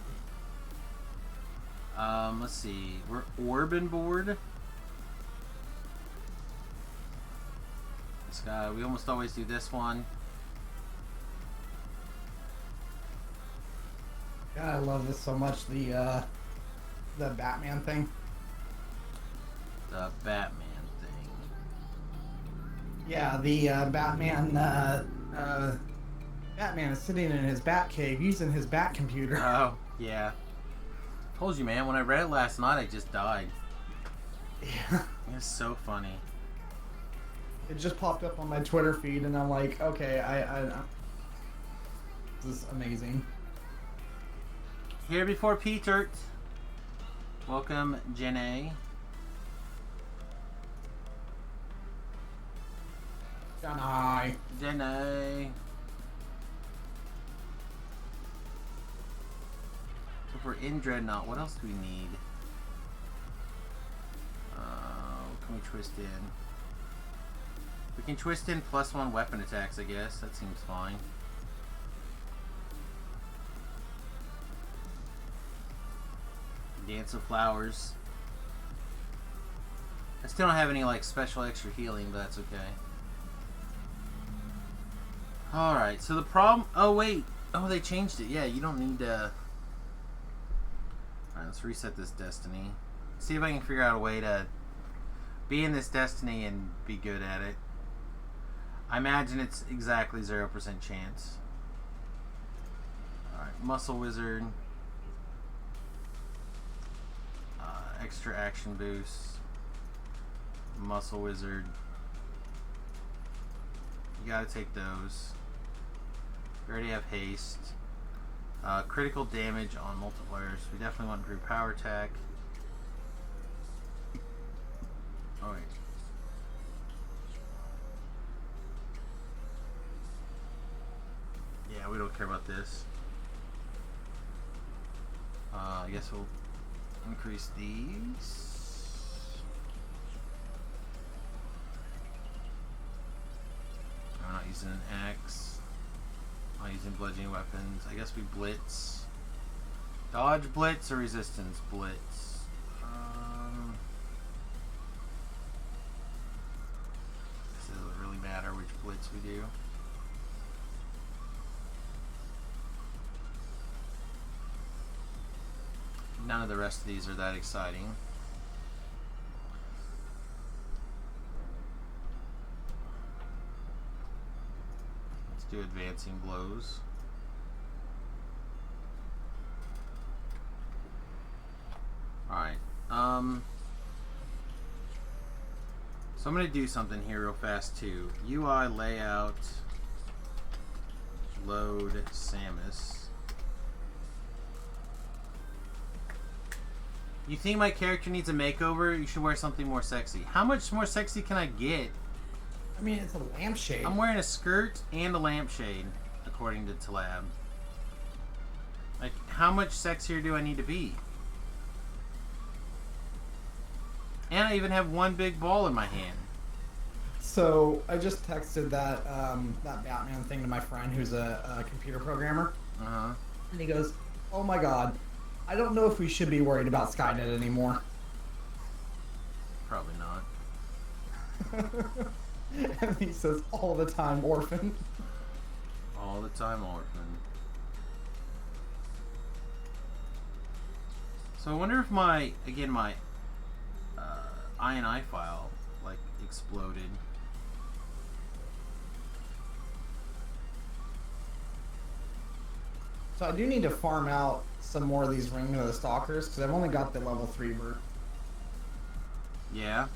Let's see. We're Orban board. This guy, we almost always do this one. God, I love this so much. The Batman thing. The Batman thing. Yeah, the Batman. Batman is sitting in his Batcave using his Bat computer. Oh, yeah. Told you, man. When I read it last night, I just died. Yeah. It's so funny. It just popped up on my Twitter feed, and I'm like, okay, I this is amazing. Here before Peter. Welcome, Jenna. Janai. Jenna. So if we're in Dreadnought, what else do we need? What can we twist in? We can twist in +1 weapon attacks, I guess. That seems fine. Dance of Flowers. I still don't have any like special extra healing, but that's okay. Alright, so the problem... Oh, wait. Oh, they changed it. Yeah, you don't need to... Alright, let's reset this Destiny. See if I can figure out a way to be in this Destiny and be good at it. I imagine it's exactly 0% chance. Alright, Muscle Wizard. Extra action boost. Muscle Wizard. You gotta take those. We already have haste. Critical damage on multipliers. We definitely want group power attack. Oh wait. Yeah, we don't care about this. I guess we'll increase these. I'm not using an axe. I'm not using bludgeoning weapons. I guess we blitz. Dodge blitz or resistance blitz? This doesn't really matter which blitz we do. None of the rest of these are that exciting. Let's do advancing blows. Alright. So I'm going to do something here real fast too. UI layout load Samius. You think my character needs a makeover? You should wear something more sexy. How much more sexy can I get? I mean, it's a lampshade. I'm wearing a skirt and a lampshade, according to Talab. Like, how much sexier do I need to be? And I even have one big ball in my hand. So I just texted that that Batman thing to my friend who's a computer programmer. Uh-huh. And he goes, "Oh my God, I don't know if we should be worried about Skynet anymore." Probably not. And he says, "All the time, orphan." All the time, orphan. So I wonder if my INI file like exploded. So I do need to farm out some more of these Ring of the Stalkers because I've only got the level 3 bird. Yeah.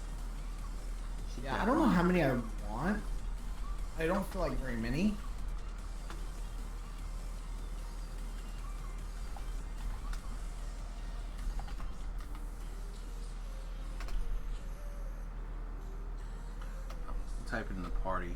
Yeah, I don't know how many I want. I don't feel like very many. Type it in the party.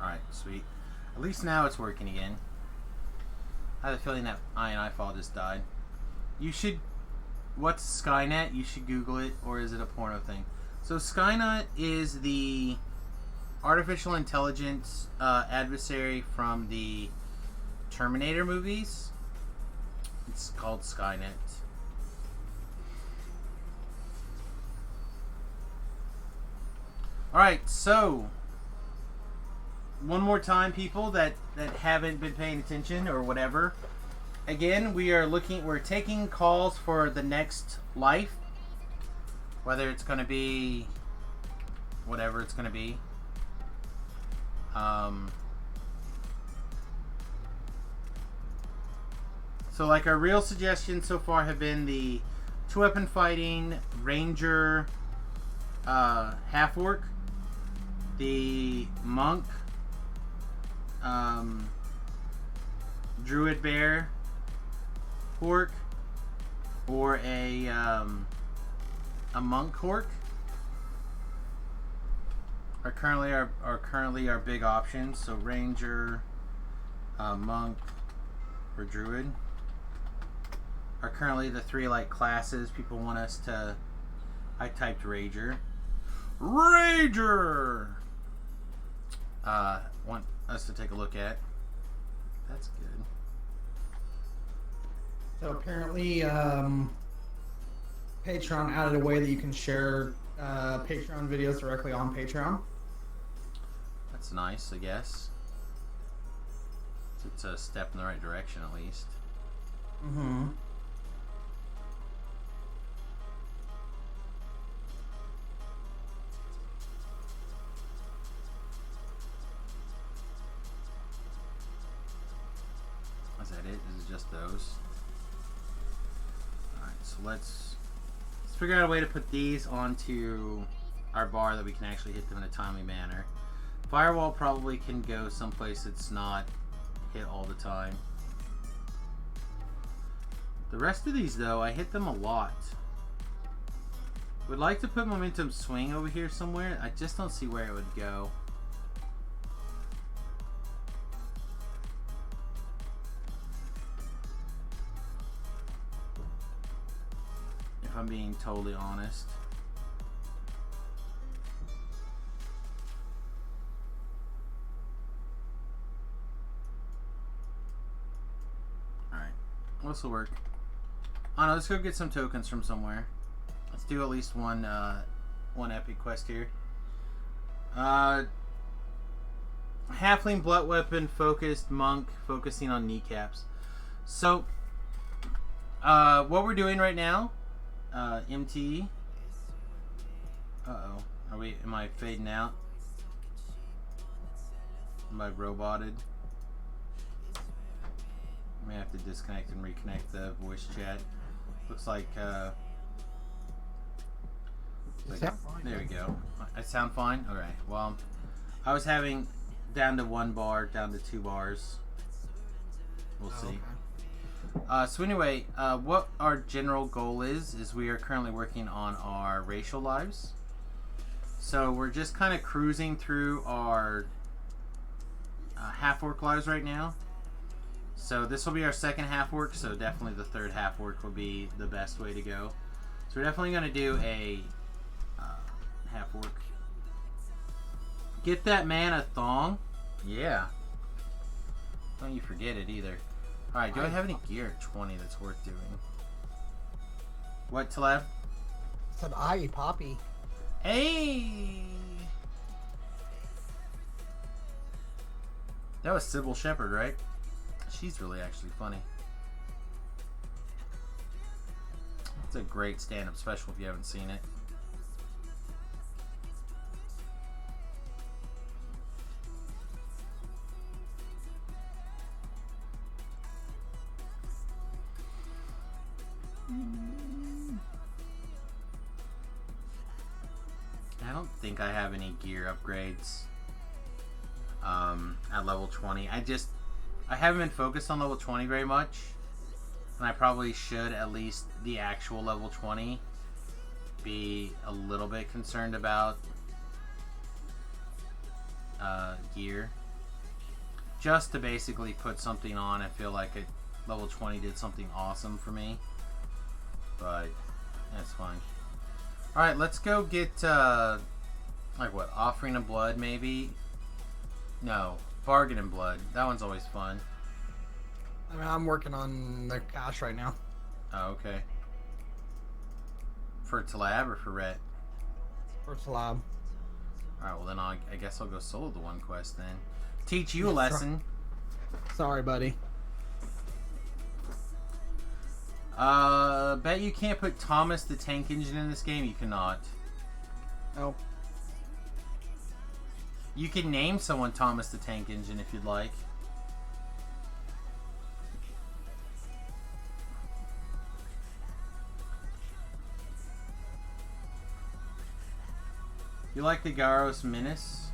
Alright, sweet. At least now it's working again. I have a feeling that INI file just died. You should... What's Skynet? You should Google it, or is it a porno thing? So Skynet is the artificial intelligence adversary from the Terminator movies. It's called Skynet. Alright, so one more time, people that haven't been paying attention or whatever. Again, we're taking calls for the next life. Whether it's gonna be whatever it's gonna be. So like our real suggestions so far have been the 2-weapon fighting ranger half orc, the monk, druid bear orc, or a monk orc are currently our big options. So ranger, monk, or druid are currently the three like classes people want us to. I typed rager. Want us to take a look at. That's good. So apparently, Patreon added a way that you can share Patreon videos directly on Patreon. That's nice, I guess. It's a step in the right direction, at least. Mm-hmm. Is that it? Is it just those? Alright, so let's figure out a way to put these onto our bar that we can actually hit them in a timely manner. Firewall probably can go someplace it's not hit all the time. The rest of these, though, I hit them a lot. Would like to put momentum swing over here somewhere. I just don't see where it would go. If I'm being totally honest. Alright. This will work. I don't know, let's go get some tokens from somewhere. Let's do at least one epic quest here. Halfling blunt weapon focused monk focusing on kneecaps. So what we're doing right now, MT. Uh-oh. Am I fading out? Am I roboted? I may have to disconnect and reconnect the voice chat. Looks like there we go. I sound fine? Alright, well, I was having down to 1 bar, down to 2 bars. We'll see. Okay. So anyway, what our general goal is we are currently working on our racial lives. So we're just kind of cruising through our half-orc lives right now. So this will be our second half work, so definitely the third half work will be the best way to go. So we're definitely going to do a half work. Get that man a thong. Yeah. Don't you forget it either. Alright, do I have any gear at 20 that's worth doing? What, Taleb? Said aye, Poppy. Hey! That was Sybil Shepherd, right? She's really actually funny. It's a great stand-up special if you haven't seen it. I don't think I have any gear upgrades at level 20. I haven't been focused on level 20 very much, and I probably should, at least the actual level 20, be a little bit concerned about gear, just to basically put something on. I feel like level 20 did something awesome for me, but that's fine. Alright, let's go get, like what, Offering of Blood, maybe? No, Bargain in Blood. That one's always fun. I mean, I'm working on the cash right now. Oh, okay. For Talab or for Rhett? For Slab. Alright, well then I guess I'll go solo the one quest then. Teach you a lesson. Sorry, buddy. Bet you can't put Thomas the Tank Engine in this game. You cannot. Nope. You can name someone Thomas the Tank Engine if you'd like. You like the Garros Menace?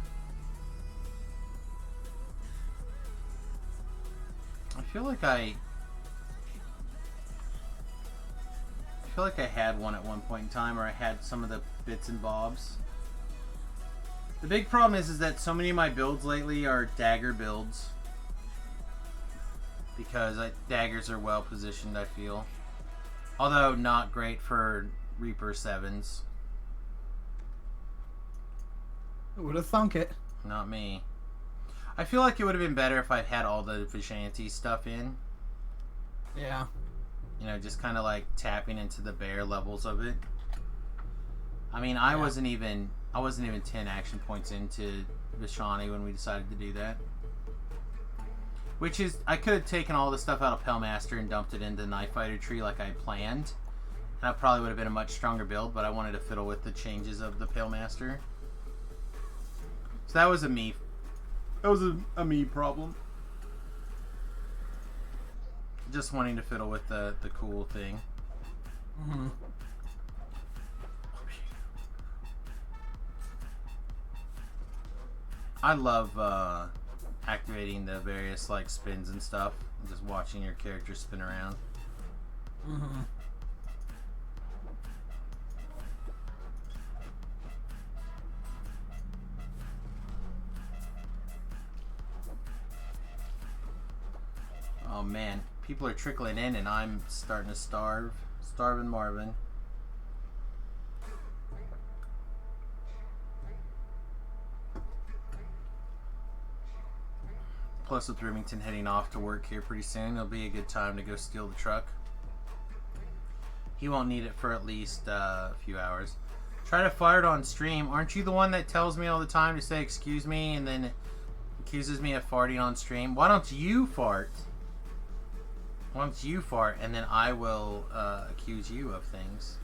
I feel like I had one at one point in time, or I had some of the bits and bobs. The big problem is that so many of my builds lately are dagger builds, because daggers are well positioned, I feel. Although not great for Reaper 7s. Who would have thunk it? Not me. I feel like it would have been better if I had all the vigilante stuff in. Yeah. You know, just kind of like tapping into the bare levels of it. I mean, I wasn't even 10 action points into Vishani when we decided to do that. Which is, I could have taken all the stuff out of Pellmaster and dumped it into Knife Fighter Tree like I planned. And that probably would have been a much stronger build, but I wanted to fiddle with the changes of the Pellmaster. So that was a me problem. Just wanting to fiddle with the cool thing. Mm-hmm. I love activating the various like spins and stuff, and just watching your character spin around. Mm-hmm. Oh man, people are trickling in and I'm starting to starve. Starving Marvin. Plus with Remington heading off to work here pretty soon, it'll be a good time to go steal the truck. He won't need it for at least a few hours. Try to fire it on stream. Aren't you the one that tells me all the time to say excuse me and then accuses me of farting on stream? Why don't you fart? Why don't you fart and then I will accuse you of things?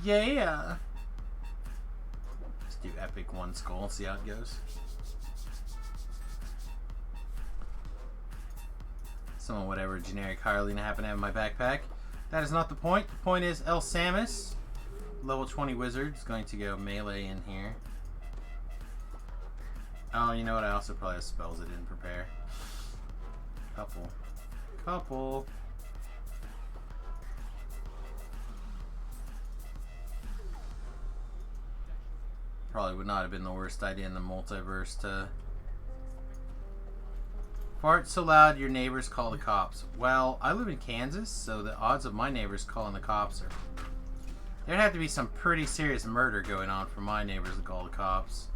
Yeah. Let's do epic one skull and see how it goes. Someone, whatever generic Harleen I happen to have in my backpack. That is not the point. The point is El Samus, level 20 wizard, is going to go melee in here. Oh, you know what? I also probably have spells I didn't prepare. Couple. Probably would not have been the worst idea in the multiverse to Fart so loud your neighbors call the cops. Well, I live in Kansas, so the odds of my neighbors calling the cops are... There'd have to be some pretty serious murder going on for my neighbors to call the cops.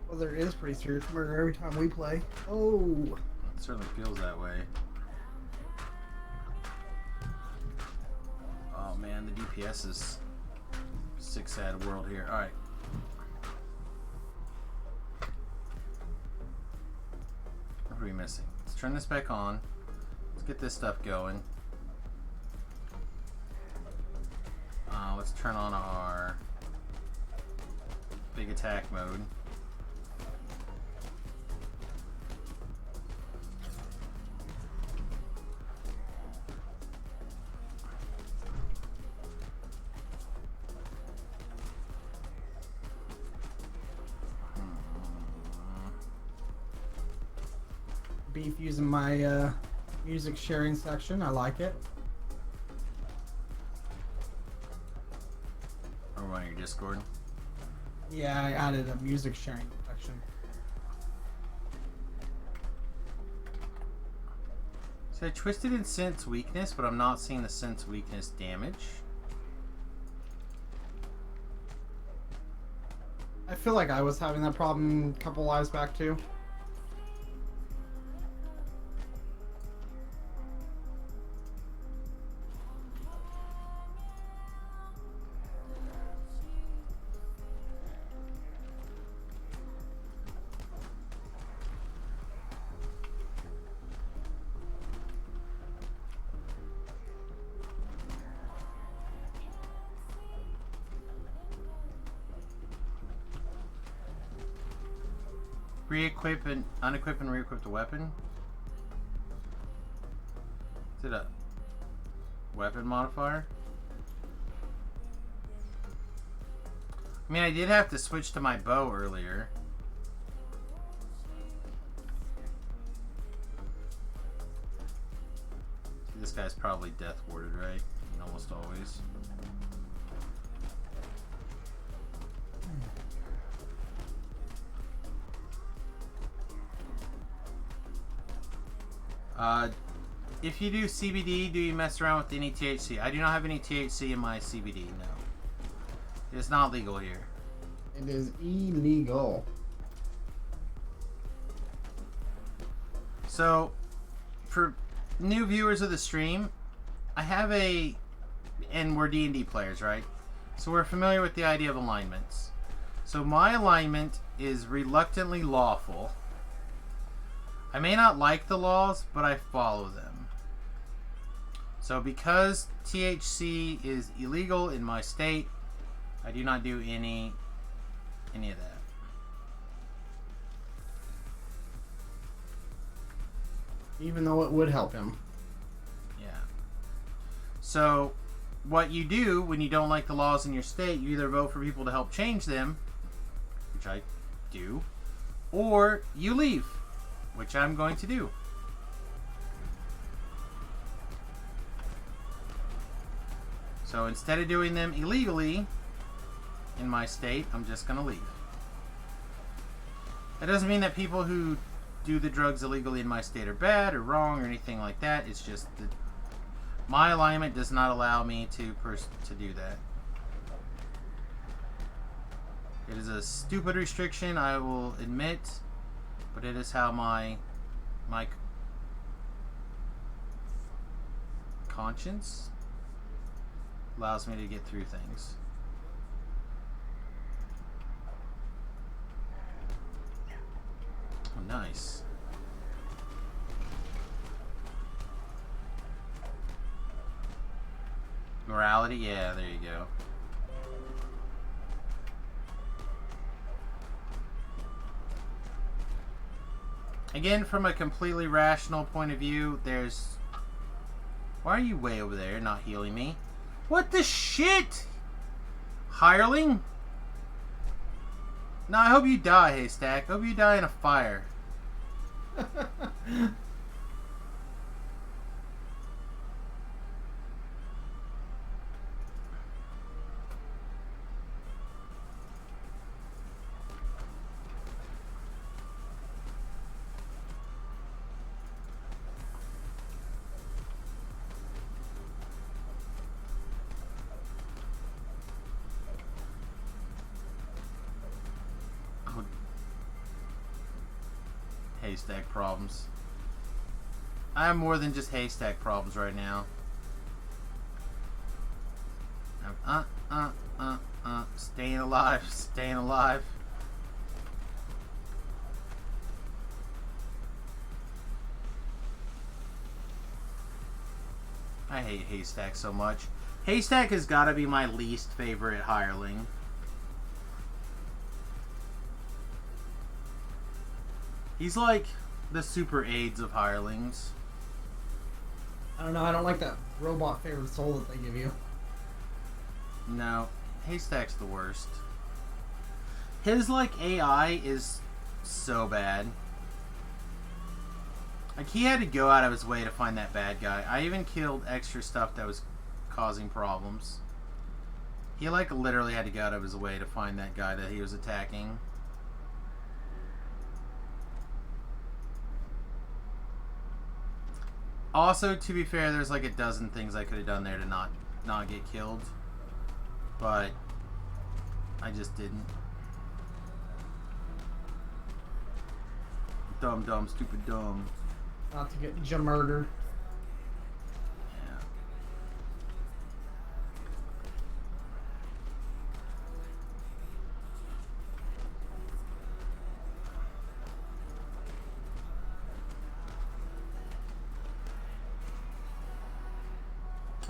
Well, there is pretty serious murder every time we play. Oh. It certainly feels that way. Oh man, the DPS is sick, sad world here. Alright. What are we missing? Let's turn this back on. Let's get this stuff going. Let's turn on our big attack mode. Beef using my music sharing section. I like it. Or on your Discord. Yeah, I added a music sharing section. So I twisted in sense weakness, but I'm not seeing the sense weakness damage. I feel like I was having that problem a couple lives back too. Re-equip and unequip and re-equip the weapon. Is it a weapon modifier? I mean, I did have to switch to my bow earlier. This guy's probably death warded, right? Almost always. If you do CBD, do you mess around with any THC? I do not have any THC in my CBD, no. It's not legal here. It is illegal. So, for new viewers of the stream, I have and we're D&D players, right? So we're familiar with the idea of alignments. So my alignment is reluctantly lawful. I may not like the laws, but I follow them. So because THC is illegal in my state, I do not do any of that. Even though it would help him. Yeah. So what you do when you don't like the laws in your state, you either vote for people to help change them, which I do, or you leave, which I'm going to do. So instead of doing them illegally in my state, I'm just going to leave. That doesn't mean that people who do the drugs illegally in my state are bad or wrong or anything like that. It's just that my alignment does not allow me to do that. It is a stupid restriction, I will admit, but it is how my conscience allows me to get through things. Oh, nice. Morality, yeah, there you go. Again, from a completely rational point of view, there's... Why are you way over there not healing me? What the shit? Hireling? No, I hope you die, Haystack. I hope you die in a fire. haystack problems. I have more than just haystack problems right now. Staying alive, staying alive. I hate haystack so much. Haystack has got to be my least favorite hireling. He's like the super aids of hirelings. I don't know. I don't like that robot favorite soul that they give you. No, Haystack's the worst. His like AI is so bad. Like he had to go out of his way to find that bad guy. I even killed extra stuff that was causing problems. He like literally had to go out of his way to find that guy that he was attacking. Also, to be fair, there's like a dozen things I could have done there to not get killed. But I just didn't. Dumb, stupid dumb. Not to get murdered.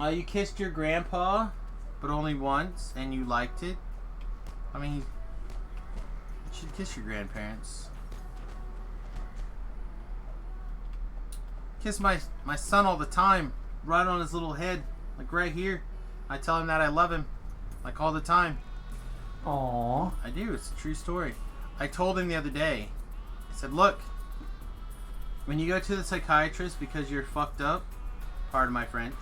You kissed your grandpa, but only once, and you liked it. I mean, you should kiss your grandparents. Kiss my son all the time, right on his little head, like right here. I tell him that I love him, like all the time. Aww. I do. It's a true story. I told him the other day. I said, look, when you go to the psychiatrist because you're fucked up, pardon my French,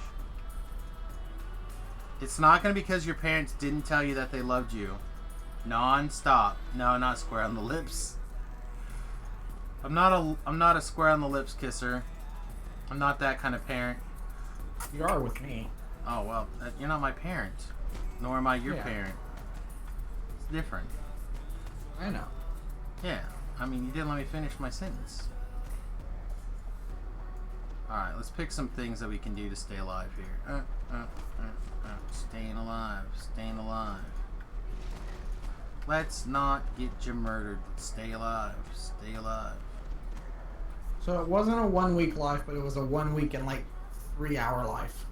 it's not going to be because your parents didn't tell you that they loved you. Non-stop. No, not square on the lips. I'm not a square on the lips kisser. I'm not that kind of parent. You are with me. Oh, well, you're not my parent. Nor am I your Yeah. parent. It's different. I know. Yeah. I mean, you didn't let me finish my sentence. Alright, let's pick some things that we can do to stay alive here. Staying alive. Staying alive. Let's not get you murdered. Stay alive. Stay alive. So it wasn't a 1 week life, but it was a 1 week and like 3 hour life.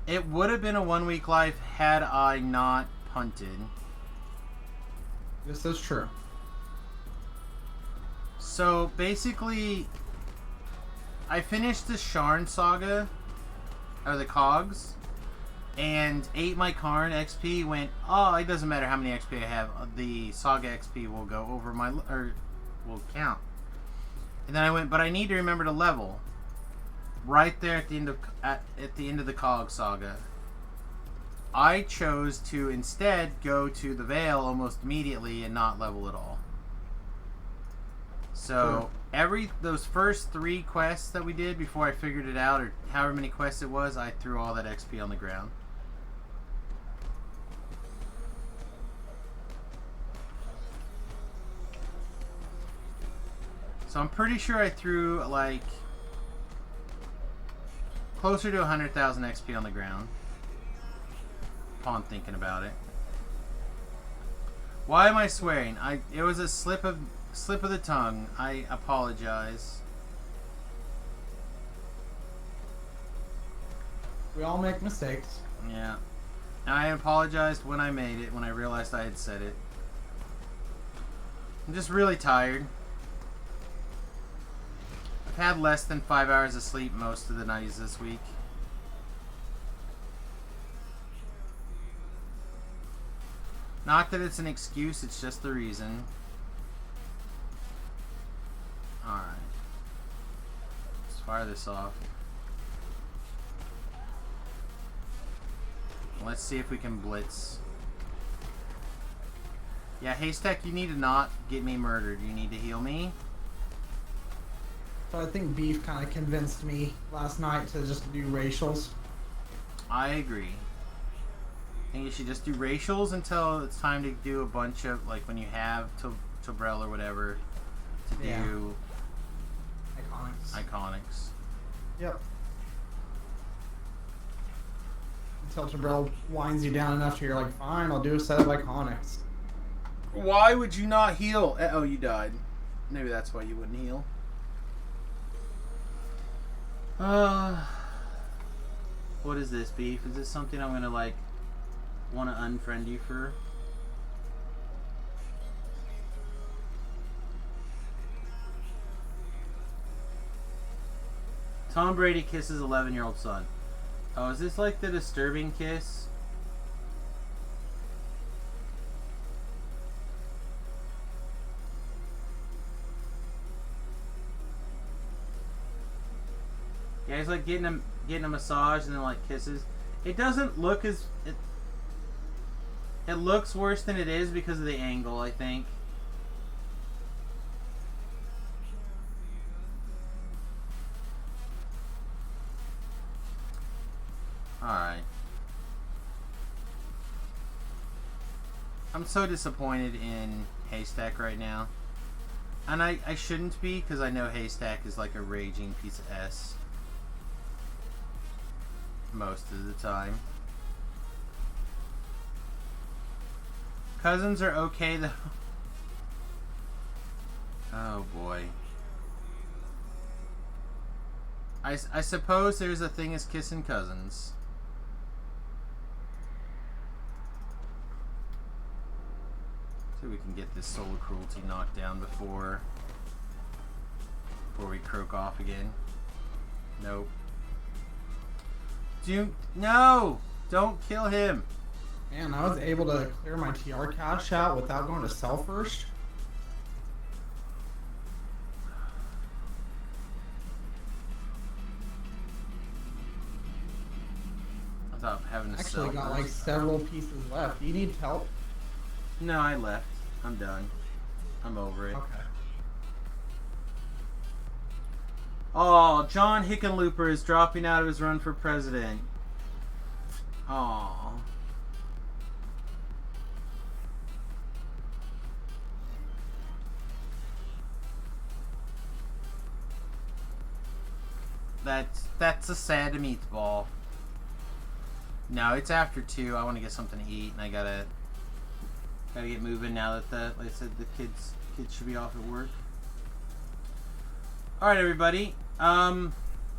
It would have been a 1 week life had I not punted. This is true. So basically, I finished the Sharn saga, or the Cogs, and ate my Karn XP. Went, oh, it doesn't matter how many XP I have. The saga XP will go over my, or will count. And then I went, but I need to remember to level. Right there at the end of the Cog saga, I chose to instead go to the Vale almost immediately and not level at all. So those first 3 quests that we did before I figured it out, or however many quests it was, I threw all that XP on the ground. So I'm pretty sure I threw like closer to 100,000 XP on the ground upon thinking about it. Why am I swearing? It was a slip of the tongue. I apologize. We all make mistakes. Yeah. And I apologized when I made it, when I realized I had said it. I'm just really tired. I've had less than 5 hours of sleep most of the nights this week. Not that it's an excuse, it's just the reason. Alright. Let's fire this off. Let's see if we can blitz. Yeah, Haystack, you need to not get me murdered. You need to heal me. So I think Beef kind of convinced me last night to just do racials. I agree. I think you should just do racials until it's time to do a bunch of, like when you have Tobrel or whatever, to do Yep. Until Jabril winds you down enough to you're like, fine, I'll do a set of iconics. Why would you not heal? Oh, you died. Maybe that's why you wouldn't heal. What is this, Beef? Is this something I'm gonna like want to unfriend you for? Tom Brady kisses 11-year-old son. Oh, is this like the disturbing kiss? Yeah, he's like getting a massage and then like kisses. It doesn't look as it looks worse than it is because of the angle, I think. Alright. I'm so disappointed in Haystack right now. And I shouldn't be, because I know Haystack is like a raging piece of S. Most of the time. Cousins are okay though. Oh boy. I suppose there's a thing as kissing cousins. See if we can get this soul cruelty knocked down before we croak off again. Nope. No! Don't kill him! Man, I was able to clear my TR cache out without going to sell first. Without having to Actually sell got first. like several pieces left. Do you need help? No, I left. I'm done. I'm over it. Okay. Oh, John Hickenlooper is dropping out of his run for president. Oh. That's a sad meatball. No, it's after 2. I want to get something to eat, and I gotta get moving now that like I said, the kids should be off at work. All right, everybody.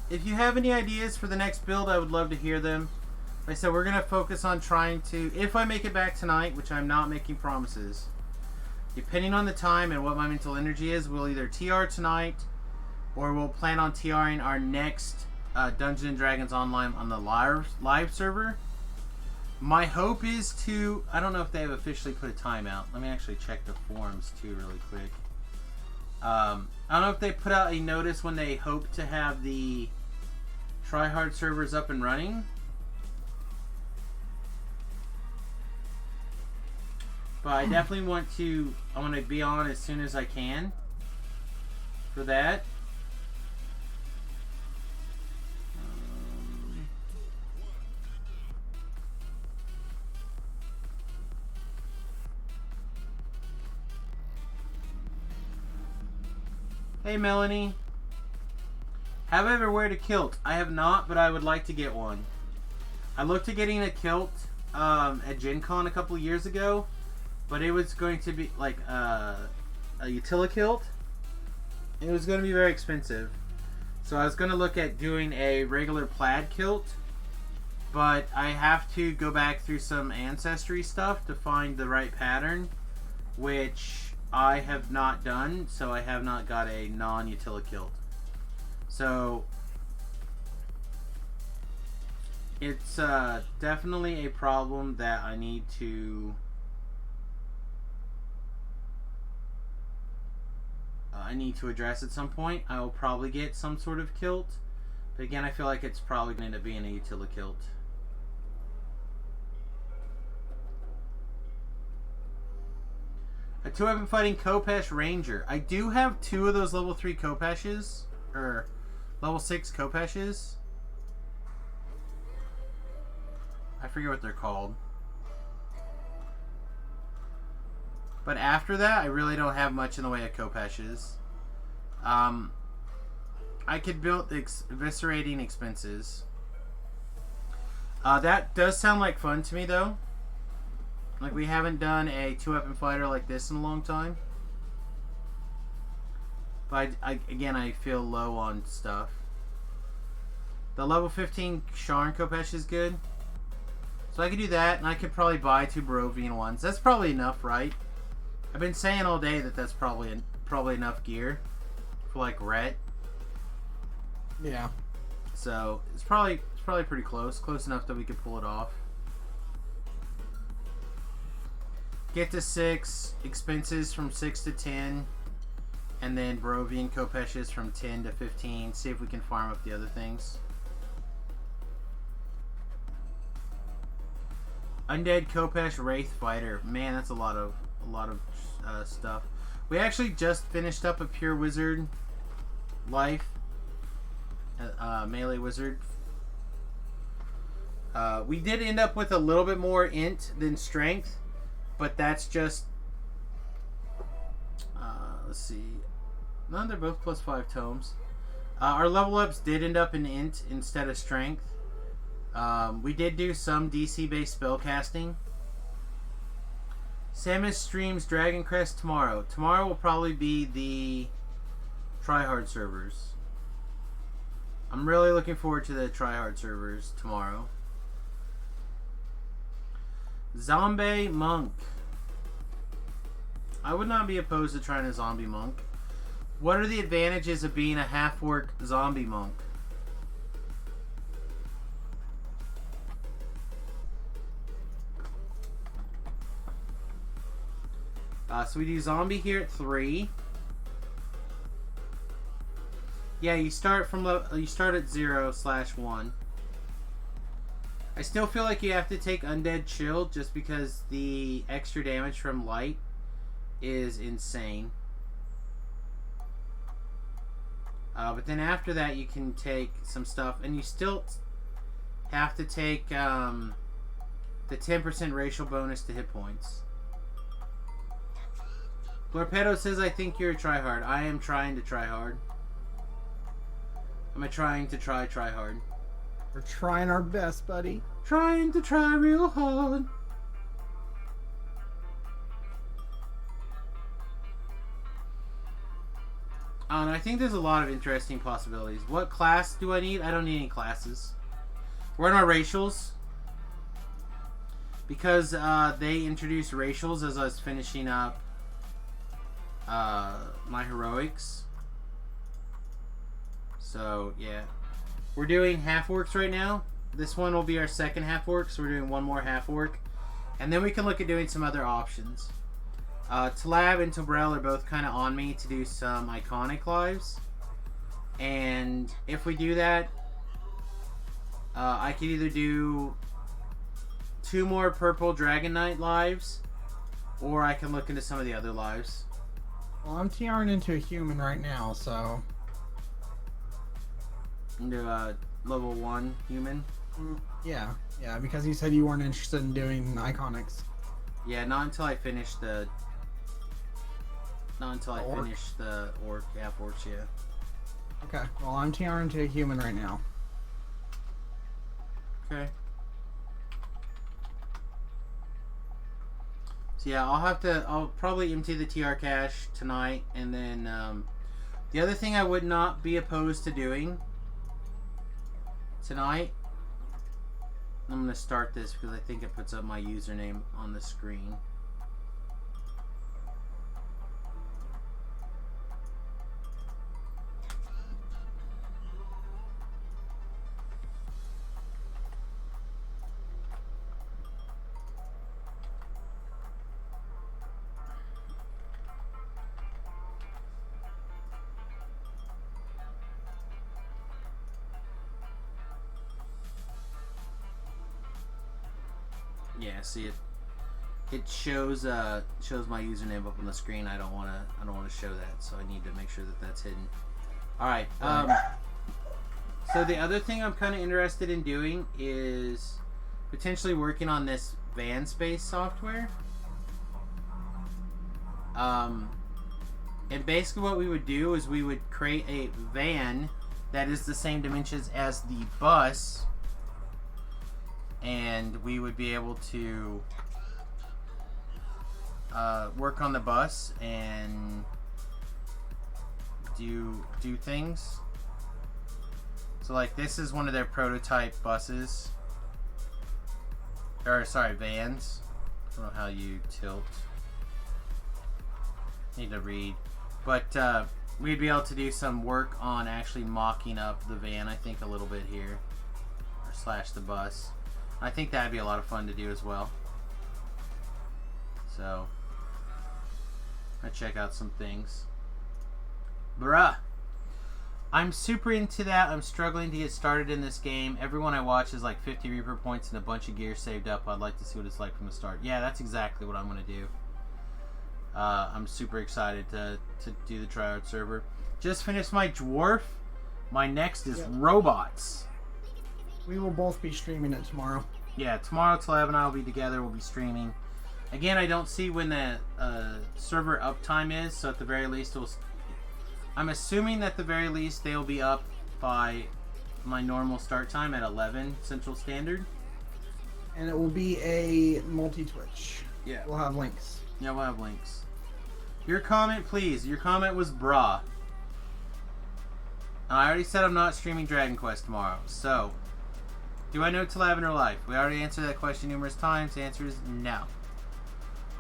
If you have any ideas for the next build, I would love to hear them. Like I said, we're gonna focus on trying to, if I make it back tonight, which I'm not making promises. Depending on the time and what my mental energy is, we'll either TR tonight, or we'll plan on TRing our next Dungeons and Dragons Online on the live server. My hope is to, I don't know if they have officially put a timeout. Let me actually check the forums too really quick. I don't know if they put out a notice when they hope to have the tryhard servers up and running. But I definitely want to be on as soon as I can for that. Hey Melanie. Have I ever worn a kilt? I have not, but I would like to get one. I looked at getting a kilt at Gen Con a couple years ago, but it was going to be like a utility kilt. It was going to be very expensive. So I was going to look at doing a regular plaid kilt, but I have to go back through some ancestry stuff to find the right pattern, which I have not done, so I have not got a non-utility kilt. So it's definitely a problem that I need to address at some point. I will probably get some sort of kilt, but again, I feel like it's probably going to end up being a utility kilt. A 2-weapon fighting Kopesh Ranger. I do have 2 of those level 3 Kopeshes, or level 6 Kopeshes. I forget what they're called. But after that, I really don't have much in the way of Kopeshes. I I could build eviscerating expenses. That does sound like fun to me, though. Like, we haven't done a 2-weapon fighter like this in a long time. But, again, I feel low on stuff. The level 15 Sharn Kopesh is good. So I could do that, and I could probably buy 2 Barovian ones. That's probably enough, right? I've been saying all day that that's probably enough gear for, like, Rhett. Yeah. So, it's probably pretty close. Close enough that we could pull it off. Get to 6. Expenses from 6 to 10. And then Barovian Kopeshes from 10 to 15. See if we can farm up the other things. Undead Kopesh Wraith Fighter. Man, that's a lot of stuff. We actually just finished up a Pure Wizard life. Melee Wizard. We did end up with a little bit more int than strength, but that's just let's see. No, they're both +5 tomes. Our level ups did end up in int instead of strength. We did do some DC based spell casting. Samius streams Dragon Crest tomorrow. Tomorrow will probably be the tryhard servers. I'm really looking forward to the tryhard servers tomorrow. Zombie Monk. I would not be opposed to trying a zombie monk. What are the advantages of being a half-orc zombie monk? So we do zombie here at 3. Yeah, you start at 0/1. I still feel like you have to take Undead Chill just because the extra damage from light is insane. But then after that you can take some stuff, and you still have to take the 10% racial bonus to hit points. Glorpedo says, I think you're a tryhard. I am trying to try hard. Am I trying to try hard? We're trying our best, buddy. Trying to try real hard. And I think there's a lot of interesting possibilities. What class do I need? I don't need any classes. We're in our racials. Because they introduced racials as I was finishing up my heroics. So, yeah. We're doing half-orcs right now. This one will be our second half-orc, so we're doing one more half-orc. And then we can look at doing some other options. Talab and Tobrel are both kind of on me to do some iconic lives. And if we do that, I could either do 2 more Purple Dragon Knight lives, or I can look into some of the other lives. Well, I'm TRing into a human right now, so... Into level 1 human? Yeah, because you said you weren't interested in doing iconics. Yeah, not until I finish the... Not until I finish the half-orcs, yeah. Okay, well, I'm TRing into a human right now. Okay. So yeah, I'll probably empty the TR cache tonight, and then the other thing I would not be opposed to doing tonight, I'm going to start this because I think it puts up my username on the screen. Yeah, see it shows my username up on the screen. I don't want to show that, so I need to make sure that that's hidden. All right. So the other thing I'm kind of interested in doing is potentially working on this van space software. And basically what we would do is we would create a van that is the same dimensions as the bus, and we would be able to work on the bus and do things. So like this is one of their prototype buses, or sorry, vans. I don't know how you tilt. Need to read, but we'd be able to do some work on actually mocking up the van, I think, a little bit here, or slash the bus. I think that'd be a lot of fun to do as well. So I check out some things. Bruh, I'm super into that. I'm struggling to get started in this game. Everyone I watch is like 50 Reaper points and a bunch of gear saved up. I'd like to see what it's like from the start. Yeah, that's exactly what I'm going to do. I'm super excited to do the tryout server. Just finished my dwarf. My next is robots. We will both be streaming it tomorrow. Yeah, tomorrow Tleb and I will be together. We'll be streaming. Again, I don't see when the server uptime is, so at the very least, I'm assuming at the very least they will be up by my normal start time at 11 Central Standard. And it will be a multi-Twitch. Yeah. We'll have links. Yeah, we'll have links. Your comment, please. Your comment was brah. I already said I'm not streaming Dragon Quest tomorrow, so do I know Tlab in her life? We already answered that question numerous times. The answer is no.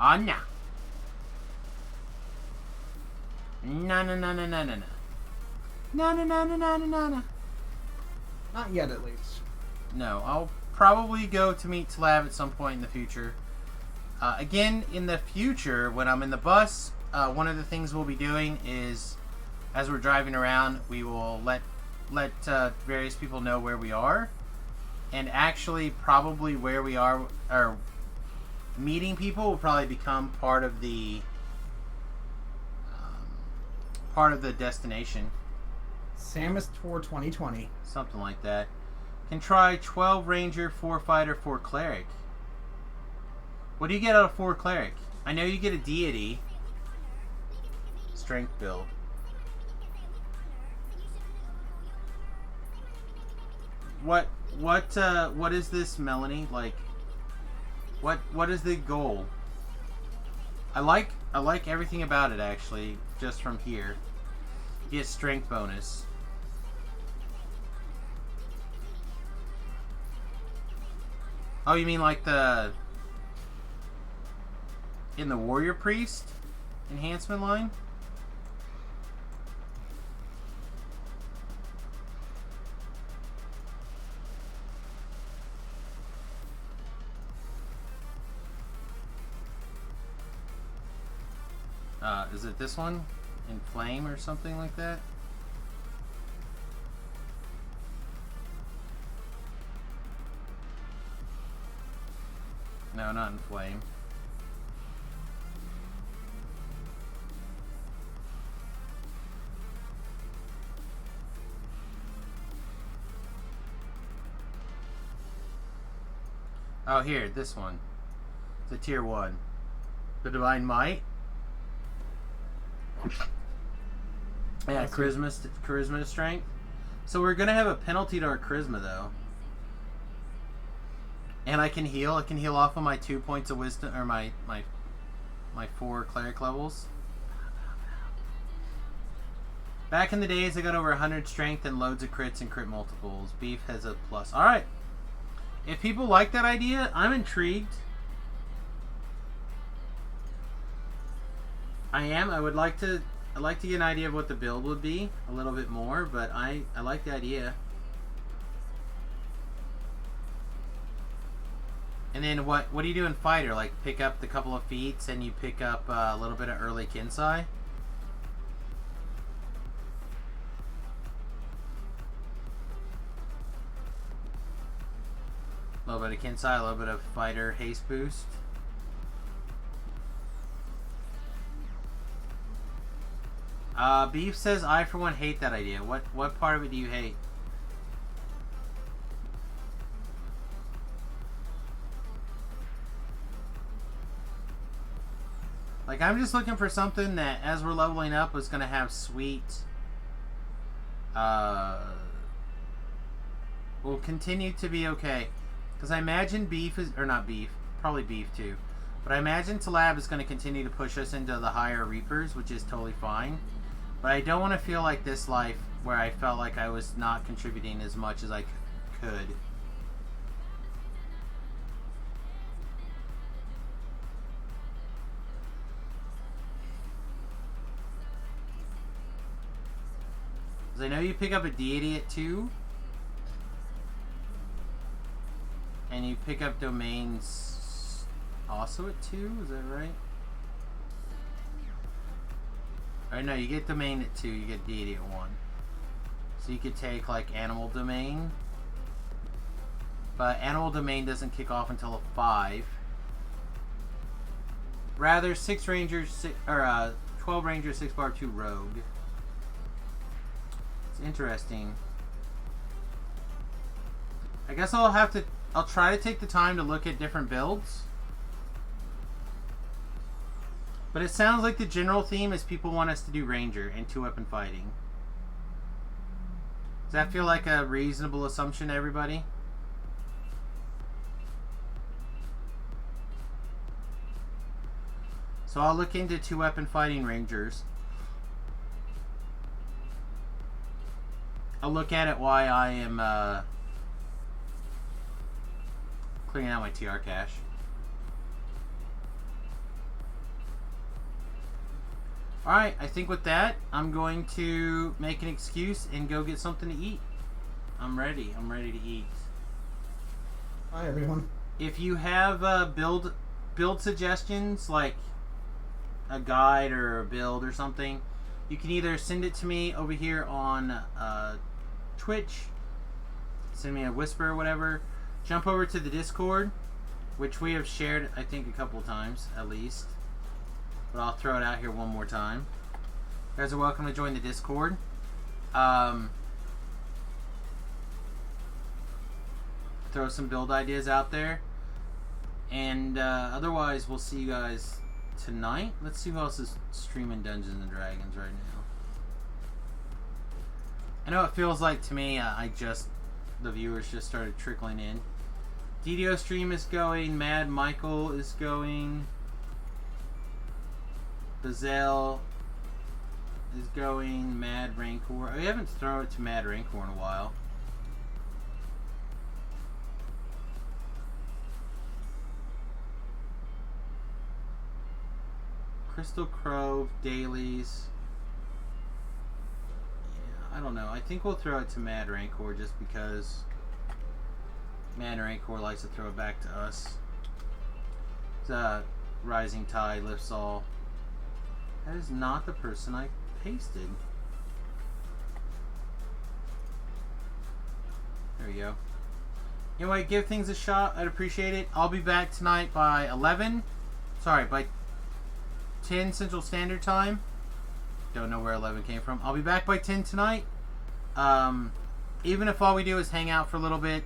No. No. No. Not yet, at least. No, I'll probably go to meet Tlab at some point in the future. Again, in the future, when I'm in the bus, one of the things we'll be doing is, as we're driving around, we will let various people know where we are, and actually probably where we are, or meeting people will probably become part of the destination. Samus Tour 2020. Something like that. Can try 12 Ranger, 4 Fighter, 4 Cleric. What do you get out of 4 Cleric? I know you get a deity. Strength build. What is this, Melanie? Like, what is the goal? I like everything about it, actually, just from here. You get strength bonus. Oh, you mean like in the Warrior Priest enhancement line? Is it this one? In Flame or something like that? No, not in Flame. Oh, here, this one. It's a tier 1. The Divine Might. Yeah, charisma to strength. So we're gonna have a penalty to our charisma though. And I can heal. I can heal off of my 2 points of wisdom, or my 4 cleric levels. Back in the days, I got over 100 strength and loads of crits and crit multiples. Beef has a plus. All right. If people like that idea, I'm intrigued. I am. I'd like to get an idea of what the build would be a little bit more, but I like the idea. And then what do you do in Fighter? Like pick up the couple of feats and you pick up a little bit of early Kinsai? A little bit of Kinsai, a little bit of Fighter haste boost. Beef says, I for one hate that idea. What part of it do you hate? Like, I'm just looking for something that, as we're leveling up, is going to have sweet will continue to be okay. Because I imagine beef is, or not beef, probably beef too. But I imagine Talab is going to continue to push us into the higher Reapers, which is totally fine. But I don't want to feel like this life where I felt like I was not contributing as much as I could. Because I know you pick up a deity at 2. And you pick up domains also at 2, is that right? Or no, you get domain at 2, you get deity at 1. So you could take like animal domain. But animal domain doesn't kick off until a 5. Rather 6 rangers, 12 rangers, 6 bar, 2 rogue. It's interesting. I guess I'll try to take the time to look at different builds. But it sounds like the general theme is people want us to do ranger and 2-weapon fighting. Does that feel like a reasonable assumption to everybody? So I'll look into 2-weapon fighting rangers. I'll look at it while I am clearing out my TR cache. Alright, I think with that, I'm going to make an excuse and go get something to eat. I'm ready. I'm ready to eat. Hi, everyone. If you have build suggestions, like a guide or a build or something, you can either send it to me over here on Twitch, send me a whisper or whatever, jump over to the Discord, which we have shared, I think, a couple of times, at least. But I'll throw it out here one more time. You guys are welcome to join the Discord. Throw some build ideas out there. And otherwise, we'll see you guys tonight. Let's see who else is streaming Dungeons and Dragons right now. I know it feels like to me, the viewers just started trickling in. DDO stream is going. Mad Michael is going. Bazelle is going. Mad Rancor. I haven't thrown it to Mad Rancor in a while. Crystal Grove, dailies. Yeah, I don't know. I think we'll throw it to Mad Rancor just because Mad Rancor likes to throw it back to us. It's Rising Tide lifts all. That is not the person I pasted. There we go. Anyway, give things a shot. I'd appreciate it. I'll be back tonight by 11. Sorry, by 10 Central Standard Time. Don't know where 11 came from. I'll be back by 10 tonight. Even if all we do is hang out for a little bit,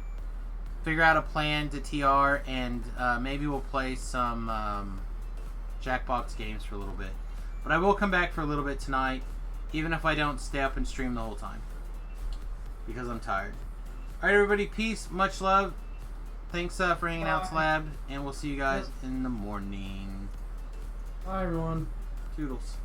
figure out a plan to TR, and maybe we'll play some Jackbox games for a little bit. But I will come back for a little bit tonight, even if I don't stay up and stream the whole time, because I'm tired. Alright, everybody, peace, much love. Thanks for hanging out, Slab, and we'll see you guys in the morning. Bye, everyone. Toodles.